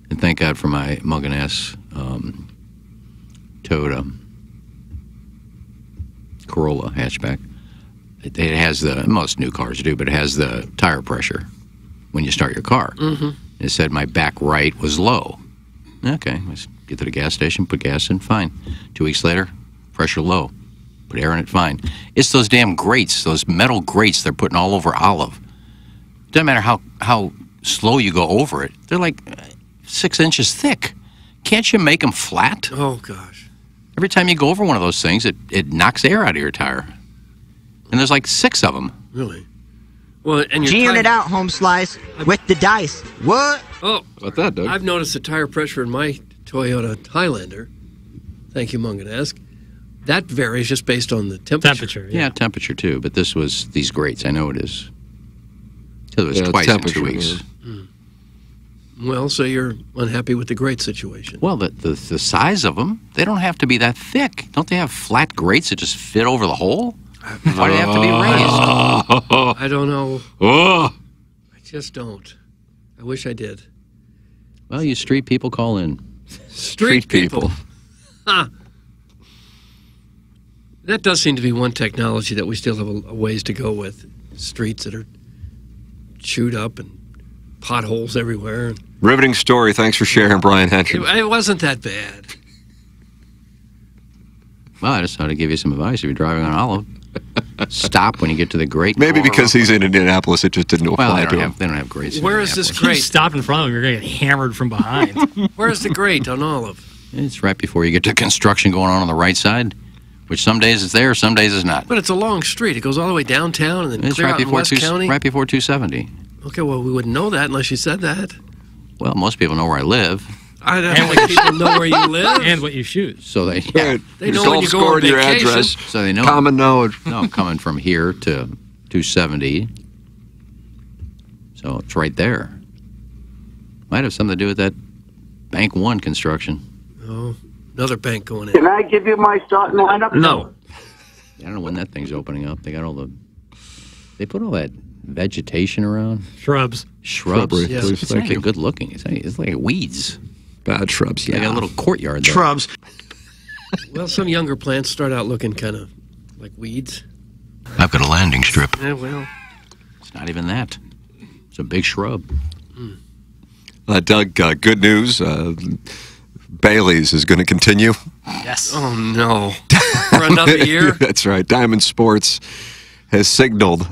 and thank God for my Mungan-S Toyota Corolla hatchback. It has most new cars do, but it has the tire pressure when you start your car. It said my back right was low. Okay, let's get to the gas station, put gas in, fine. 2 weeks later, pressure low. Put air in it, fine. It's those damn grates, those metal grates they're putting all over Olive. Doesn't matter how slow you go over it. They're like 6 inches thick. Can't you make them flat? Oh, gosh. Every time you go over one of those things, it knocks air out of your tire. And there's like 6 of them. Really? Well, and G-ing it out, home slice, with the dice. What? Oh, about that, Doug? I've noticed the tire pressure in my Toyota Highlander. Thank you, Mungan-esque. That varies just based on the temperature. Yeah, temperature too. But this was these grates. I know it is. So it was twice in 2 weeks. Well, so you're unhappy with the grate situation. Well, the size of them, they don't have to be that thick. Don't they have flat grates that just fit over the hole? Why do they have to be raised? I don't know. I just don't. I wish I did. Well, you street people call in. Street people. Huh. That does seem to be one technology that we still have a ways to go with. Streets that are chewed up and potholes everywhere. Riveting story. Thanks for sharing, Brian Henry. It wasn't that bad. Well, I just thought I'd give you some advice. If you're driving on Olive, stop when you get to the grate. Maybe because he's in Indianapolis, it just didn't apply to him. They don't have grates. Where is this If grate? you stop in front of him, you're going to get hammered from behind. Where's the grate on Olive? It's right before you get to construction going on the right side, which some days it's there, some days it's not. But it's a long street. It goes all the way downtown and then It's clear right out in before West County. right before 270. Okay, well, we wouldn't know that unless you said that. Well, most people know where I live. I don't think people know where you live. And what you shoot. So they They know when you go on your vacation. address. So they know. Common knowledge. No, I'm coming from here to 270. So it's right there. Might have something to do with that Bank One construction. Oh, another bank going in. Can I give you my starting lineup? No. I don't know when that thing's opening up. They got all the. They put all that vegetation around. Shrubs. Shrubs. Yeah. It's not even good looking. It's like weeds. Bad shrubs, They got a little courtyard there. Shrubs. Well, some younger plants start out looking kind of like weeds. I've got a landing strip. Yeah, well. It's not even that. It's a big shrub. Doug, good news. Bailey's is going to continue. Yes. Oh, no. For another year? That's right. Diamond Sports has signaled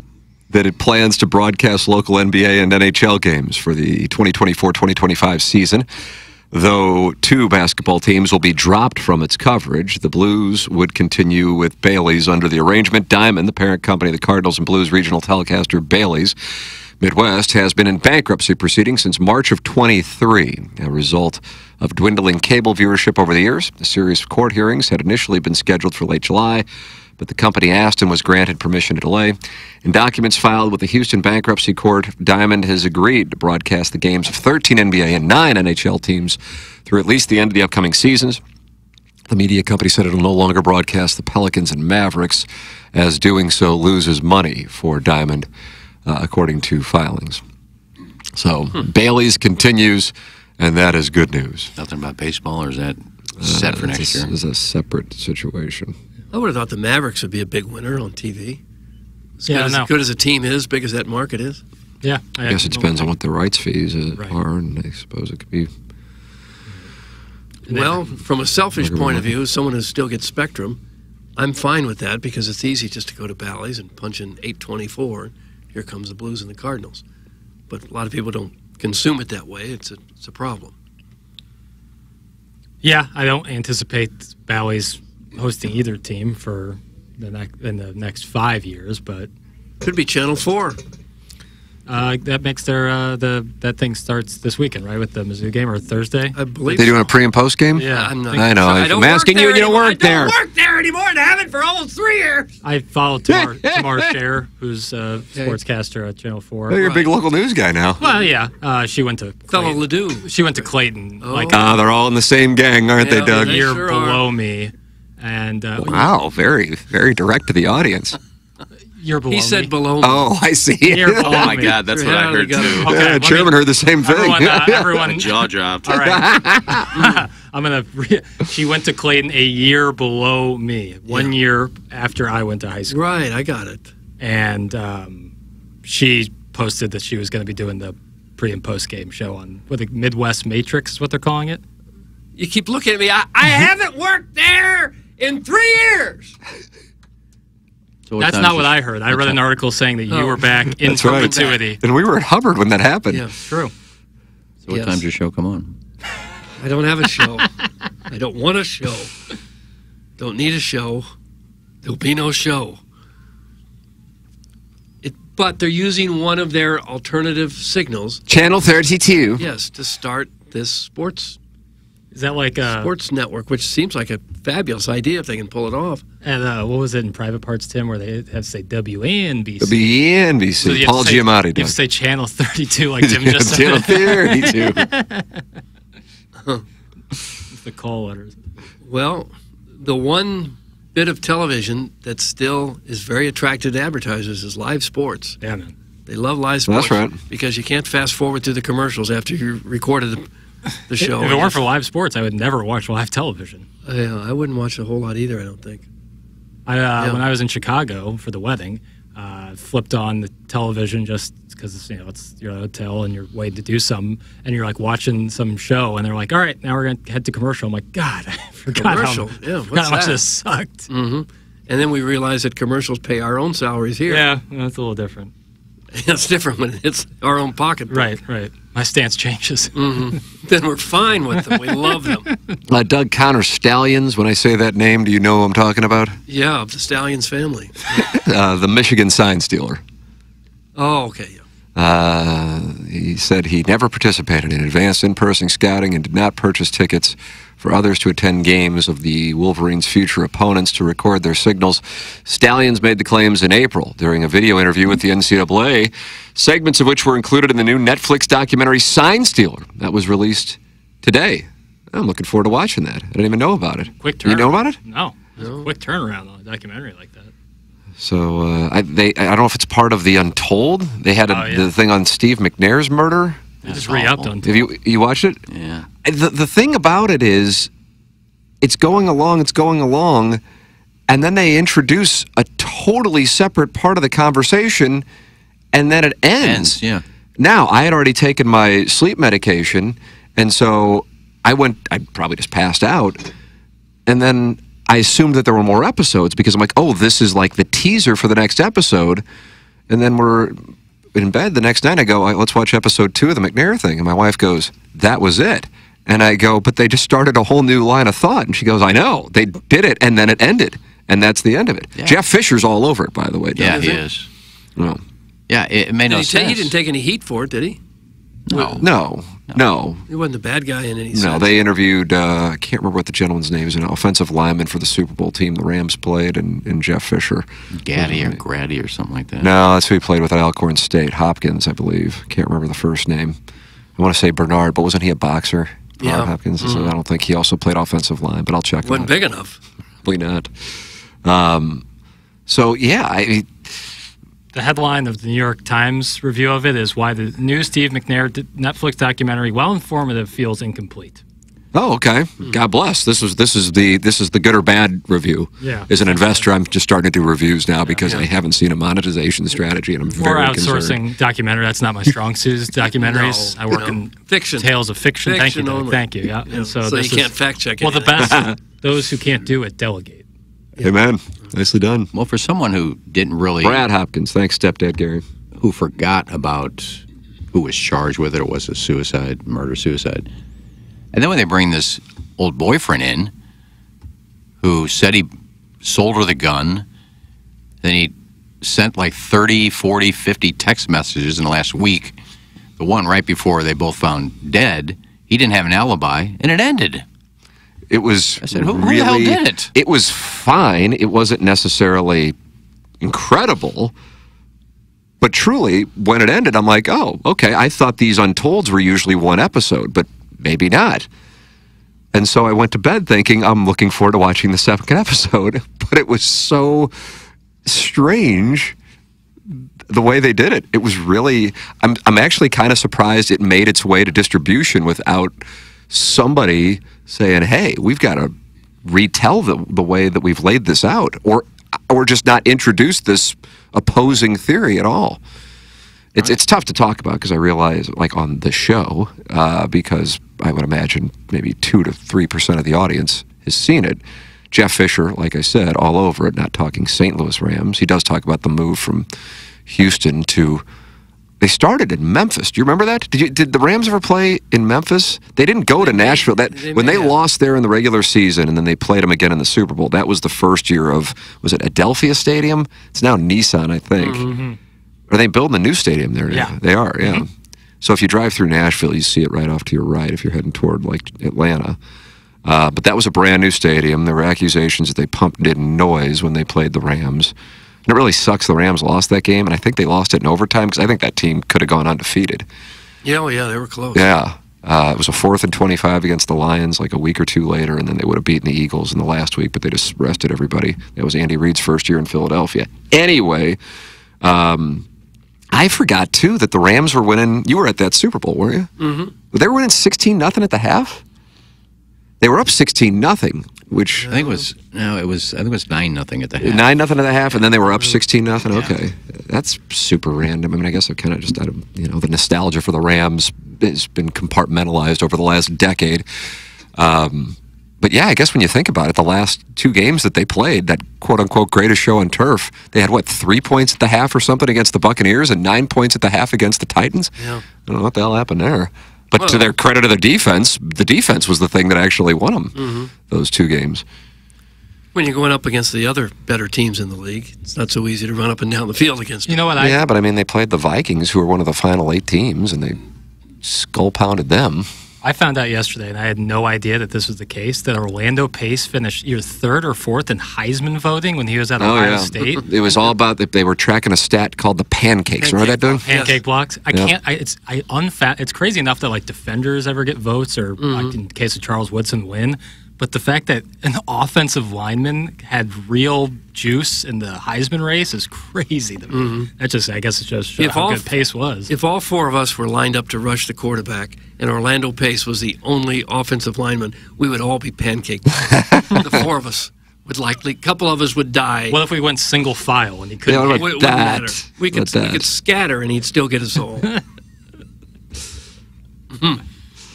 that it plans to broadcast local NBA and NHL games for the 2024-2025 season. Though 2 basketball teams will be dropped from its coverage, the Blues would continue with Bailey's under the arrangement. Diamond, the parent company of the Cardinals and Blues regional telecaster Bailey's, Midwest has been in bankruptcy proceedings since March of 23, a result of dwindling cable viewership over the years. A series of court hearings had initially been scheduled for late July, but the company asked and was granted permission to delay. In documents filed with the Houston Bankruptcy Court, Diamond has agreed to broadcast the games of 13 NBA and 9 NHL teams through at least the end of the upcoming seasons. The media company said it will no longer broadcast the Pelicans and Mavericks, as doing so loses money for Diamond, according to filings. So Bailey's continues, and that is good news. Nothing about baseball, or is that set for next year? It's a separate situation. I would have thought the Mavericks would be a big winner on TV. As good as a team is, big as that market is. Yeah. I guess it depends on what the rights fees are, and I suppose it could be... Well, from a selfish point of view, as someone who still gets Spectrum, I'm fine with that because it's easy just to go to Bally's and punch in 824. Here comes the Blues and the Cardinals. But a lot of people don't consume it that way. It's a problem. Yeah, I don't anticipate Bally's hosting either team for in the next 5 years, but could be Channel 4. That makes that thing starts this weekend, right, with the Mizzou game, or Thursday? I believe they doing a pre and post game. Yeah, I know. I'm asking you, and you don't work there. I don't work there anymore, and I haven't for almost 3 years. I follow Tamar Scher, who's a sportscaster at Channel 4. Oh, you're a big local news guy now. Well, yeah. She went to fellow Ledoux. She went to Clayton. They're all in the same gang, aren't they, Doug? A year below me, and wow, very, very direct to the audience. You're below he said me. below me. Oh, I see. Oh, my God. That's what I heard, too. Okay, Chairman heard the same thing. Everyone jaw dropped. All right. She went to Clayton a year below me, 1 year after I went to high school. Right, I got it. And she posted that she was going to be doing the pre- and post-game show on the Midwest Matrix is what they're calling it. You keep looking at me. I haven't worked there in 3 years. So that's not what I heard. I read an article saying that you were back in perpetuity. Right. And we were at Hubbard when that happened. Yeah, true. So what time's your show come on? I don't have a show. I don't want a show. Don't need a show. There'll be no show. But they're using one of their alternative signals. Channel 32. Yes, to start this sports. Is that like a sports network, which seems like a fabulous idea if they can pull it off. And what was it in Private Parts, Tim, where they have to say WNBC? WNBC. So Paul Giamatti. You have to say Channel 32 like Tim just said. Channel 32. It's the call letters. Well, the one bit of television that still is very attractive to advertisers is live sports. Yeah, man. They love live sports. That's right. Because you can't fast forward through the commercials after you recorded the show. If it weren't for live sports, I would never watch live television. I wouldn't watch a whole lot either, I don't think. When I was in Chicago for the wedding, flipped on the television just because it's your hotel and you're waiting to do something, and you're like watching some show, and they're like, "All right, now we're gonna head to commercial." I'm like, "God, I forgot how much this sucked." Mm-hmm. And then we realized that commercials pay our own salaries here. Yeah, that's a little different. It's different when it's our own pocketbook. Right. My stance changes. Mm-hmm. Then we're fine with them. We love them. Doug Connor Stallions, when I say that name, do you know who I'm talking about? Yeah, of the Stallions family. The Michigan sign stealer. Oh, okay. He said he never participated in advanced in-person scouting and did not purchase tickets for others to attend games of the Wolverines' future opponents to record their signals. Stallions made the claims in April during a video interview with the NCAA, segments of which were included in the new Netflix documentary Sign Stealer that was released today. I'm looking forward to watching that. I didn't even know about it. Quick turnaround. You know about it? No. Quick turnaround on a documentary like that. So I don't know if it's part of the Untold. They had the thing on Steve McNair's murder. They just re-upped on. Have you watched it? Yeah. The thing about it is, it's going along, and then they introduce a totally separate part of the conversation, and then it ends. Yeah. Now, I had already taken my sleep medication, and so I probably just passed out, and then I assumed that there were more episodes because I'm like, oh, this is like the teaser for the next episode, and then we're in bed the next night. I go, let's watch episode 2 of the McNair thing, and my wife goes, that was it. And I go, but they just started a whole new line of thought. And she goes, I know. They did it, and then it ended. And that's the end of it. Yeah. Jeff Fisher's all over it, by the way. Yeah, he is. Well, Yeah, it made no sense. He didn't take any heat for it, did he? No. He wasn't a bad guy in any sense. No, they interviewed, I can't remember what the gentleman's name is, an offensive lineman for the Super Bowl team the Rams played, and Jeff Fisher. Gaddy or Grady or something like that. No, that's who he played with at Alcorn State. Hopkins, I believe. Can't remember the first name. I want to say Bernard, but wasn't he a boxer? Yeah. Hopkins. So I don't think he also played offensive line, but I'll check. Wasn't big enough. Probably not. So, yeah, the headline of the New York Times review of it is why the new Steve McNair Netflix documentary, while informative, feels incomplete. Oh, okay. God bless. This is the good or bad review. Yeah. As an investor, I'm just starting to do reviews now because I haven't seen a monetization strategy, and I'm very outsourcing concerned. documentary. That's not my strong suit. Is documentaries. No, I work in fiction, tales of fiction. Thank you, Doug. only. Thank you. Yeah. And so you can't fact check it. Well, the best those who can't do it delegate. Amen. Nicely done. Well, for someone who didn't really... Brad Hopkins. Thanks, stepdad Gary. Who forgot about who was charged with it. It was a suicide, murder-suicide. And then when they bring this old boyfriend in, who said he sold her the gun, then he sent like 30, 40, 50 text messages in the last week. The one right before they both found dead, he didn't have an alibi, and it ended. It was I said, who the hell did it? It was fine. It wasn't necessarily incredible. But truly, when it ended, I'm like, oh, okay, I thought these Untolds were usually one episode, but maybe not. And so I went to bed thinking, I'm looking forward to watching the second episode. But it was so strange the way they did it. It was really, I'm actually kind of surprised it made its way to distribution without somebody saying, hey, we've got to retell the way that we've laid this out, or just not introduce this opposing theory at all. It's tough to talk about because I realize, like on the show, because I would imagine maybe 2 to 3% of the audience has seen it. Jeff Fisher, like I said, all over it, not talking St. Louis Rams. He does talk about the move from Houston to... They started in Memphis. Do you remember that? Did the Rams ever play in Memphis? They didn't go to Nashville. When they lost there in the regular season and then they played them again in the Super Bowl, that was the first year of, was it Adelphia Stadium? It's now Nissan, I think. Mm-hmm. Are they building a new stadium there? Yeah. They are, yeah. So if you drive through Nashville, you see it right off to your right if you're heading toward, like, Atlanta. But that was a brand new stadium. There were accusations that they pumped in noise when they played the Rams. And it really sucks the Rams lost that game, and I think they lost it in overtime because I think that team could have gone undefeated. Yeah, well, yeah, they were close. Yeah. It was a 4th and 25 against the Lions like a week or two later, and then they would have beaten the Eagles in the last week, but they just rested everybody. That was Andy Reid's first year in Philadelphia. Anyway, I forgot, too, that the Rams were winning. You were at that Super Bowl, weren't you? Mm-hmm. They were winning 16-0 at the half? They were up 16-0, which I think it was 9-0 at the half. 9-0 at the half, and then they were up 16-0. Okay, that's super random. I mean, I guess I've kind of just out of the nostalgia for the Rams has been compartmentalized over the last decade. But yeah, I guess when you think about it, the last 2 games that they played, that quote-unquote greatest show on turf, they had, 3 points at the half or something against the Buccaneers and 9 points at the half against the Titans? Yeah. I don't know what the hell happened there. But to their credit of the defense was the thing that actually won them, those 2 games. When you're going up against the other better teams in the league, it's not so easy to run up and down the field against them. You know what? Yeah, but I mean, they played the Vikings, who were one of the final 8 teams, and they skull-pounded them. I found out yesterday, and I had no idea that this was the case, that Orlando Pace finished either 3rd or 4th in Heisman voting when he was at Ohio State. It was all about that they were tracking a stat called the pancakes. Remember that, dude? Pancake blocks. It's crazy enough that, like, defenders ever get votes or, like, in the case of Charles Woodson, win. But the fact that an offensive lineman had real juice in the Heisman race is crazy to me. That I guess it just shows how good Pace was. If all 4 of us were lined up to rush the quarterback and Orlando Pace was the only offensive lineman, we would all be pancaked. The 4 of us would likely, a couple of us would die. What if we went single file and he couldn't? It wouldn't matter. We could scatter and he'd still get us all.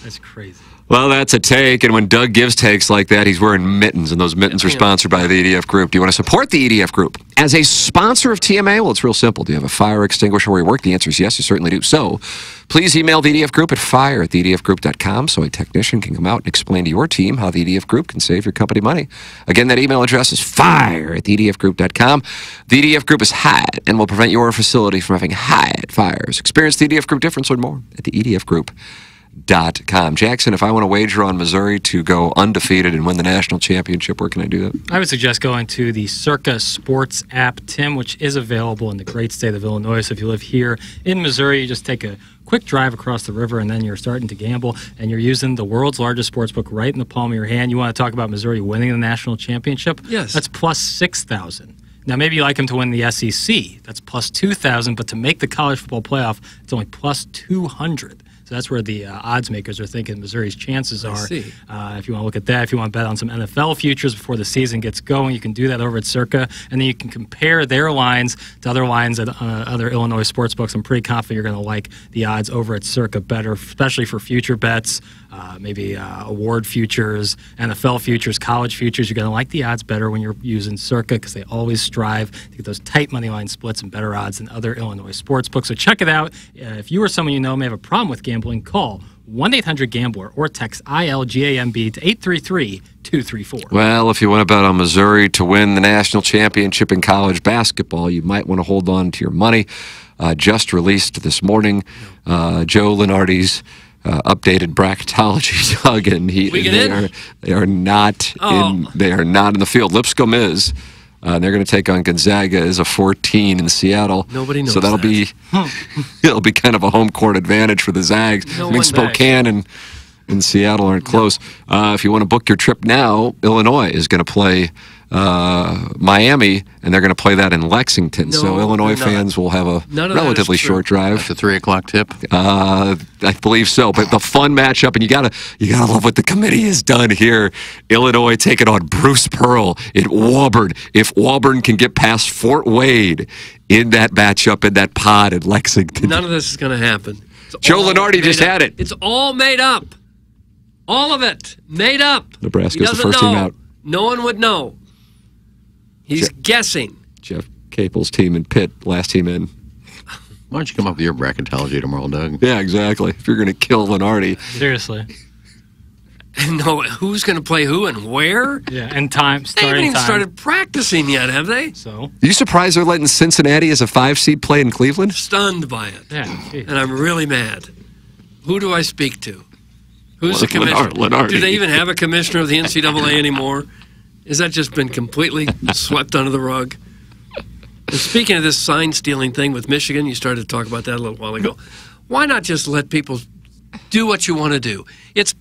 That's crazy. Well, that's a take, and when Doug gives takes like that, he's wearing mittens, and those mittens are sponsored by the EDF Group. Do you want to support the EDF Group as a sponsor of TMA? Well, it's real simple. Do you have a fire extinguisher where you work? The answer is yes, you certainly do. So please email the EDF Group at fire@theedfgroup.com so a technician can come out and explain to your team how the EDF Group can save your company money. Again, that email address is fire@theedfgroup.com. The EDF Group is hot and will prevent your facility from having hot fires. Experience the EDF Group difference. Learn more at the EDFgroup.com. Jackson, if I want to wager on Missouri to go undefeated and win the national championship, where can I do that? I would suggest going to the Circa Sports app, Tim, which is available in the great state of Illinois. So if you live here in Missouri, you just take a quick drive across the river, and then you're starting to gamble, and you're using the world's largest sports book right in the palm of your hand. You want to talk about Missouri winning the national championship? Yes. That's plus 6,000. Now, maybe you like them to win the SEC. That's plus 2,000, but to make the college football playoff, it's only plus 200. So that's where the odds makers are thinking Missouri's chances are. If you want to look at that, if you want to bet on some NFL futures before the season gets going, you can do that over at Circa, and then you can compare their lines to other lines at other Illinois sports books. I'm pretty confident you're going to like the odds over at Circa better, especially for future bets, maybe award futures, NFL futures, college futures. You're going to like the odds better when you're using Circa because they always strive to get those tight money line splits and better odds than other Illinois sports books. So check it out. If you or someone you know may have a problem with gambling, call 1-800-GAMBLER or text ILGAMB to 833-234. Well, if you want to bet on Missouri to win the national championship in college basketball, you might want to hold on to your money. Just released this morning, Joe Lunardi's updated bracketology, Doug, and they are not in the field. Lipscomb is. They're going to take on Gonzaga as a 14 in Seattle. Nobody knows so that'll be it'll be kind of a home court advantage for the Zags. I mean, Spokane and Seattle aren't close. If you want to book your trip now, Illinois is going to play Miami, and they're going to play that in Lexington. So Illinois fans will have a relatively short drive. That's a 3 o'clock tip. I believe so. But the fun matchup, and you gotta love what the committee has done here. Illinois taking on Bruce Pearl at Auburn. If Auburn can get past Fort Wade in that matchup in that pod in Lexington, none of this is going to happen. Joe Lunardi just had it. It's all made up. All of it made up. Nebraska's the first team out. No one would know. He's guessing. Jeff Capel's team in Pitt, last team in. Why don't you come up with your bracketology tomorrow, Doug? Yeah, exactly. If you're going to kill Lunardi. Seriously. And know who's going to play who and where? Yeah, and time. They haven't even started practicing yet, have they? So. Are you surprised they're letting Cincinnati as a 5 seed play in Cleveland? Stunned by it. Yeah. And I'm really mad. Who do I speak to? Who's the commissioner? Lunardi. Do they even have a commissioner of the NCAA anymore? Has that just been completely swept under the rug? And speaking of this sign-stealing thing with Michigan, you started to talk about that a little while ago. Why not just let people do what you want to do? It's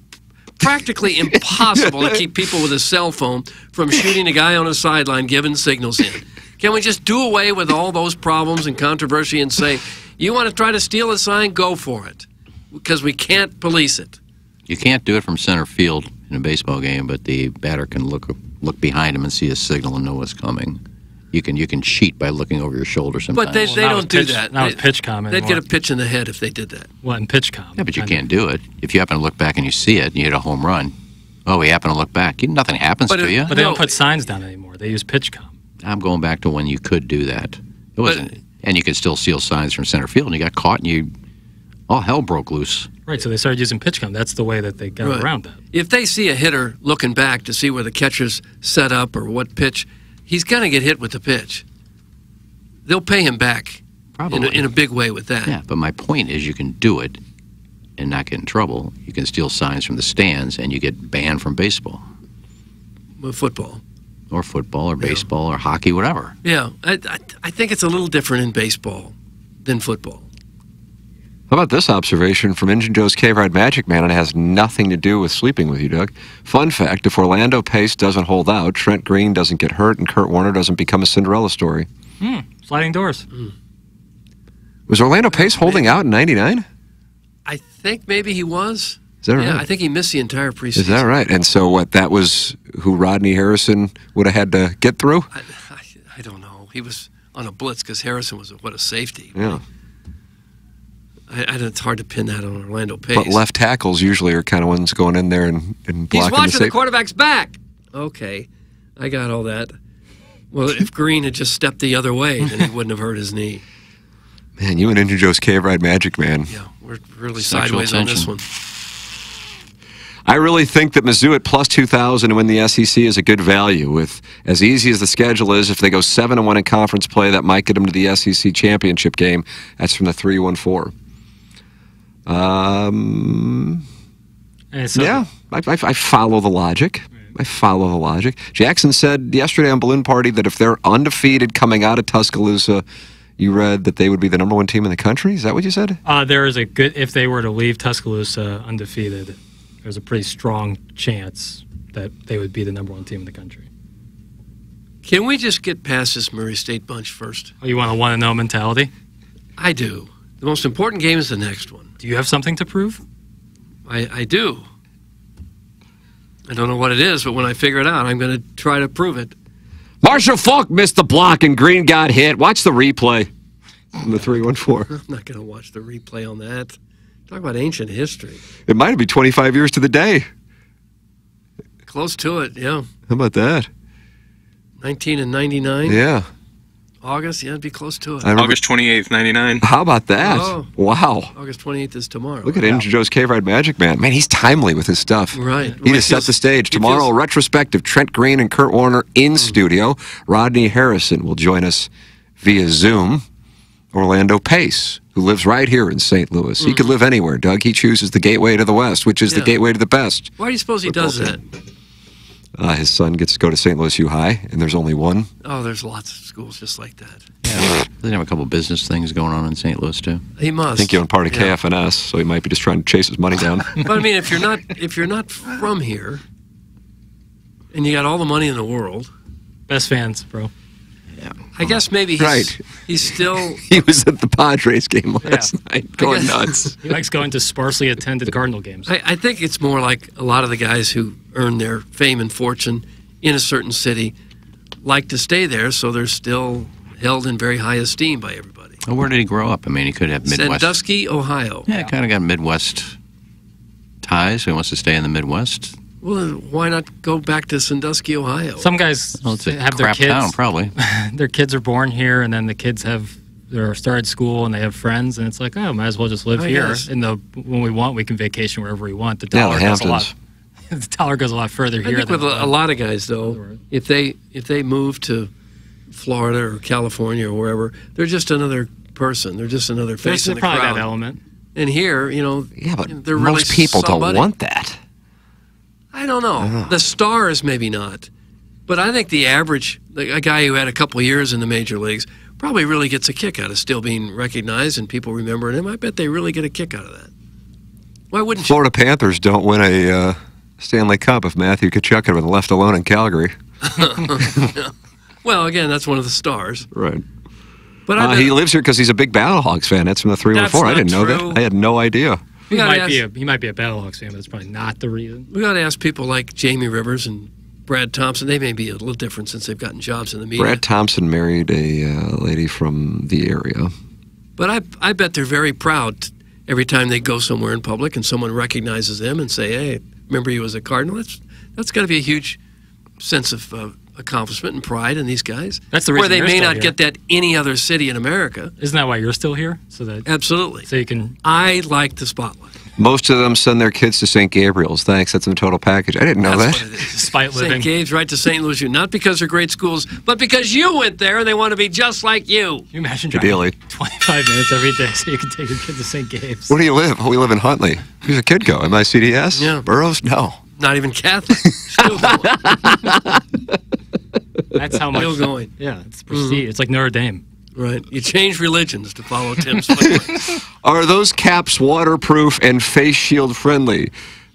practically impossible to keep people with a cell phone from shooting a guy on a sideline giving signals in. Can we just do away with all those problems and controversy and say, you want to try to steal a sign, go for it, because we can't police it. You can't do it from center field in a baseball game, but the batter can look behind him and see a signal and know what's coming. You can cheat by looking over your shoulder sometimes. But they don't do that. Not with PitchCom. They'd get a pitch in the head if they did that. What, in PitchCom? Yeah, but you can't do it. If you happen to look back and you see it and you hit a home run, we happen to look back. Nothing happens to you. But they don't put signs down anymore. They use PitchCom. I'm going back to when you could do that. It wasn't, and you could still steal signs from center field, and you got caught, and all hell broke loose. Right, so they started using PitchCom. That's the way that they got around that. If they see a hitter looking back to see where the catcher's set up or what pitch, he's going to get hit with the pitch. They'll pay him back in a big way with that. Yeah, but my point is you can do it and not get in trouble. You can steal signs from the stands, and you get banned from baseball. With football. Or football or baseball or hockey, whatever. Yeah, I think it's a little different in baseball than football. How about this observation from Injun Joe's K-Ride Magic Man, and it has nothing to do with sleeping with you, Doug. Fun fact, if Orlando Pace doesn't hold out, Trent Green doesn't get hurt, and Kurt Warner doesn't become a Cinderella story. Sliding doors. Was Orlando Pace holding out in '99? I think maybe he was. Is that right? Yeah, I think he missed the entire preseason. Is that right? And so what, that was who Rodney Harrison would have had to get through? I don't know. He was on a blitz because Harrison was, a safety. Yeah. It's hard to pin that on Orlando Pace. But left tackles usually are kind of ones going in there and blocking He's watching the the quarterback's back. Okay, I got all that. Well, if Green had just stepped the other way, then he wouldn't have hurt his knee. Man, you and Ninja Joe's Cave Ride Magic, man. Yeah, we're really Sexual sideways on tension. this one. I really think that Mizzou at plus 2,000 to win the SEC is a good value. With as easy as the schedule is, if they go 7-1 in conference play, that might get them to the SEC championship game. That's from the 3-1-4. Yeah, I follow the logic. Jackson said yesterday on Balloon Party that if they're undefeated coming out of Tuscaloosa, you read that they would be the #1 team in the country. Is that what you said? There is a good, if they were to leave Tuscaloosa undefeated, there's a pretty strong chance that they would be the #1 team in the country. Can we just get past this Murray State bunch first? Oh, you want a want-to-know mentality? I do. The most important game is the next one. Do you have something to prove? I do. I don't know what it is, but when I figure it out, I'm going to try to prove it. Marshall Falk missed the block and Green got hit. Watch the replay from the 3-1-4. I'm not going to watch the replay on that. Talk about ancient history. It might be 25 years to the day. Close to it, yeah. How about that? 1999. Yeah. August, yeah, it'd be close to it. August 28th, 99. How about that? Oh. Wow. August 28th is tomorrow. Look at Ninja Joe's Cave Ride Magic Man. Man, he's timely with his stuff. Right. He just set the stage. Tomorrow, retrospective. Trent Green and Kurt Warner in studio. Rodney Harrison will join us via Zoom. Orlando Pace, who lives right here in St. Louis. He could live anywhere, Doug. He chooses the gateway to the West, which is the gateway to the best. Why do you suppose he does that? His son gets to go to St. Louis U High, and there's only one. Oh, there's lots of schools just like that. Yeah, they have a couple business things going on in St. Louis too. He must. I think he owned part of KFNS, so he might be just trying to chase his money down. But I mean, if you're not from here, and you got all the money in the world, best fans, bro. Yeah. I guess maybe he's still. He was at the Padres game last night, going nuts. He likes going to sparsely attended Cardinal games. I think it's more like a lot of the guys who earn their fame and fortune in a certain city like to stay there, so they're still held in very high esteem by everybody. Well, where did he grow up? I mean, he could have Midwest. Sandusky, Ohio. Yeah, kind of got Midwest ties. So he wants to stay in the Midwest. Well, why not go back to Sandusky, Ohio? Some guys have their kids. Town, probably. Their kids are born here, and then the kids have started school, and they have friends, and it's like, oh, might as well just live here. Yes. When we want, we can vacation wherever we want. The dollar goes a lot. The dollar goes a lot further here. I think with a lot of guys, though, if they move to Florida or California or wherever, they're just another person. They're just another face in the crowd. Probably that element. And here, they're really most people somebody. don't want that. I don't know. The stars, maybe not. But I think the average, a guy who had a couple of years in the major leagues, probably really gets a kick out of still being recognized and people remembering him. I bet they really get a kick out of that. Why wouldn't Florida Panthers don't win a Stanley Cup if Matthew Tkachuk had been left alone in Calgary. Well, again, that's one of the stars. Right. But he lives here because he's a big Battlehawks fan. That's from the 3-1-4. I didn't know that. I had no idea. He might be a Battlehawks fan, but that's probably not the reason. We got to ask people like Jamie Rivers and Brad Thompson. They may be a little different since they've gotten jobs in the media. Brad Thompson married a lady from the area. But I bet they're very proud every time they go somewhere in public and someone recognizes them and say, hey, remember you as a Cardinal? That's got to be a huge sense of accomplishment and pride in these guys. That's the reason where they may not here. get that any other city in America. Isn't that why you're still here? Absolutely. So you can. I like the spotlight. Most of them send their kids to St. Gabriel's. Thanks. That's in the total package. I didn't know That's that. what it is. Despite living. St. Gabe's right to St. Louis U. Not because they're great schools, but because you went there and they want to be just like you. Can you imagine driving 25 minutes every day so you can take your kid to St. Gabe's? Where do you live? Oh, we live in Huntley. Who's your kid go? MICDS? Yeah. Burroughs? No. Not even Catholic. Still going. That's how much. Still going. Yeah, it's prestige. It's like Notre Dame. Right. You change religions to follow Tim's footprints. Are those caps waterproof and face shield friendly?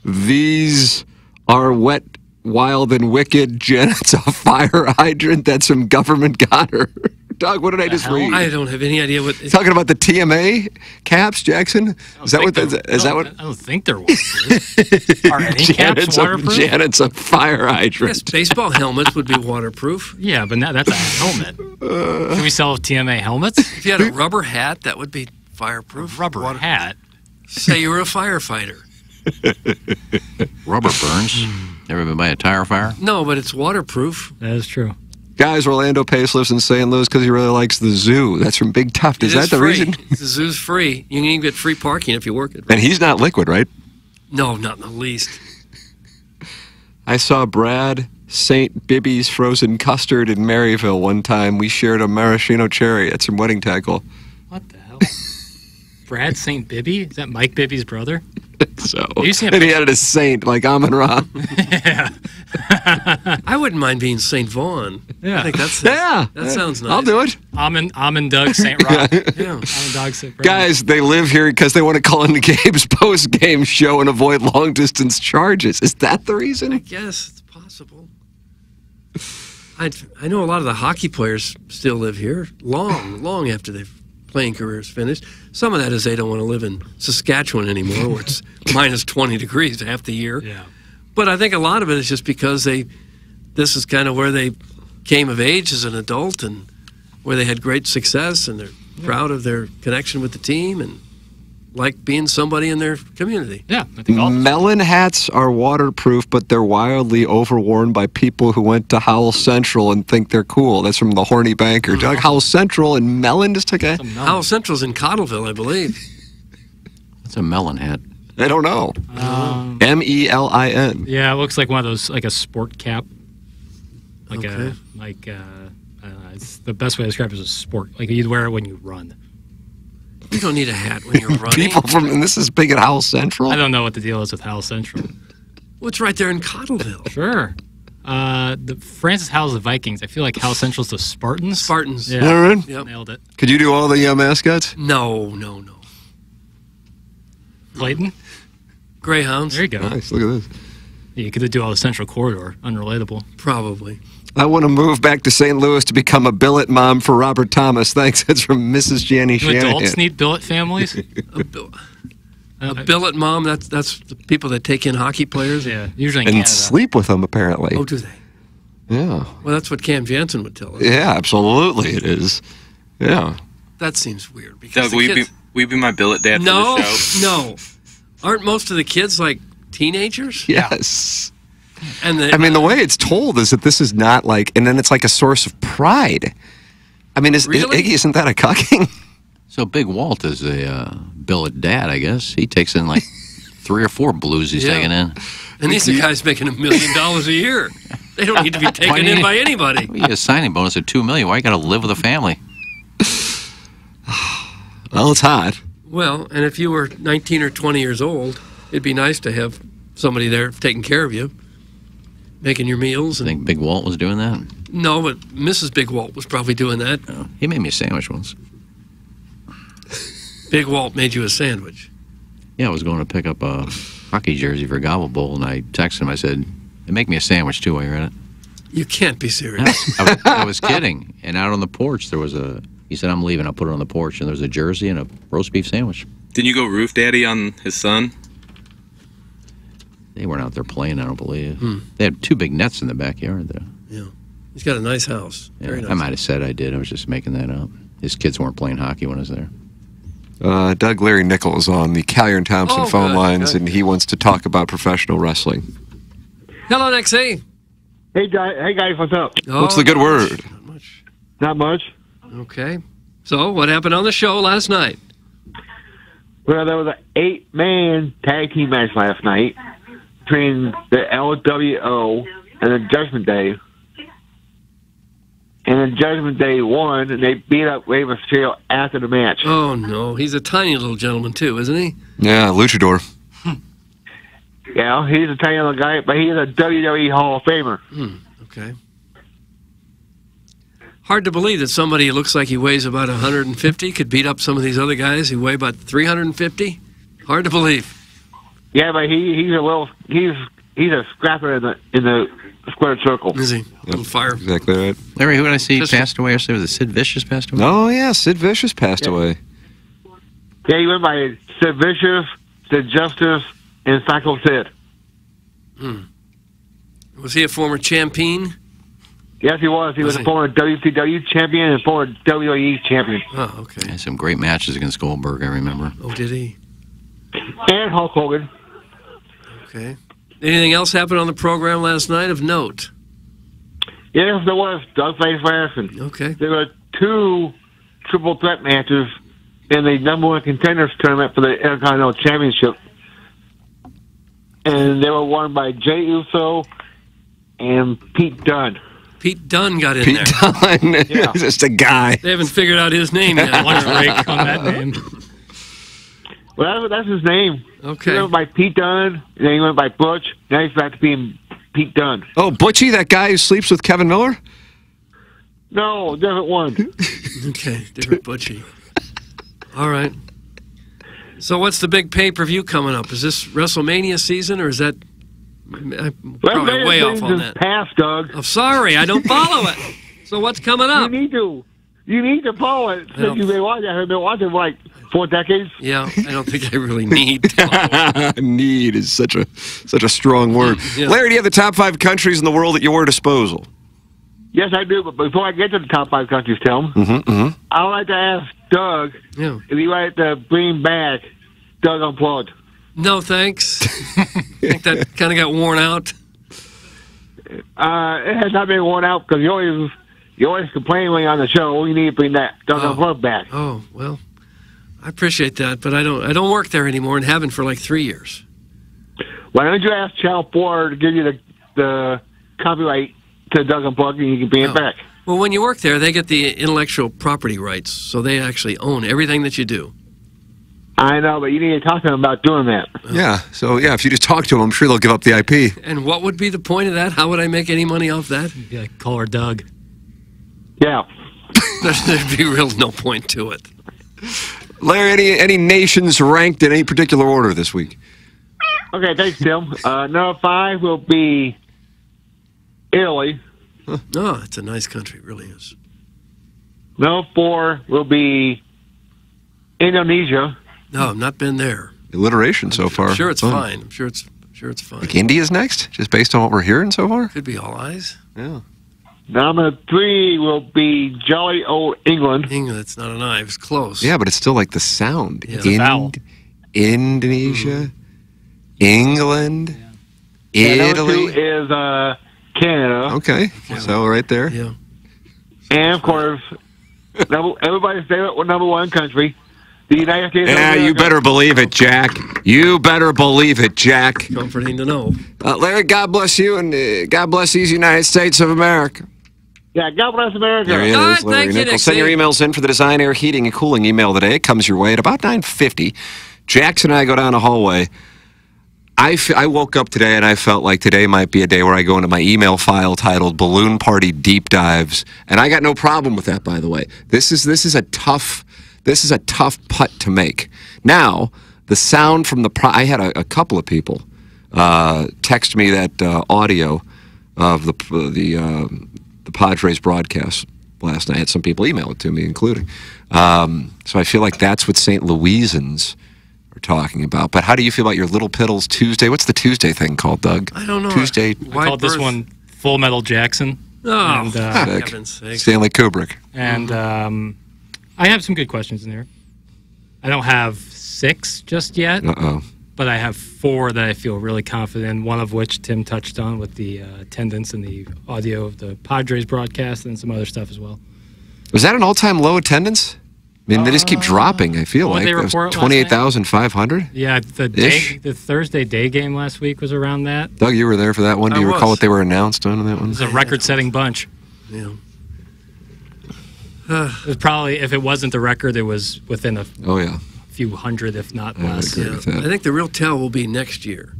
These are wet, wild, and wicked. Janet's a fire hydrant. That's from Government Goddard. Doug, what did I just read? I don't have any idea what. Talking about the TMA caps, Jackson? Is that what? I don't think they're waterproof. Are any caps waterproof? Janet's a fire hydrant. Yes, baseball helmets would be waterproof. Yeah, but that's a helmet. Can we sell TMA helmets? If you had a rubber hat, that would be fireproof. Rubber hat. Say you were a firefighter. Rubber burns. Ever been by a tire fire? No, but it's waterproof. That is true. Guys, Orlando Pace lives in St. Louis because he really likes the zoo. That's from Big Tough. Is that the free. reason? The zoo's free. You can even get free parking if you work it. And he's not liquid, right? No, not in the least. I saw Brad St. Bibby's frozen custard in Maryville one time. We shared a maraschino cherry at some wedding tackle. What the hell? Brad St. Bibby? Is that Mike Bibby's brother? So, You see a and he had it as Saint, like Amon Ra. Yeah. I wouldn't mind being St. Vaughn. Yeah. I think that sounds nice. I'll do it. Almond Doug St. Rock. Yeah. Almond Dog St. Rock. Guys, they live here because they want to call into Gabe's post-game show and avoid long-distance charges. Is that the reason? I guess it's possible. I know a lot of the hockey players still live here long after their playing careers finished. Some of that is they don't want to live in Saskatchewan anymore, where it's minus 20 degrees half the year. Yeah. But I think a lot of it is just because this is kind of where they came of age as an adult and where they had great success and they're proud of their connection with the team and like being somebody in their community. Yeah, I think all Melon hats are waterproof, but they're wildly overworn by people who went to Howell Central and think they're cool. That's from the Horny Banker. Doug, Howell Central and Melon just took a... Howell Central's in Cottleville, I believe. What's a melon hat? I don't know. MELIN. Yeah, it looks like one of those, like a sport cap. Like Okay. it's the best way to describe it is a sport. Like you'd wear it when you run. You don't need a hat when you're running. People from... And this is big at Howell Central? I don't know what the deal is with Howell Central. Well, it's right there in Cottleville. Sure. The Francis Howell's the Vikings. I feel like Howell Central's the Spartans. Spartans. Yeah. All right. Yep. Nailed it. Could you do all the mascots? No. Clayton? Greyhounds. There you go. Nice, look at this. Yeah, you could do all the Central Corridor. Unrelatable. Probably. I want to move back to St. Louis to become a billet mom for Robert Thomas. Thanks. That's from Mrs. Janny Do Shanahan. adults need billet families? A billet mom, that's the people that take in hockey players? Yeah, usually in And Canada. sleep with them, apparently. Oh, do they? Yeah. Well, that's what Cam Jansen would tell us. Yeah, absolutely it is. Yeah. That seems weird. Because Doug, the will kids... you be my billet dad No, for the show? no. Aren't most of the kids like teenagers? Yes. And I mean, the way it's told is that this is not like, and then it's like a source of pride. I mean, Really? Iggy, isn't that a cucking? So Big Walt is a billet dad, I guess. He takes in like 3 or 4 blues he's Yeah. taking in. And these are guys making $1 million a year. They don't need to be taken in by anybody. You get a signing bonus of $2 million. Why you got to live with a family? Well, it's hot. Well, and if you were 19 or 20 years old, it'd be nice to have somebody there taking care of you, making your meals. I And think Big Walt was doing that. no, but Mrs. Big Walt was probably doing that. Oh, he made me a sandwich once. Big Walt made you a sandwich. Yeah, I was going to pick up a hockey jersey for Gobble Bowl, and I texted him. I said, "Hey, make me a sandwich too while you're at it." You can't be serious. I was kidding. And out on the porch, there was a... He said, "I'm leaving. I'll put it on the porch." And there was a jersey and a roast beef sandwich. Didn't you go roof daddy on his son? They weren't out there playing, I don't believe. They had 2 big nets in the backyard, though. Yeah. He's got a nice house. Yeah, Very nice. I might have said I did. I was just making that up. His kids weren't playing hockey when I was there. Doug Larry Nichols on the Callier and Thompson phone lines, and he wants to talk about professional wrestling. Hello, Nexie. Hey guys, what's up? What's the good word? Not much. Okay. So, what happened on the show last night? Well, there was an 8-man tag team match last night between the LWO and the Judgment Day. And then Judgment Day won, and they beat up Rey Mysterio after the match. Oh, no. He's a tiny little gentleman, too, isn't he? Yeah, luchador. Yeah, he's a tiny little guy, but he's a WWE Hall of Famer. Okay. Hard to believe that somebody who looks like he weighs about 150 could beat up some of these other guys who weigh about 350. Hard to believe. Yeah, but he's a scrapper in the squared circle. Is he? Little fire. Exactly right. Larry, who did I see passed away yesterday? Was it Sid Vicious passed away? Oh, yeah, Sid Vicious passed away. Yeah, he went by Sid Vicious, Sid Justice, and Psycho Sid. Was he a former champion? Yes, he was. He was a former WCW champion and former WWE champion. Oh, okay. Had some great matches against Goldberg, I remember. Oh, did he? And Hulk Hogan. Okay. Anything else happened on the program last night of note? Yes, there was. Doug faced Larson. Okay. There were 2 triple threat matches in the number 1 contenders tournament for the Intercontinental Championship. And they were won by Jey Uso and Pete Dunne. Pete Dunne got in Pete there. Dunne. Yeah. Just a guy. They haven't figured out his name yet. Lunch break on that name. Well, that's his name. Okay. He went by Pete Dunne, and then he went by Butch. Now he's back to being Pete Dunne. Oh, Butchie, that guy who sleeps with Kevin Miller? No, different one. Okay, different Butchie. All right. So what's the big pay-per-view coming up? Is this WrestleMania season, or is that... I'm probably way off on that. Past, Doug. I'm sorry, I don't follow it. So what's coming up? You need to follow it. I don't- You've been watching it for like 4 decades. Yeah, I don't think I really need. Need is such a strong word. Yeah. Larry, do you have the top 5 countries in the world at your disposal? Yes, I do. But before I get to the top 5 countries, Tim, I would like to ask Doug if he'd like to bring back Doug Unplugged. No, thanks. I think that kind of got worn out. It has not been worn out because you always complain when you're on the show. You need to bring that Doug Unplugged back. Oh, well, I appreciate that, but I don't work there anymore and haven't for like 3 years. Why don't you ask Channel 4 to give you the copyright to Doug Unplugged and you can bring it back? Well, when you work there, they get the intellectual property rights, so they actually own everything that you do. I know, but you need to talk to them about doing that. Yeah. So, yeah, if you just talk to them, I'm sure they'll give up the IP. And what would be the point of that? How would I make any money off that? Be like, call her Doug. Yeah. There'd be real no point to it. Larry, any nations ranked in any particular order this week? Okay, thanks, Tim. Number 5 will be Italy. Oh, it's a nice country. It really is. Number 4 will be Indonesia. No, I've not been there. Alliteration so far. I'm sure it's Fun. fine. I'm sure it's fine. Like India's next, just based on what we're hearing so far? Could be all eyes. Yeah. Number 3 will be jolly old England. England, it's not an I. It's close. Yeah, but it's still like the sound. Yeah. It's a vowel. Indonesia, England, And Italy. number 2 is Canada. Okay, so right there. Yeah. And, of course, everybody's favorite number 1 country, the United States of Yeah, America. you better believe it, Jack. You better believe it, Jack. Comforting to know. Larry, God bless you, and God bless these United States of America. Yeah, God bless America. There he is, Larry Nichols. Send your emails in for the Design, Air, Heating, and Cooling email today. It comes your way at about 9:50. Jackson and I go down the hallway. I woke up today and I felt like today might be a day where I go into my email file titled Balloon Party Deep Dives, and I got no problem with that, by the way. This is a tough putt to make. Now, the sound from I had a couple of people text me that audio of the Padres broadcast last night. I had some people email it to me, including. So I feel like that's what St. Louisans are talking about. But how do you feel about your Little Piddles Tuesday? What's the Tuesday thing called, Doug? I don't know. Tuesday. I called this one Full Metal Jackson. Oh, and, for heaven's sake. Stanley Kubrick. And I have some good questions in there. I don't have 6 just yet. Uh-oh. But I have 4 that I feel really confident in, one of which Tim touched on with the attendance and the audio of the Padres broadcast and some other stuff as well. Was that an all-time low attendance? I mean, they just keep dropping, I feel like. They It was report last 28,500? Yeah, the Thursday day game last week was around that. Doug, you were there for that one. Do you recall what they were announced on that one? It was a record-setting bunch. Yeah. It was probably, if it wasn't the record, it was within a few hundred, if not less. I think the real tell will be next year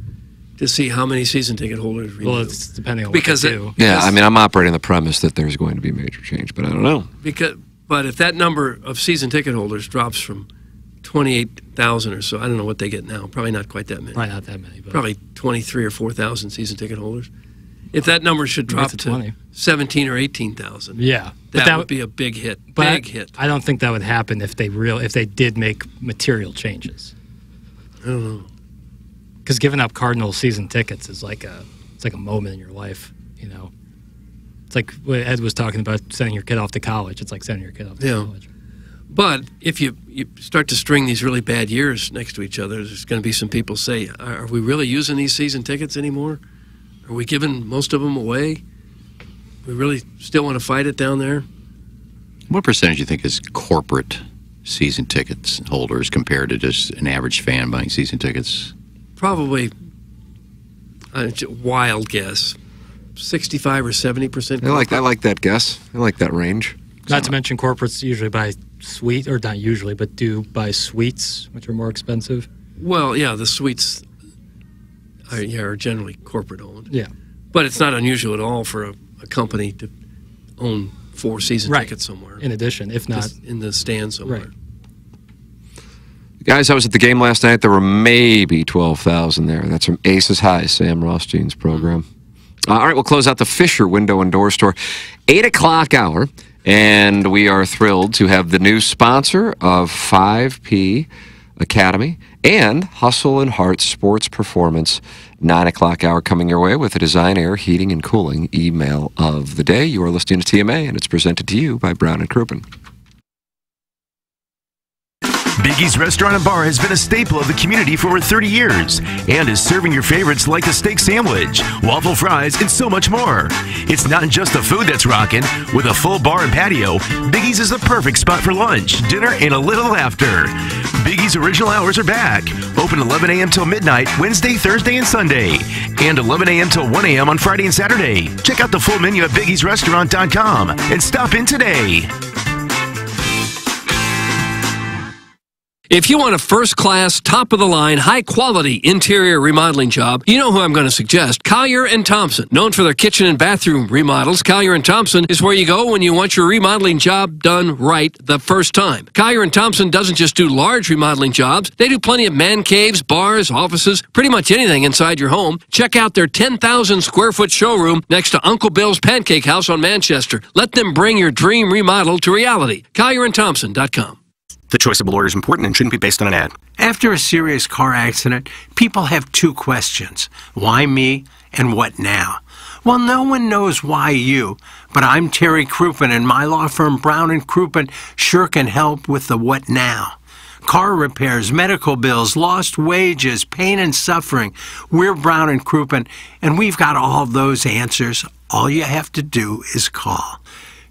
to see how many season ticket holders renew. Well, it's depending on because what they do. Yeah, I mean, I'm operating the premise that there's going to be major change, but I don't know. But if that number of season ticket holders drops from 28,000 or so, I don't know what they get now. Probably not quite that many. Probably not that many. But Probably 23 or 4,000 season ticket holders. If that number should drop to to 20. 17 or 18,000, yeah, that would be a big hit. Big hit. I don't think that would happen if they did make material changes. I don't know. Because giving up Cardinal season tickets is it's like a moment in your life, you know. It's like what Ed was talking about, sending your kid off to college. It's like sending your kid off to college. But if you start to string these really bad years next to each other, there's going to be some people say, are we really using these season tickets anymore? Are we giving most of them away? We really still want to fight it down there? What percentage do you think is corporate season tickets holders compared to just an average fan buying season tickets? Probably, wild guess, 65 or 70%. I like that guess. I like that range. Not to mention corporates usually buy suite, or not usually, but do buy suites, which are more expensive. Well, yeah, the suites are generally corporate owned. Yeah. But it's not unusual at all for a company to own 4 season tickets somewhere. In addition, if not in the stand somewhere. Right. Guys, I was at the game last night. There were maybe 12,000 there. That's from Aces High, Sam Rothstein's program. All right, we'll close out the Fisher Window and Door Store. 8 o'clock hour. And we are thrilled to have the new sponsor of 5P Academy and Hustle and Heart Sports Performance. 9 o'clock hour coming your way with the Design, Air, Heating, and Cooling email of the day. You are listening to TMA, and it's presented to you by Brown & Crouppen. Biggie's Restaurant and Bar has been a staple of the community for over 30 years and is serving your favorites like the steak sandwich, waffle fries, and so much more. It's not just the food that's rocking. With a full bar and patio, Biggie's is the perfect spot for lunch, dinner, and a little laughter. Biggie's original hours are back. Open 11 a.m. till midnight, Wednesday, Thursday, and Sunday. And 11 a.m. till 1 a.m. on Friday and Saturday. Check out the full menu at biggiesrestaurant.com and stop in today. If you want a first-class, top-of-the-line, high-quality interior remodeling job, you know who I'm going to suggest. Collier & Thompson. Known for their kitchen and bathroom remodels, Collier & Thompson is where you go when you want your remodeling job done right the first time. Collier & Thompson doesn't just do large remodeling jobs. They do plenty of man caves, bars, offices, pretty much anything inside your home. Check out their 10,000-square-foot showroom next to Uncle Bill's Pancake House on Manchester. Let them bring your dream remodel to reality. CollierandThompson.com. The choice of a lawyer is important and shouldn't be based on an ad. After a serious car accident, people have 2 questions. Why me and what now? Well, no one knows why you, but I'm Terry Crouppen, and my law firm Brown & Crouppen sure can help with the what now. Car repairs, medical bills, lost wages, pain and suffering. We're Brown & Crouppen, and we've got all those answers. All you have to do is call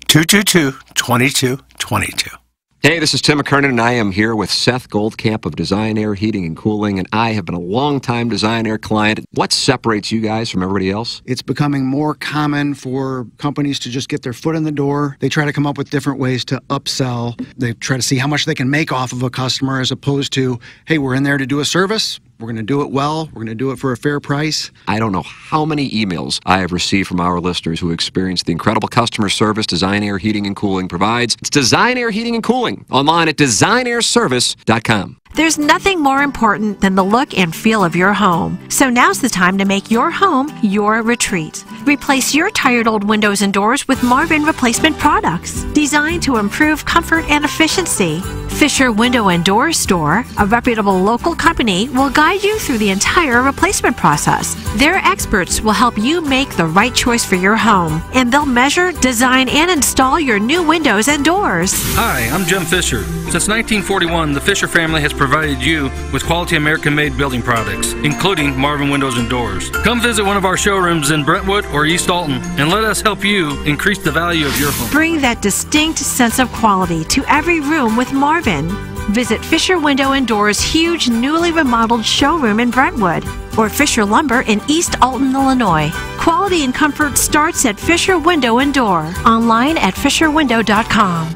222-2222. Hey, this is Tim McKernan, and I am here with Seth Goldcamp of Design Air Heating and Cooling, and I have been a long-time Design Air client. What separates you guys from everybody else? It's becoming more common for companies to just get their foot in the door. They try to come up with different ways to upsell. They try to see how much they can make off of a customer as opposed to, hey, we're in there to do a service. We're going to do it well. We're going to do it for a fair price. I don't know how many emails I have received from our listeners who experience the incredible customer service Design Air Heating and Cooling provides. It's Design Air Heating and Cooling, online at designairservice.com. There's nothing more important than the look and feel of your home. So now's the time to make your home your retreat. Replace your tired old windows and doors with Marvin replacement products designed to improve comfort and efficiency. Fisher Window and Door Store, a reputable local company, will guide you through the entire replacement process. Their experts will help you make the right choice for your home, and they'll measure, design, and install your new windows and doors. Hi, I'm Jim Fisher. Since 1941, the Fisher family has provided you with quality American-made building products, including Marvin Windows and Doors. Come visit one of our showrooms in Brentwood or East Alton, and let us help you increase the value of your home. Bring that distinct sense of quality to every room with Marvin. Visit Fisher Window and Doors' huge newly remodeled showroom in Brentwood or Fisher Lumber in East Alton, Illinois. Quality and comfort starts at Fisher Window and Door. Online at fisherwindow.com.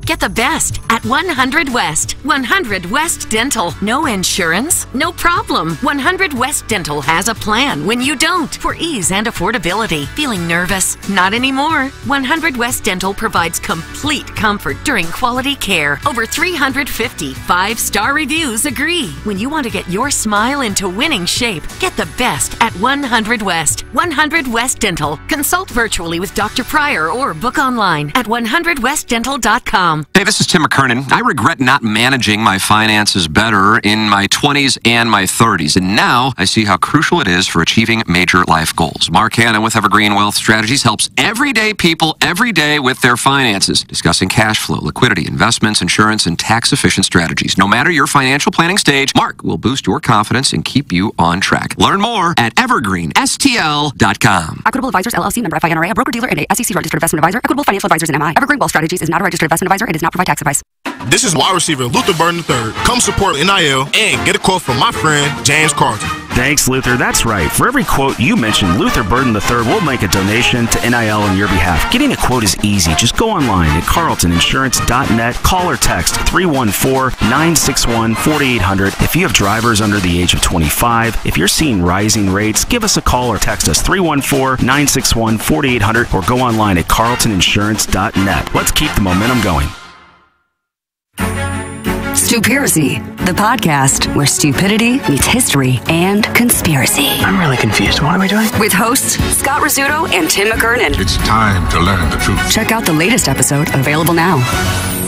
Get the best at 100 West. 100 West Dental. No insurance? No problem. 100 West Dental has a plan when you don't. For ease and affordability. Feeling nervous? Not anymore. 100 West Dental provides complete comfort during quality care. Over 350 5-star reviews agree. When you want to get your smile into winning shape, get the best at 100 West. 100 West Dental. Consult virtually with Dr. Pryor or book online at 100westdental.com. Hey, this is Tim McKernan. I regret not managing my finances better in my 20s and my 30s, and now I see how crucial it is for achieving major life goals. Mark Hanna with Evergreen Wealth Strategies helps everyday people every day with their finances, discussing cash flow, liquidity, investments, insurance, and tax-efficient strategies. No matter your financial planning stage, Mark will boost your confidence and keep you on track. Learn more at evergreenstl.com. Equitable Advisors, LLC, member FINRA, a broker-dealer and a SEC registered investment advisor. Equitable Financial Advisors and MI. Evergreen Wealth Strategies is not a registered investment advisor and does not provide tax advice. This is wide receiver Luther Burden III. Come support NIL and get a quote from my friend James Carlton. Thanks, Luther. That's right. For every quote you mention, Luther Burden III will make a donation to NIL on your behalf. Getting a quote is easy. Just go online at carltoninsurance.net. Call or text 314-961-4800. If you have drivers under the age of 25, if you're seeing rising rates, give us a call or text us 314-961-4800 or go online at carltoninsurance.net. Let's keep the momentum going. Stupiracy, the podcast where stupidity meets history and conspiracy. I'm really confused. What are we doing? With hosts Scott Rizzuto and Tim McKernan. It's time to learn the truth. Check out the latest episode, available now.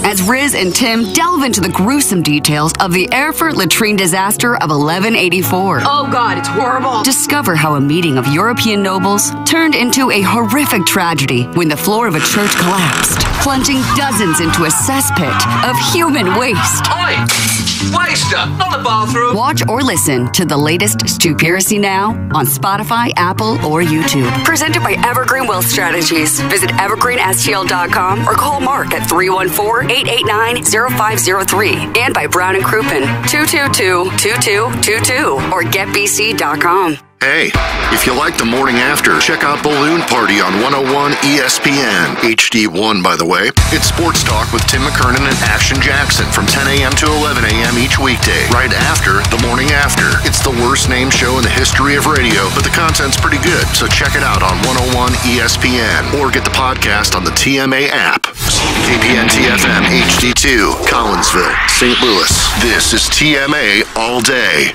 As Riz and Tim delve into the gruesome details of the Erfurt latrine disaster of 1184. Oh God, it's horrible. Discover how a meeting of European nobles turned into a horrific tragedy when the floor of a church collapsed, plunging dozens into a cesspit of human waste. Oi! Waster! Not the bathroom! Watch or listen to the latest Stupiracy now on Spotify, Apple, or YouTube. Presented by Evergreen Wealth Strategies. Visit evergreenstl.com or call Mark at 314-889-0503. And by Brown and Crouppen, 222-2222 or getbc.com. Hey, if you like the morning after, check out Balloon Party on 101 ESPN. HD1, by the way. It's sports talk with Tim McKernan and Action Jackson from 10 a.m. to 11 a.m. each weekday, right after the morning after. It's the worst named show in the history of radio, but the content's pretty good, so check it out on 101 ESPN or get the podcast on the TMA app. KPN-TFM HD2, Collinsville, St. Louis. This is TMA All Day.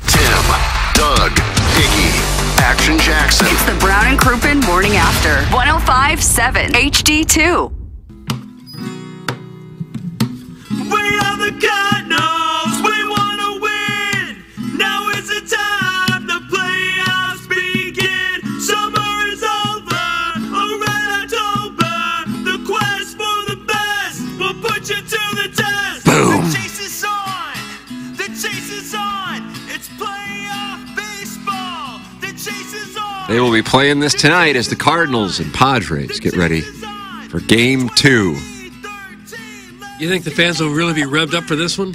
Tim, Doug, Iggy, Action Jackson. It's the Brown and Crouppen Morning After. 105.7 HD2. We are the Cardinals. We want to win. Now is the time the playoffs begin. Summer is over. Around October. The quest for the best will put you to the test. Boom. The chase is on. The chase is on. It's playoff baseball. The chase is on. They will be playing this tonight as the Cardinals and Padres get ready for Game 2. You think the fans will really be revved up for this one?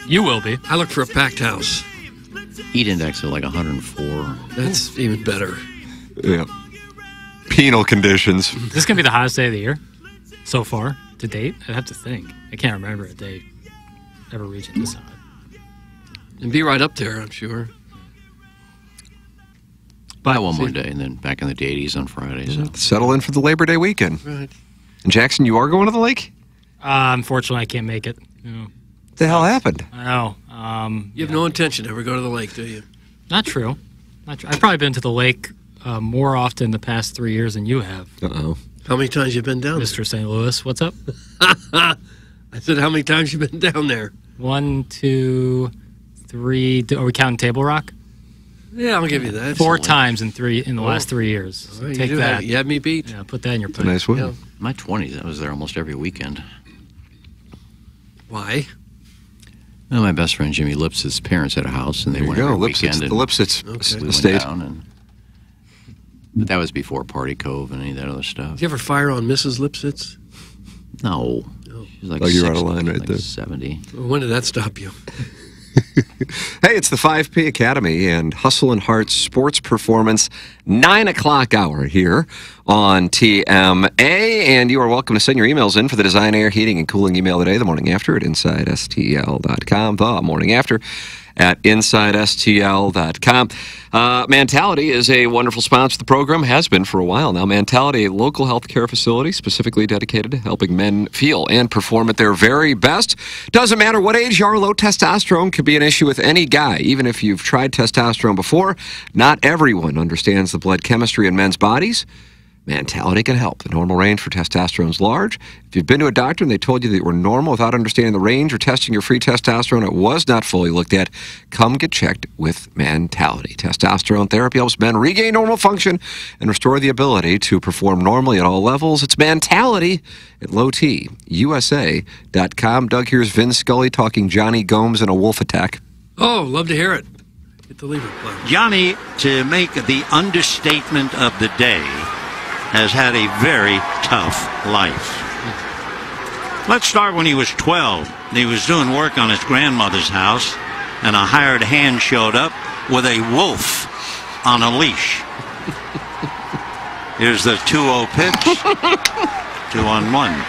You will be. I look for a packed house. Heat index of like 104. That's even better. Yeah. Penal conditions. This is going to be the hottest day of the year so far to date. I'd have to think. I can't remember a day ever reaching this hot. And be right up there, I'm sure. Buy one more day, and then back in the 80s on Friday. So. Settle in for the Labor Day weekend. Right. And Jackson, you are going to the lake? Unfortunately, I can't make it. What the hell happened? I know. You have no intention to ever go to the lake, do you? Not true. Not true. I've probably been to the lake more often the past 3 years than you have. Uh-oh. How many times you been down there? Mr. St. Louis, what's up? I said, how many times you been down there? 1, 2, 3. Are we counting Table Rock? Yeah, I'll give you that. 4 times in the last 3 years. So Right, take that. You had me beat. Yeah, put that in your plate. Nice one. Yeah. My 20s, I was there almost every weekend. Why? Well, my best friend Jimmy Lipsett's parents had a house, and they There you went go. every Lipsett's, weekend. the And Lipsett's we went estate. down, but that was before Party Cove and any of that other stuff. Did you ever fire on Mrs. Lipsitz? No. She's like you're out of 60, line right like there. 70. Well, when did that stop you? Hey, it's the 5P Academy and Hustle and Hearts Sports Performance 9 o'clock hour here on TMA. And you are welcome to send your emails in for the Design, Air, Heating, and Cooling email today, the morning after at InsideSTL.com. The morning after at InsideSTL.com. Mentality is a wonderful sponsor of the program, has been for a while now. Mentality, a local healthcare facility specifically dedicated to helping men feel and perform at their very best. Doesn't matter what age you are, low testosterone could be an issue with any guy. Even if you've tried testosterone before, not everyone understands the blood chemistry in men's bodies. Mentality can help. The normal range for testosterone is large. If you've been to a doctor and they told you that you were normal without understanding the range or testing your free testosterone, it was not fully looked at, come get checked with Mentality. Testosterone therapy helps men regain normal function and restore the ability to perform normally at all levels. It's Mentality at lowtusa.com. Doug, here's Vin Scully talking Johnny Gomes and a wolf attack. Oh, love to hear it. Get the lever play. Johnny, to make the understatement of the day, has had a very tough life. Let's start when he was 12. He was doing work on his grandmother's house, and a hired hand showed up with a wolf on a leash. Here's the 2-0 pitch. 2-1.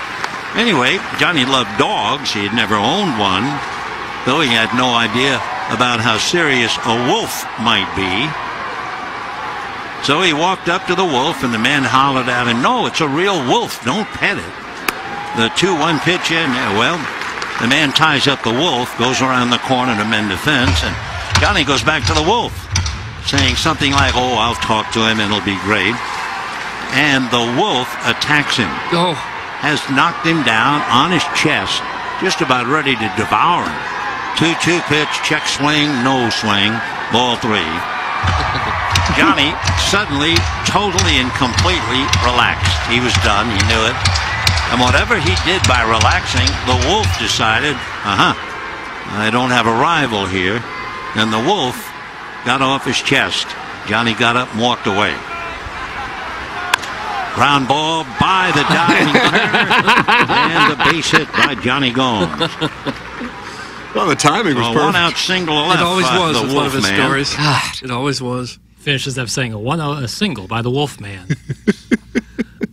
Anyway, Johnny loved dogs. He had never owned one, though he had no idea about how serious a wolf might be. So he walked up to the wolf, and the man hollered at him, "No, it's a real wolf. Don't pet it." The 2-1 pitch in. Well, the man ties up the wolf, goes around the corner to mend the fence, and Johnny goes back to the wolf, saying something like, "Oh, I'll talk to him, and it'll be great." And the wolf attacks him. Oh. Has knocked him down on his chest, just about ready to devour him. 2-2 pitch, check swing, no swing, ball 3. Johnny suddenly, totally and completely relaxed. He was done. He knew it. And whatever he did by relaxing, the wolf decided, I don't have a rival here. And the wolf got off his chest. Johnny got up and walked away. Ground ball by the diving Turner. And the base hit by Johnny Gomes. Well, the timing was perfect. One out single left. It always was the with one of his Wolfman. stories. God, it always was. Finishes up saying a single by the Wolfman.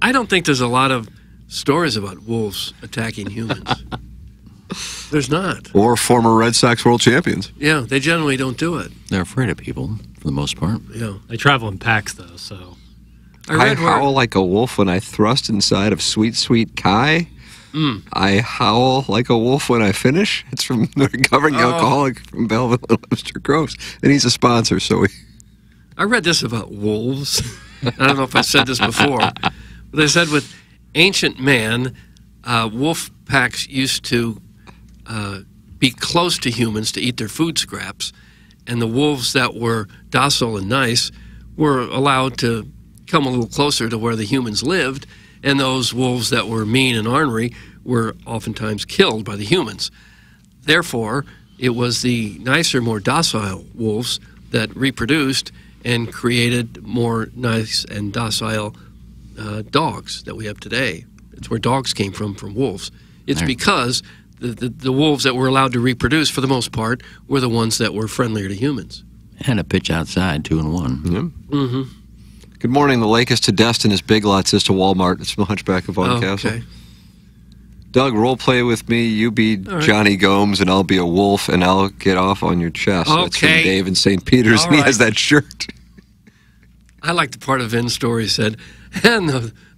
I don't think there's a lot of stories about wolves attacking humans. There's not. Or former Red Sox world champions. Yeah, they generally don't do it. They're afraid of people, for the most part. Yeah. They travel in packs, though, so. I howl like a wolf when I thrust inside of Sweet Sweet Kai. I howl like a wolf when I finish. It's from the recovering alcoholic from Belleville and Webster Groves. And he's a sponsor, so we... I read this about wolves. I don't know if I said this before. But they said with ancient man, wolf packs used to be close to humans to eat their food scraps. And the wolves that were docile and nice were allowed to come a little closer to where the humans lived. And those wolves that were mean and ornery were oftentimes killed by the humans. Therefore, it was the nicer, more docile wolves that reproduced and created more nice and docile dogs that we have today. It's where dogs came from wolves. It's because the wolves that were allowed to reproduce, for the most part, were the ones that were friendlier to humans. And a pitch outside, 2-1. Yeah. Mm-hmm. Good morning. The lake is to Destin as Big Lots is to Walmart. It's from the Hunchback of Von Castle. Okay. Doug, role play with me. You be Johnny Gomes, and I'll be a wolf, and I'll get off on your chest. Okay. That's from Dave in St. Peter's, All and he right. has that shirt. I like the part of Vin's story said, and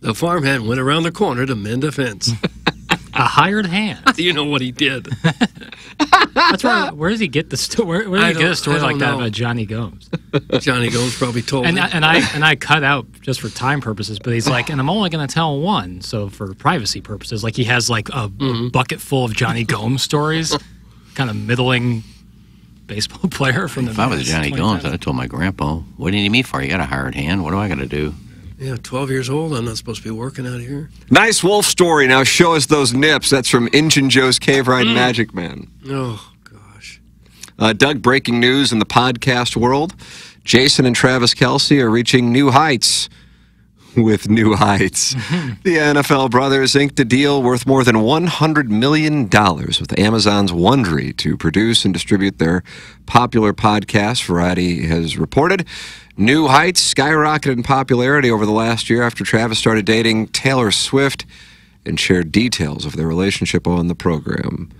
the farmhand went around the corner to mend a fence. A hired hand. You know what he did. That's right. Where does he get the story? Where did he get a story like that know. about Johnny Gomes? Johnny Gomes probably told And him. I cut out just for time purposes, but he's like, and I'm only going to tell one, so for privacy purposes, like he has like a bucket full of Johnny Gomes stories, kind of middling baseball player from the. If I was Johnny Gomes, I'd have told my grandpa, "What do you need me for? You got a hired hand. What do I got to do?" Yeah, 12 years old. I'm not supposed to be working out here. Nice wolf story. Now show us those nips. That's from Injun Joe's Cave Ride Magic Man. Oh, Doug, breaking news in the podcast world. Jason and Travis Kelce are reaching new heights with new heights. The NFL brothers inked a deal worth more than $100 million with Amazon's Wondery to produce and distribute their popular podcast, Variety has reported. New Heights skyrocketed in popularity over the last year after Travis started dating Taylor Swift and shared details of their relationship on the program.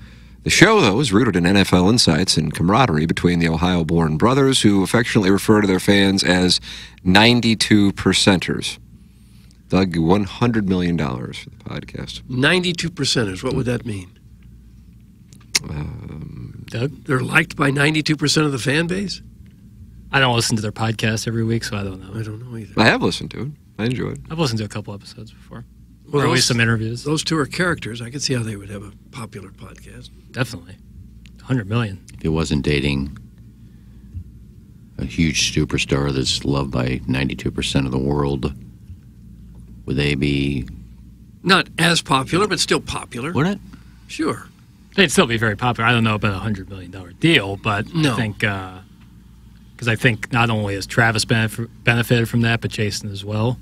The show, though, is rooted in NFL insights and camaraderie between the Ohio-born brothers who affectionately refer to their fans as 92%ers. Doug, $100 million for the podcast. 92%ers. What would that mean? Doug? They're liked by 92% of the fan base? I don't listen to their podcast every week, so I don't know. I don't know either. I have listened to it. I enjoy it. I've listened to a couple episodes before. Well, Or at least some interviews. Those two are characters. I could see how they would have a popular podcast. Definitely. 100 million. If he wasn't dating a huge superstar that's loved by 92% of the world, would they be... Not as popular, but still popular. Would it? Sure. They'd still be very popular. I don't know about a $100 million deal, but No. I think... Because I think not only has Travis benefited from that, but Jason as well.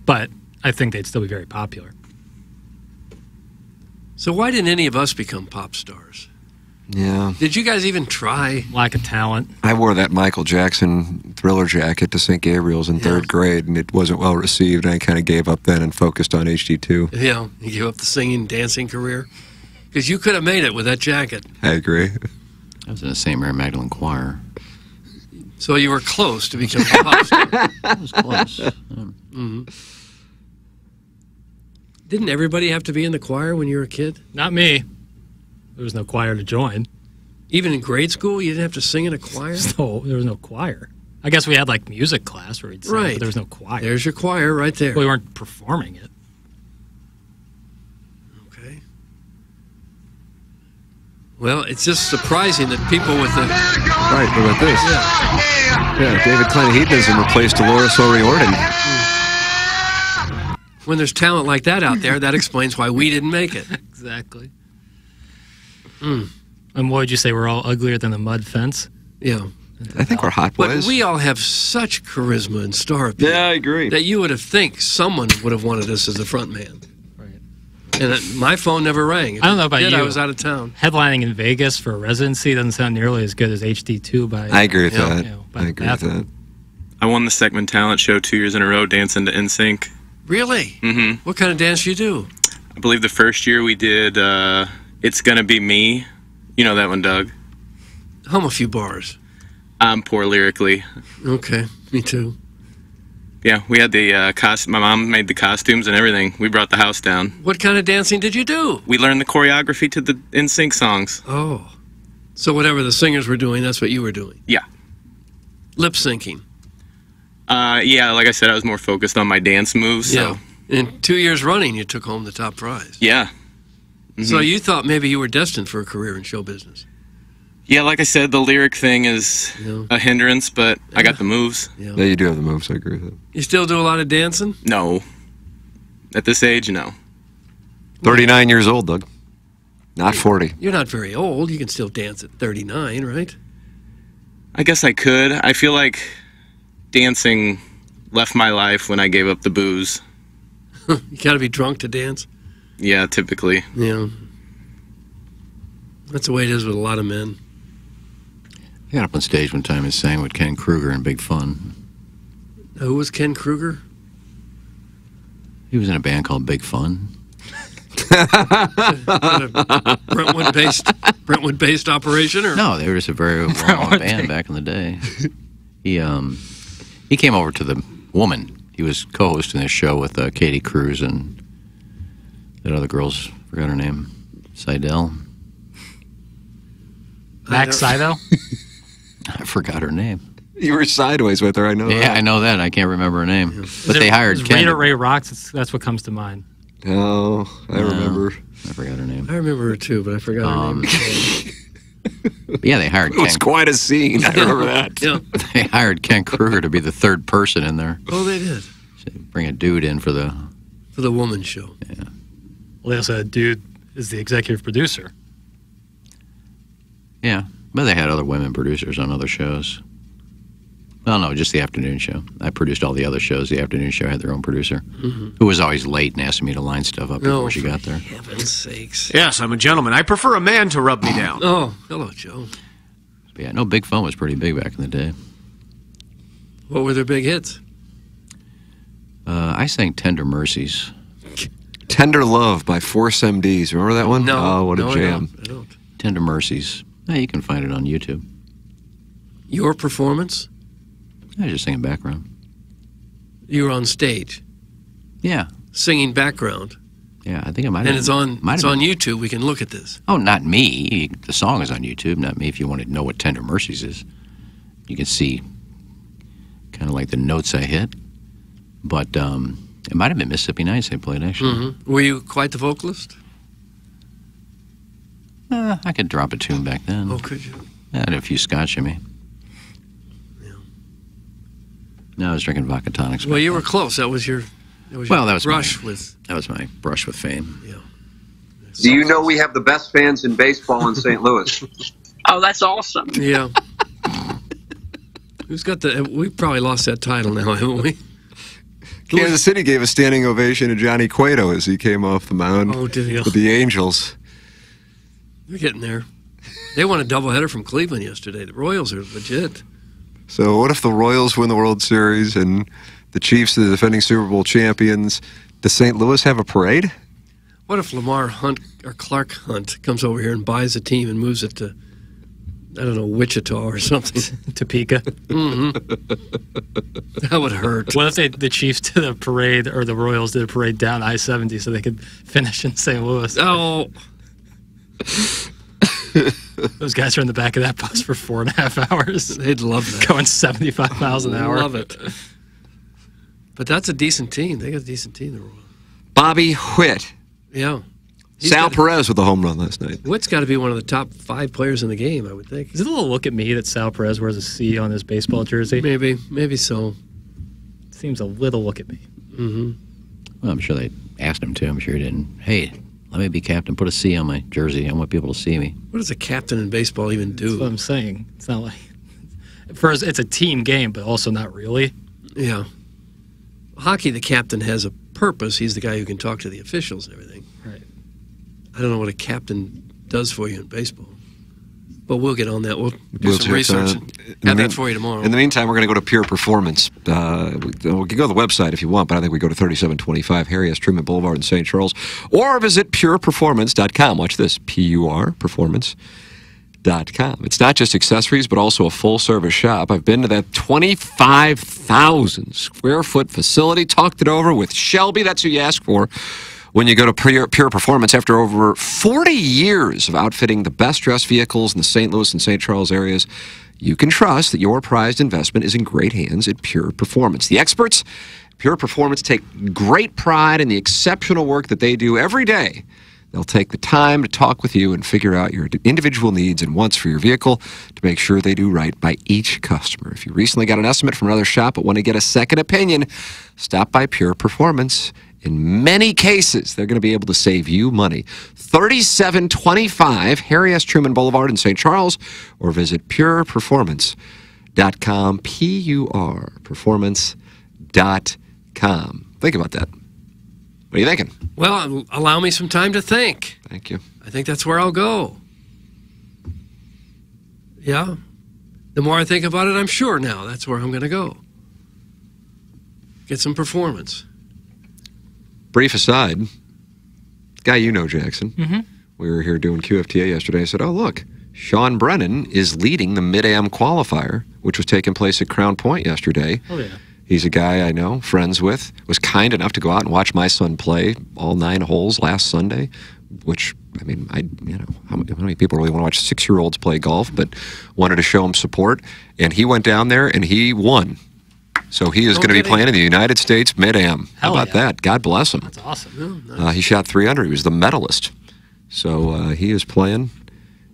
But I think they'd still be very popular. So why didn't any of us become pop stars? Yeah. Did you guys even try? Lack of talent. I wore that Michael Jackson Thriller jacket to St. Gabriel's in third grade, and it wasn't well received, and I kind of gave up then and focused on HD2. Yeah, you gave up the singing, dancing career? Because you could have made it with that jacket. I agree. I was in the St. Mary Magdalene choir. So you were close to becoming a pop star. That was close. Didn't everybody have to be in the choir when you were a kid? Not me. There was no choir to join. Even in grade school, you didn't have to sing in a choir? No, there was no choir. I guess we had like music class where we'd sing, Right. but there was no choir. There's your choir right there. We weren't performing it. Okay. Well, it's just surprising that people with the... Right, what about this? Yeah, David Klein-Hedonism replaced Dolores O'Riordan. When there's talent like that out there, that explains why we didn't make it. Exactly. And what would you say? We're all uglier than a mud fence? Yeah. I think we're hot But boys. we all have such charisma and star appeal. Yeah, I agree. That you would have think someone would have wanted us as the front man. Right. And my phone never rang. If I don't know it about did, you. I was out of town. Headlining in Vegas for a residency doesn't sound nearly as good as HD2 by... I agree with that. You know, by I agree with that. I won the Segment Talent Show 2 years in a row dancing to NSYNC. Really? Mm-hmm. What kind of dance do you do? I believe the first year we did It's Gonna Be Me. You know that one, Doug. Hum a few bars. I'm poor lyrically. Okay, me too. Yeah, we had the my mom made the costumes and everything. We brought the house down. What kind of dancing did you do? We learned the choreography to the NSYNC songs. Oh. So whatever the singers were doing, that's what you were doing? Yeah. Lip syncing? Yeah, like I said, I was more focused on my dance moves. So. Yeah. And 2 years running, you took home the top prize. Yeah. Mm-hmm. So you thought maybe you were destined for a career in show business? Yeah, like I said, the lyric thing is a hindrance, but I got the moves. Yeah. Yeah, you do have the moves. I agree with that. You still do a lot of dancing? No. At this age, no. 39 years old, Doug. Not 40. You're not very old. You can still dance at 39, right? I guess I could. I feel like dancing left my life when I gave up the booze. You got to be drunk to dance? Yeah, typically. Yeah. That's the way it is with a lot of men. I got up on stage one time and sang with Ken Kruger in Big Fun. Who was Ken Kruger? He was in a band called Big Fun. Brentwood-based operation, or no? They were just a very well-known band back in the day. He came over to the Woman. He was co-hosting this show with Katie Cruz and that other girl's forgot her name, Seidel. Max Seidel. I forgot her name. You were sideways with her, I know. Yeah, I know that. I can't remember her name. But they hired Ken. Rita Ray Rocks. That's what comes to mind. Oh, I remember. I forgot her name. I remember her too, but I forgot her name. Yeah, they hired It was Ken. quite a scene. I remember that. Yeah. They hired Ken Kruger to be the third person in there. Oh, they did. Bring a dude in for the Woman show. Yeah. Well, they also had dude is the executive producer. Yeah, but they had other women producers on other shows. Well, no, just the afternoon show. I produced all the other shows. The afternoon show had their own producer, who was always late and asking me to line stuff up before she got there. Heaven's sakes. Yes, I'm a gentleman. I prefer a man to rub me down. Oh, hello, Joe. But yeah, no, Big Fun was pretty big back in the day. What were their big hits? I sang Tender Mercies. Tender Love by Force MDs. Remember that one? No. Oh, what a No, jam. I don't. Tender Mercies. Yeah, you can find it on YouTube. Your performance? I was just singing background. You were on stage? Yeah. Singing background? Yeah, I think it might have And it's on might have on been. YouTube. We can look at this. Oh, not me. The song is on YouTube, not me. If you want to know what Tender Mercies is, you can see kind of like the notes I hit. But it might have been Mississippi Nights they played, actually. Were you quite the vocalist? I could drop a tune back then. Oh, could you? I had a few scotch in me. No, I was drinking vodka tonics. Well, you were close. That was your. That was your brush with. That was my brush with fame. Yeah. Do you know we have the best fans in baseball in St. Louis? Oh, that's awesome. Yeah. Who's got the? We probably lost that title now, haven't we? Kansas City gave a standing ovation to Johnny Cueto as he came off the mound with the Angels. They're getting there. They won a doubleheader from Cleveland yesterday. The Royals are legit. So what if the Royals win the World Series and the Chiefs are the defending Super Bowl champions? Does St. Louis have a parade? What if Lamar Hunt or Clark Hunt comes over here and buys a team and moves it to, I don't know, Wichita or something? Topeka. That would hurt. What if the Chiefs did a parade, or the Royals did a parade down I-70 so they could finish in St. Louis? Oh. Those guys are in the back of that bus for 4.5 hours. They'd love that. Going 75 miles an hour. Love it. But that's a decent team. They got a decent team. The Royals. Bobby Witt. Yeah. Sal Perez with a home run last night. Witt's got to be one of the top 5 players in the game, I would think. Is it a little look at me that Sal Perez wears a C on his baseball jersey? Maybe so. Seems a little look at me. Well, I'm sure they asked him to. I'm sure he didn't. Hey, let me be captain. Put a C on my jersey. I want people to see me. What does a captain in baseball even do? That's what I'm saying. It's not like... First, it's a team game, but also not really. Yeah. Hockey, the captain has a purpose. He's the guy who can talk to the officials and everything. Right. I don't know what a captain does for you in baseball. But we'll get on that. We'll do some research and have that for you tomorrow. In the meantime, we're going to go to Pure Performance. We can go to the website if you want, but I think we go to 3725 Harry S. Truman Boulevard in St. Charles, or visit pureperformance.com. Watch this, PURperformance.com. It's not just accessories, but also a full-service shop. I've been to that 25,000 square foot facility, talked it over with Shelby. That's who you ask for when you go to Pure Performance. After over 40 years of outfitting the best-dressed vehicles in the St. Louis and St. Charles areas, you can trust that your prized investment is in great hands at Pure Performance. The experts at Pure Performance take great pride in the exceptional work that they do every day. They'll take the time to talk with you and figure out your individual needs and wants for your vehicle to make sure they do right by each customer. If you recently got an estimate from another shop but want to get a second opinion, stop by Pure Performance. In many cases, they're going to be able to save you money. 3725 Harry S. Truman Boulevard in St. Charles, or visit pureperformance.com, PURperformance.com. Think about that. What are you thinking? Well, allow me some time to think. Thank you. I think that's where I'll go. Yeah. The more I think about it, I'm sure now that's where I'm going to go. Get some performance. Brief aside, guy you know, Jackson. We were here doing QFTA yesterday. I said, oh, look, Sean Brennan is leading the Mid-Am qualifier, which was taking place at Crown Point yesterday. Oh, yeah. He's a guy I know, friends with, was kind enough to go out and watch my son play all 9 holes last Sunday, which, I mean, how many people really want to watch 6-year-olds play golf, but wanted to show him support. And he went down there and he won. So he is going to be playing in the United States Mid-Am. How about that? God bless him. That's awesome. Oh, nice. He shot 300. He was the medalist. So he is playing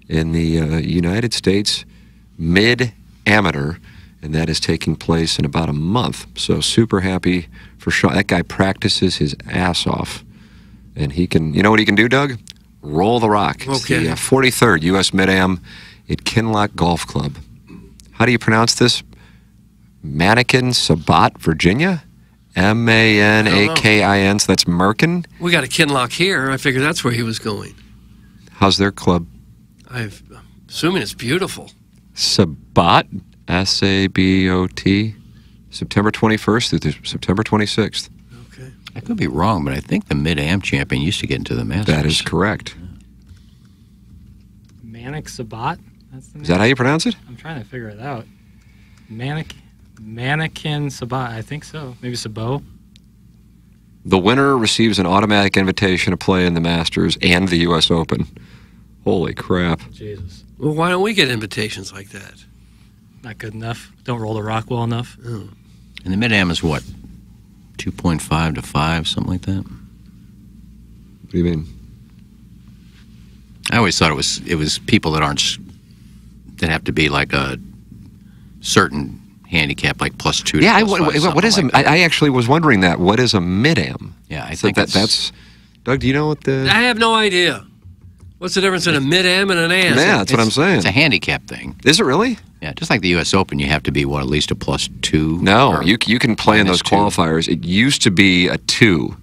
in the United States Mid-Amateur, and that is taking place in about a month. So super happy for Sean. That guy practices his ass off. And he can, you know what he can do, Doug? Roll the rock. It's the 43rd U.S. Mid-Am at Kinloch Golf Club. How do you pronounce this? Mannequin Sabat, Virginia? M-A-N-A-K-I-N, so that's Merkin? We got a Kinloch here. I figured that's where he was going. How's their club? I'm assuming it's beautiful. Sabat, S-A-B-O-T, September 21st through September 26th. Okay. I could be wrong, but I think the Mid-Am champion used to get into the Masters. That is correct. Manic Sabat? Is that how you pronounce it? I'm trying to figure it out. Mannequin Sabat, I think so. Maybe Sabot. The winner receives an automatic invitation to play in the Masters and the U.S. Open. Holy crap. Jesus. Well, why don't we get invitations like that? Not good enough. Don't roll the rock well enough. Oh. And the Mid-Am is what? 2.5 to 5, something like that. What do you mean? I always thought it was people that have to be like a certain handicap, like +2 to Yeah, +5, what is like I actually was wondering that. What is a mid-am? Yeah, I think that's... Doug, do you know what the... I have no idea. What's the difference in a mid-am and an am? Yeah, that's what I'm saying. It's a handicap thing. Is it really? Yeah, just like the U.S. Open, you have to be, at least a +2? No, you can play in those qualifiers. It used to be a 2.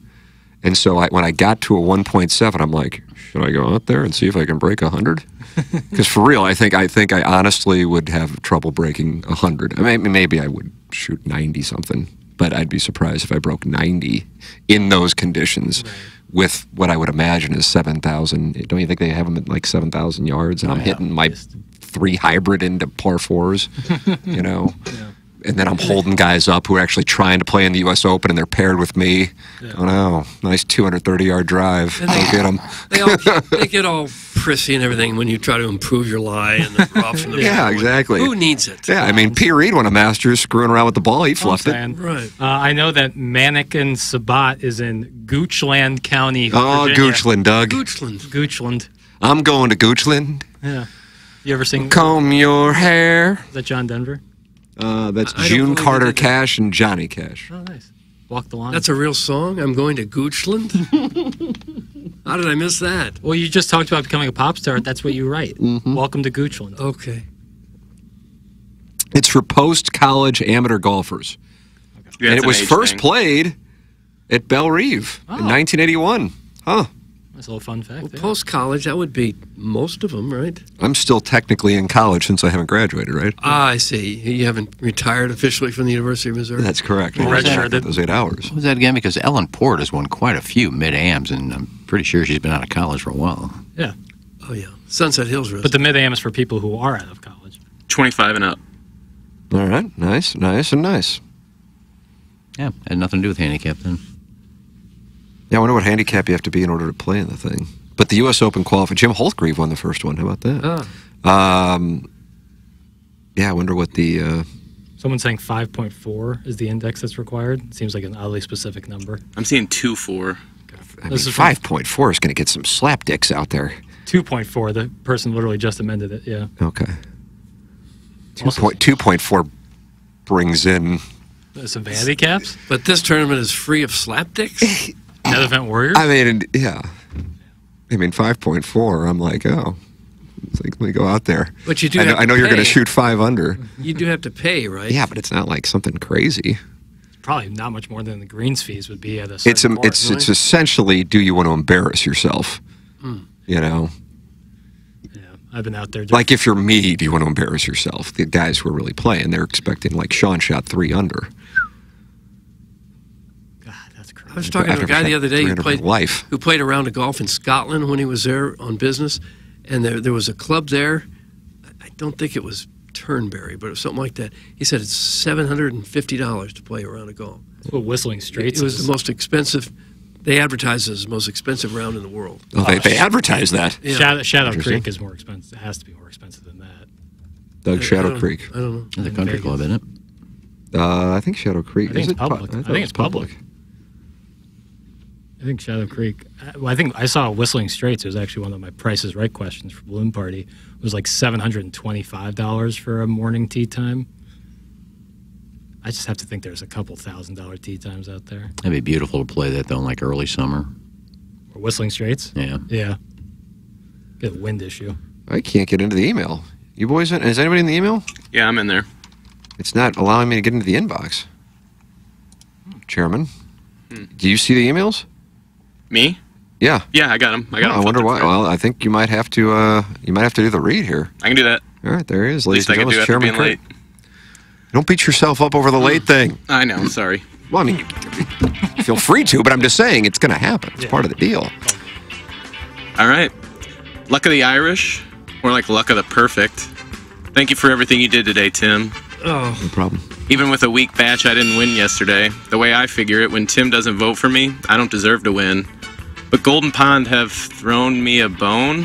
And so when I got to a 1.7, I'm like, should I go out there and see if I can break 100? Because for real, I think I honestly would have trouble breaking 100. I mean, maybe I would shoot 90 something, but I'd be surprised if I broke 90 in those conditions with what I would imagine is 7,000. Don't you think they have them at like 7,000 yards? And I'm hitting my 3 hybrid into par 4s, you know? And then I'm holding guys up who are actually trying to play in the U.S. Open, and they're paired with me. Oh, no. Nice 230-yard drive. Don't get them. They get all prissy and everything when you try to improve your lie and the rough and the Yeah, exactly. Who needs it? Yeah, I mean, P. Reed won a Masters screwing around with the ball. He fluffed it. Right. I know that Manikin Sabat is in Goochland County, Oh, Virginia. Goochland, Doug. Goochland. I'm going to Goochland. Yeah. You ever sing? Comb your hair. Is that John Denver? That's June Carter Cash and Johnny Cash. Oh, nice. Walk the line. That's a real song? I'm going to Goochland? How did I miss that? Well, you just talked about becoming a pop star. That's what you write. Welcome to Goochland. Okay. It's for post-college amateur golfers. Yeah, And it's it was an age first thing. played at Belle Reve in 1981. Huh. That's a little fun fact. Well, post-college, that would be most of them, right? I'm still technically in college since I haven't graduated, right? Ah, I see. You haven't retired officially from the University of Missouri? That's correct. Well, Those 8 hours. What was that again? Because Ellen Port has won quite a few mid-ams, and I'm pretty sure she's been out of college for a while. Yeah. Oh, yeah. Sunset Hills Road. But the mid-am is for people who are out of college. 25 and up. All right. Nice, nice, and nice. Yeah, had nothing to do with handicap then. Yeah, I wonder what handicap you have to be in order to play in the thing. But the U.S. Open qualifier, Jim Holtgreave won the first one. How about that? Yeah, I wonder what the... Someone's saying 5.4 is the index that's required. Seems like an oddly specific number. I'm seeing 2.4. I mean, 5.4 is going to get some slapdicks out there. 2.4. The person literally just amended it. Yeah. Okay. 2.4 brings in... Some vanity caps. But this tournament is free of slapdicks? Net Event Warriors? I mean, yeah. I mean, 5.4, I'm like, oh. It's like, let me go out there. But you do I know you're going to pay. shoot 5 under. You do have to pay, right? Yeah, but it's not like something crazy. Probably not much more than the greens fees would be at a It's certain course, it's right? essentially, do you want to embarrass yourself? You know? I've been out there. Like if you're me, do you want to embarrass yourself? The guys who are really playing, they're expecting, like Sean shot 3 under. I was talking to a guy the other day who played a round of golf in Scotland when he was there on business, and there was a club there. I don't think it was Turnberry, but it was something like that. He said it's $750 to play a round of golf. That's what Whistling Straits It was is. the most expensive. They advertised it as the most expensive round in the world. Oh, they advertise that. Yeah. Shadow Interesting. Creek is more expensive. It has to be more expensive than that. Doug, Shadow Creek. I don't know. It's a country club, isn't it? I think Shadow Creek. I think Is it's it public. pu- I think it's public. I think Shadow Creek. I think I saw Whistling Straits. It was actually one of my Price is Right questions for Balloon Party. It was like $725 for a morning tee time. I just have to think there's a couple $1,000 tee times out there. It'd be beautiful to play that though, in like early summer. Or Whistling Straits. Yeah. Yeah. Get a wind issue. I can't get into the email. You boys, is anybody in the email? Yeah, I'm in there. It's not allowing me to get into the inbox. Chairman, do you see the emails? Me? Yeah. Yeah, I got him. I got him. I wonder why. Well, I think you might have to. Do the read here. I can do that. All right, there he is, At ladies least I and can do gentlemen. after Chairman being Kirk. late. Don't beat yourself up over the late thing. I know. Sorry. Well, I mean, you feel free to, but I'm just saying it's going to happen. It's part of the deal. All right. Luck of the Irish, or like luck of the perfect. Thank you for everything you did today, Tim. Oh. No problem. Even with a weak batch, I didn't win yesterday. The way I figure it, when Tim doesn't vote for me, I don't deserve to win. But Golden Pond have thrown me a bone.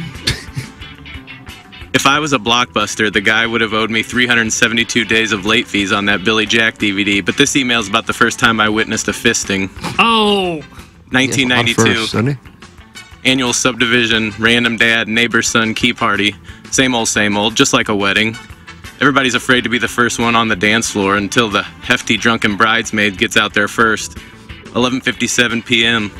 If If I was a Blockbuster, the guy would have owed me 372 days of late fees on that Billy Jack DVD, but this email's about the first time I witnessed a fisting. Oh! 1992. Annual subdivision, random dad, neighbor's son, key party. Same old, just like a wedding. Everybody's afraid to be the first one on the dance floor until the hefty drunken bridesmaid gets out there first. 11:57 p.m.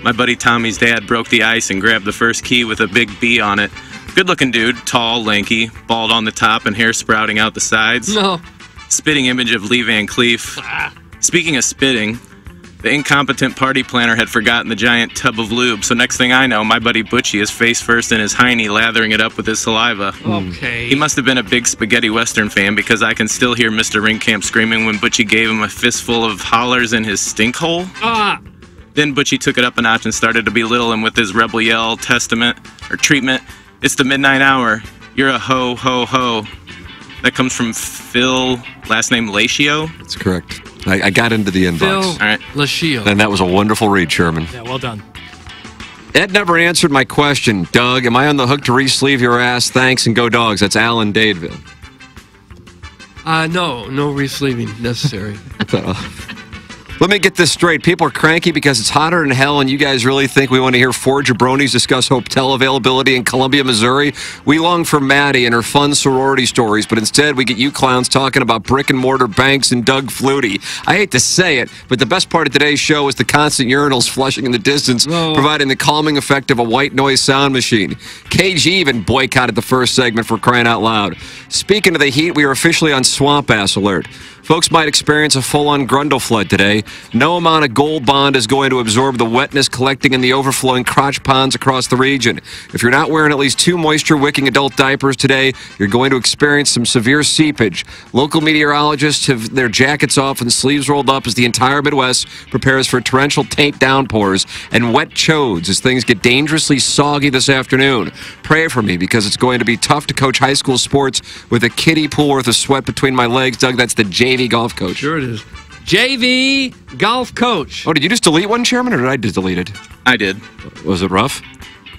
My buddy Tommy's dad broke the ice and grabbed the first key with a big B on it. Good-looking dude, tall, lanky, bald on the top and hair sprouting out the sides. No. Spitting image of Lee Van Cleef. Speaking of spitting, the incompetent party planner had forgotten the giant tub of lube, so next thing I know, my buddy Butchie is face first in his hiney lathering it up with his saliva. Okay. He must have been a big spaghetti western fan because I can still hear Mr. Ringcamp screaming when Butchie gave him a fistful of hollers in his stink hole. Then Butchie took it up a notch and started to belittle him with his rebel yell treatment. It's the midnight hour. You're a ho, ho, ho. That comes from Phil, last name Lachio. That's correct. I got into the inbox. Phil All right. Lachio. And that was a wonderful read, Sherman. Yeah, well done. Ed never answered my question. Doug, am I on the hook to re-sleeve your ass? Thanks and go dogs. That's Alan Dadeville. No re-sleeving necessary. Let me get this straight. People are cranky because it's hotter than hell, and you guys really think we want to hear four jabronis discuss hotel availability in Columbia, Missouri? We long for Maddie and her fun sorority stories, but instead we get you clowns talking about brick-and-mortar banks and Doug Flutie. I hate to say it, but the best part of today's show is the constant urinals flushing in the distance, providing the calming effect of a white noise sound machine. KG even boycotted the first segment for crying out loud. Speaking of the heat, we are officially on swamp ass alert. Folks might experience a full-on Grundle flood today. No amount of Gold Bond is going to absorb the wetness collecting in the overflowing crotch ponds across the region. If you're not wearing at least 2 moisture-wicking adult diapers today, you're going to experience some severe seepage. Local meteorologists have their jackets off and sleeves rolled up as the entire Midwest prepares for torrential taint downpours and wet chodes as things get dangerously soggy this afternoon. Pray for me because it's going to be tough to coach high school sports with a kiddie pool worth of sweat between my legs. Doug, that's the JV golf coach. Sure it is. JV golf coach. Oh, did you just delete one, Chairman, or did I just delete it? I did. Was it rough?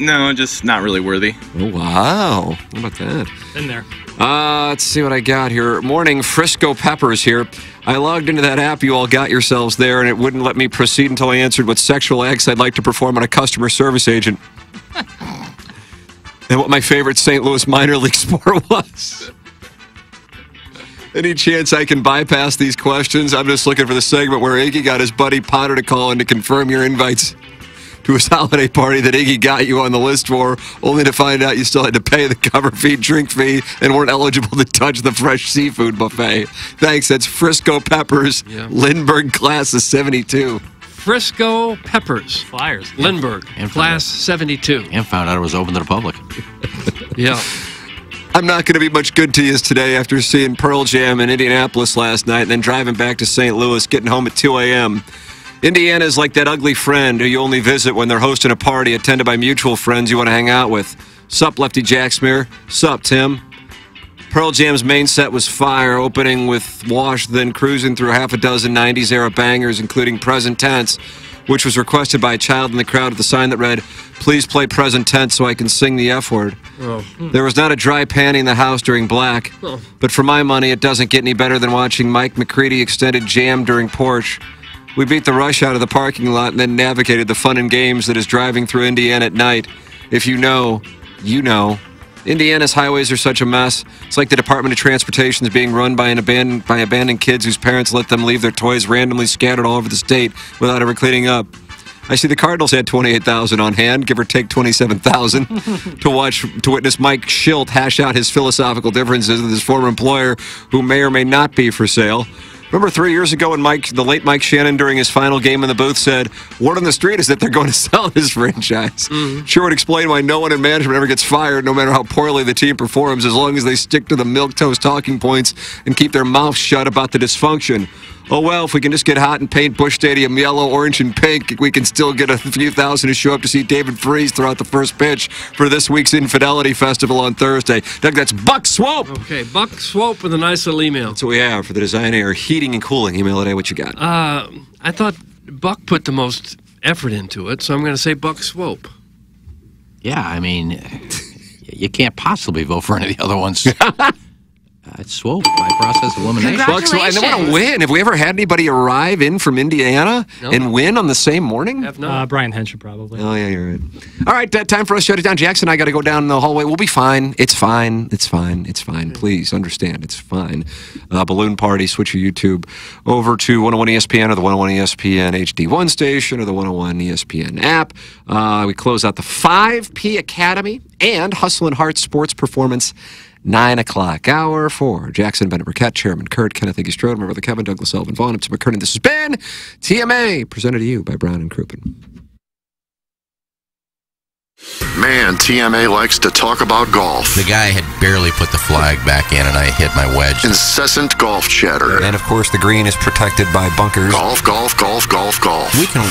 No, just not really worthy. Oh, wow. How about that? In there. Let's see what I got here. Morning, Frisco Peppers here. I logged into that app you all got yourselves there, and it wouldn't let me proceed until I answered what sexual acts I'd like to perform on a customer service agent. And what my favorite St. Louis minor league sport was. Any chance I can bypass these questions? I'm just looking for the segment where Iggy got his buddy Potter to call in to confirm your invites to his holiday party that Iggy got you on the list for, only to find out you still had to pay the cover fee, drink fee, and weren't eligible to touch the fresh seafood buffet. Thanks. That's Frisco Peppers, Lindbergh class of 72. Frisco Peppers. Flyers. Lindbergh, class 72. And found out it was open to the public. Yeah. I'm not going to be much good to you today after seeing Pearl Jam in Indianapolis last night and then driving back to St. Louis, getting home at 2 a.m. Indiana is like that ugly friend who you only visit when they're hosting a party attended by mutual friends you want to hang out with. Sup, Lefty Jacksmere? Sup, Tim? Pearl Jam's main set was fire, opening with Wash, then cruising through half a dozen 90s-era bangers, including Present Tense, which was requested by a child in the crowd with a sign that read, "Please play Present Tense so I can sing the F word." Oh. There was not a dry panty in the house during Black, but for my money, it doesn't get any better than watching Mike McCready extended Jam during Porsche. We beat the rush out of the parking lot and then navigated the fun and games that is driving through Indiana at night. If you know, you know. Indiana's highways are such a mess. It's like the Department of Transportation is being run by abandoned kids whose parents let them leave their toys randomly scattered all over the state without ever cleaning up. I see the Cardinals had 28,000 on hand, give or take 27,000, to witness Mike Schilt hash out his philosophical differences with his former employer, who may or may not be for sale. Remember 3 years ago when the late Mike Shannon, during his final game in the booth, said, "Word on the street is that they're going to sell his franchise." Sure would explain why no one in management ever gets fired, no matter how poorly the team performs, as long as they stick to the milquetoast talking points and keep their mouths shut about the dysfunction. Oh, well, if we can just get hot and paint Busch Stadium yellow, orange, and pink, we can still get a few thousand to show up to see David Freese throw out the first pitch for this week's Infidelity Festival on Thursday. Doug, that's Buck Swope. Okay, Buck Swope with a nice little email. That's what we have for the Design Air Heating and Cooling email today. What you got? I thought Buck put the most effort into it, so I'm going to say Buck Swope. Yeah, I mean, you can't possibly vote for any of the other ones. It's swope by process of elimination. And they want to win. Have we ever had anybody arrive in from Indiana and win on the same morning? Brian Henshaw, probably. Oh, yeah, you're right. All right, time for us to shut it down. Jackson and I got to go down the hallway. We'll be fine. It's fine. It's fine. It's fine. Please understand. It's fine. Balloon Party, switch your YouTube over to 101 ESPN or the 101 ESPN HD1 station or the 101 ESPN app. We close out the 5P Academy and Hustle and Heart Sports Performance 9 o'clock hour for Jackson, Bennett, Burkett, Chairman Kurt, Kenneth Iggy Strode, my brother Kevin, Douglas Elvin Vaughn, Tim McKernan. This has been TMA, presented to you by Brown and Crouppen. Man, TMA likes to talk about golf. The guy had barely put the flag back in, and I hit my wedge. Incessant golf chatter. And, of course, the green is protected by bunkers. Golf, golf, golf, golf, golf. We can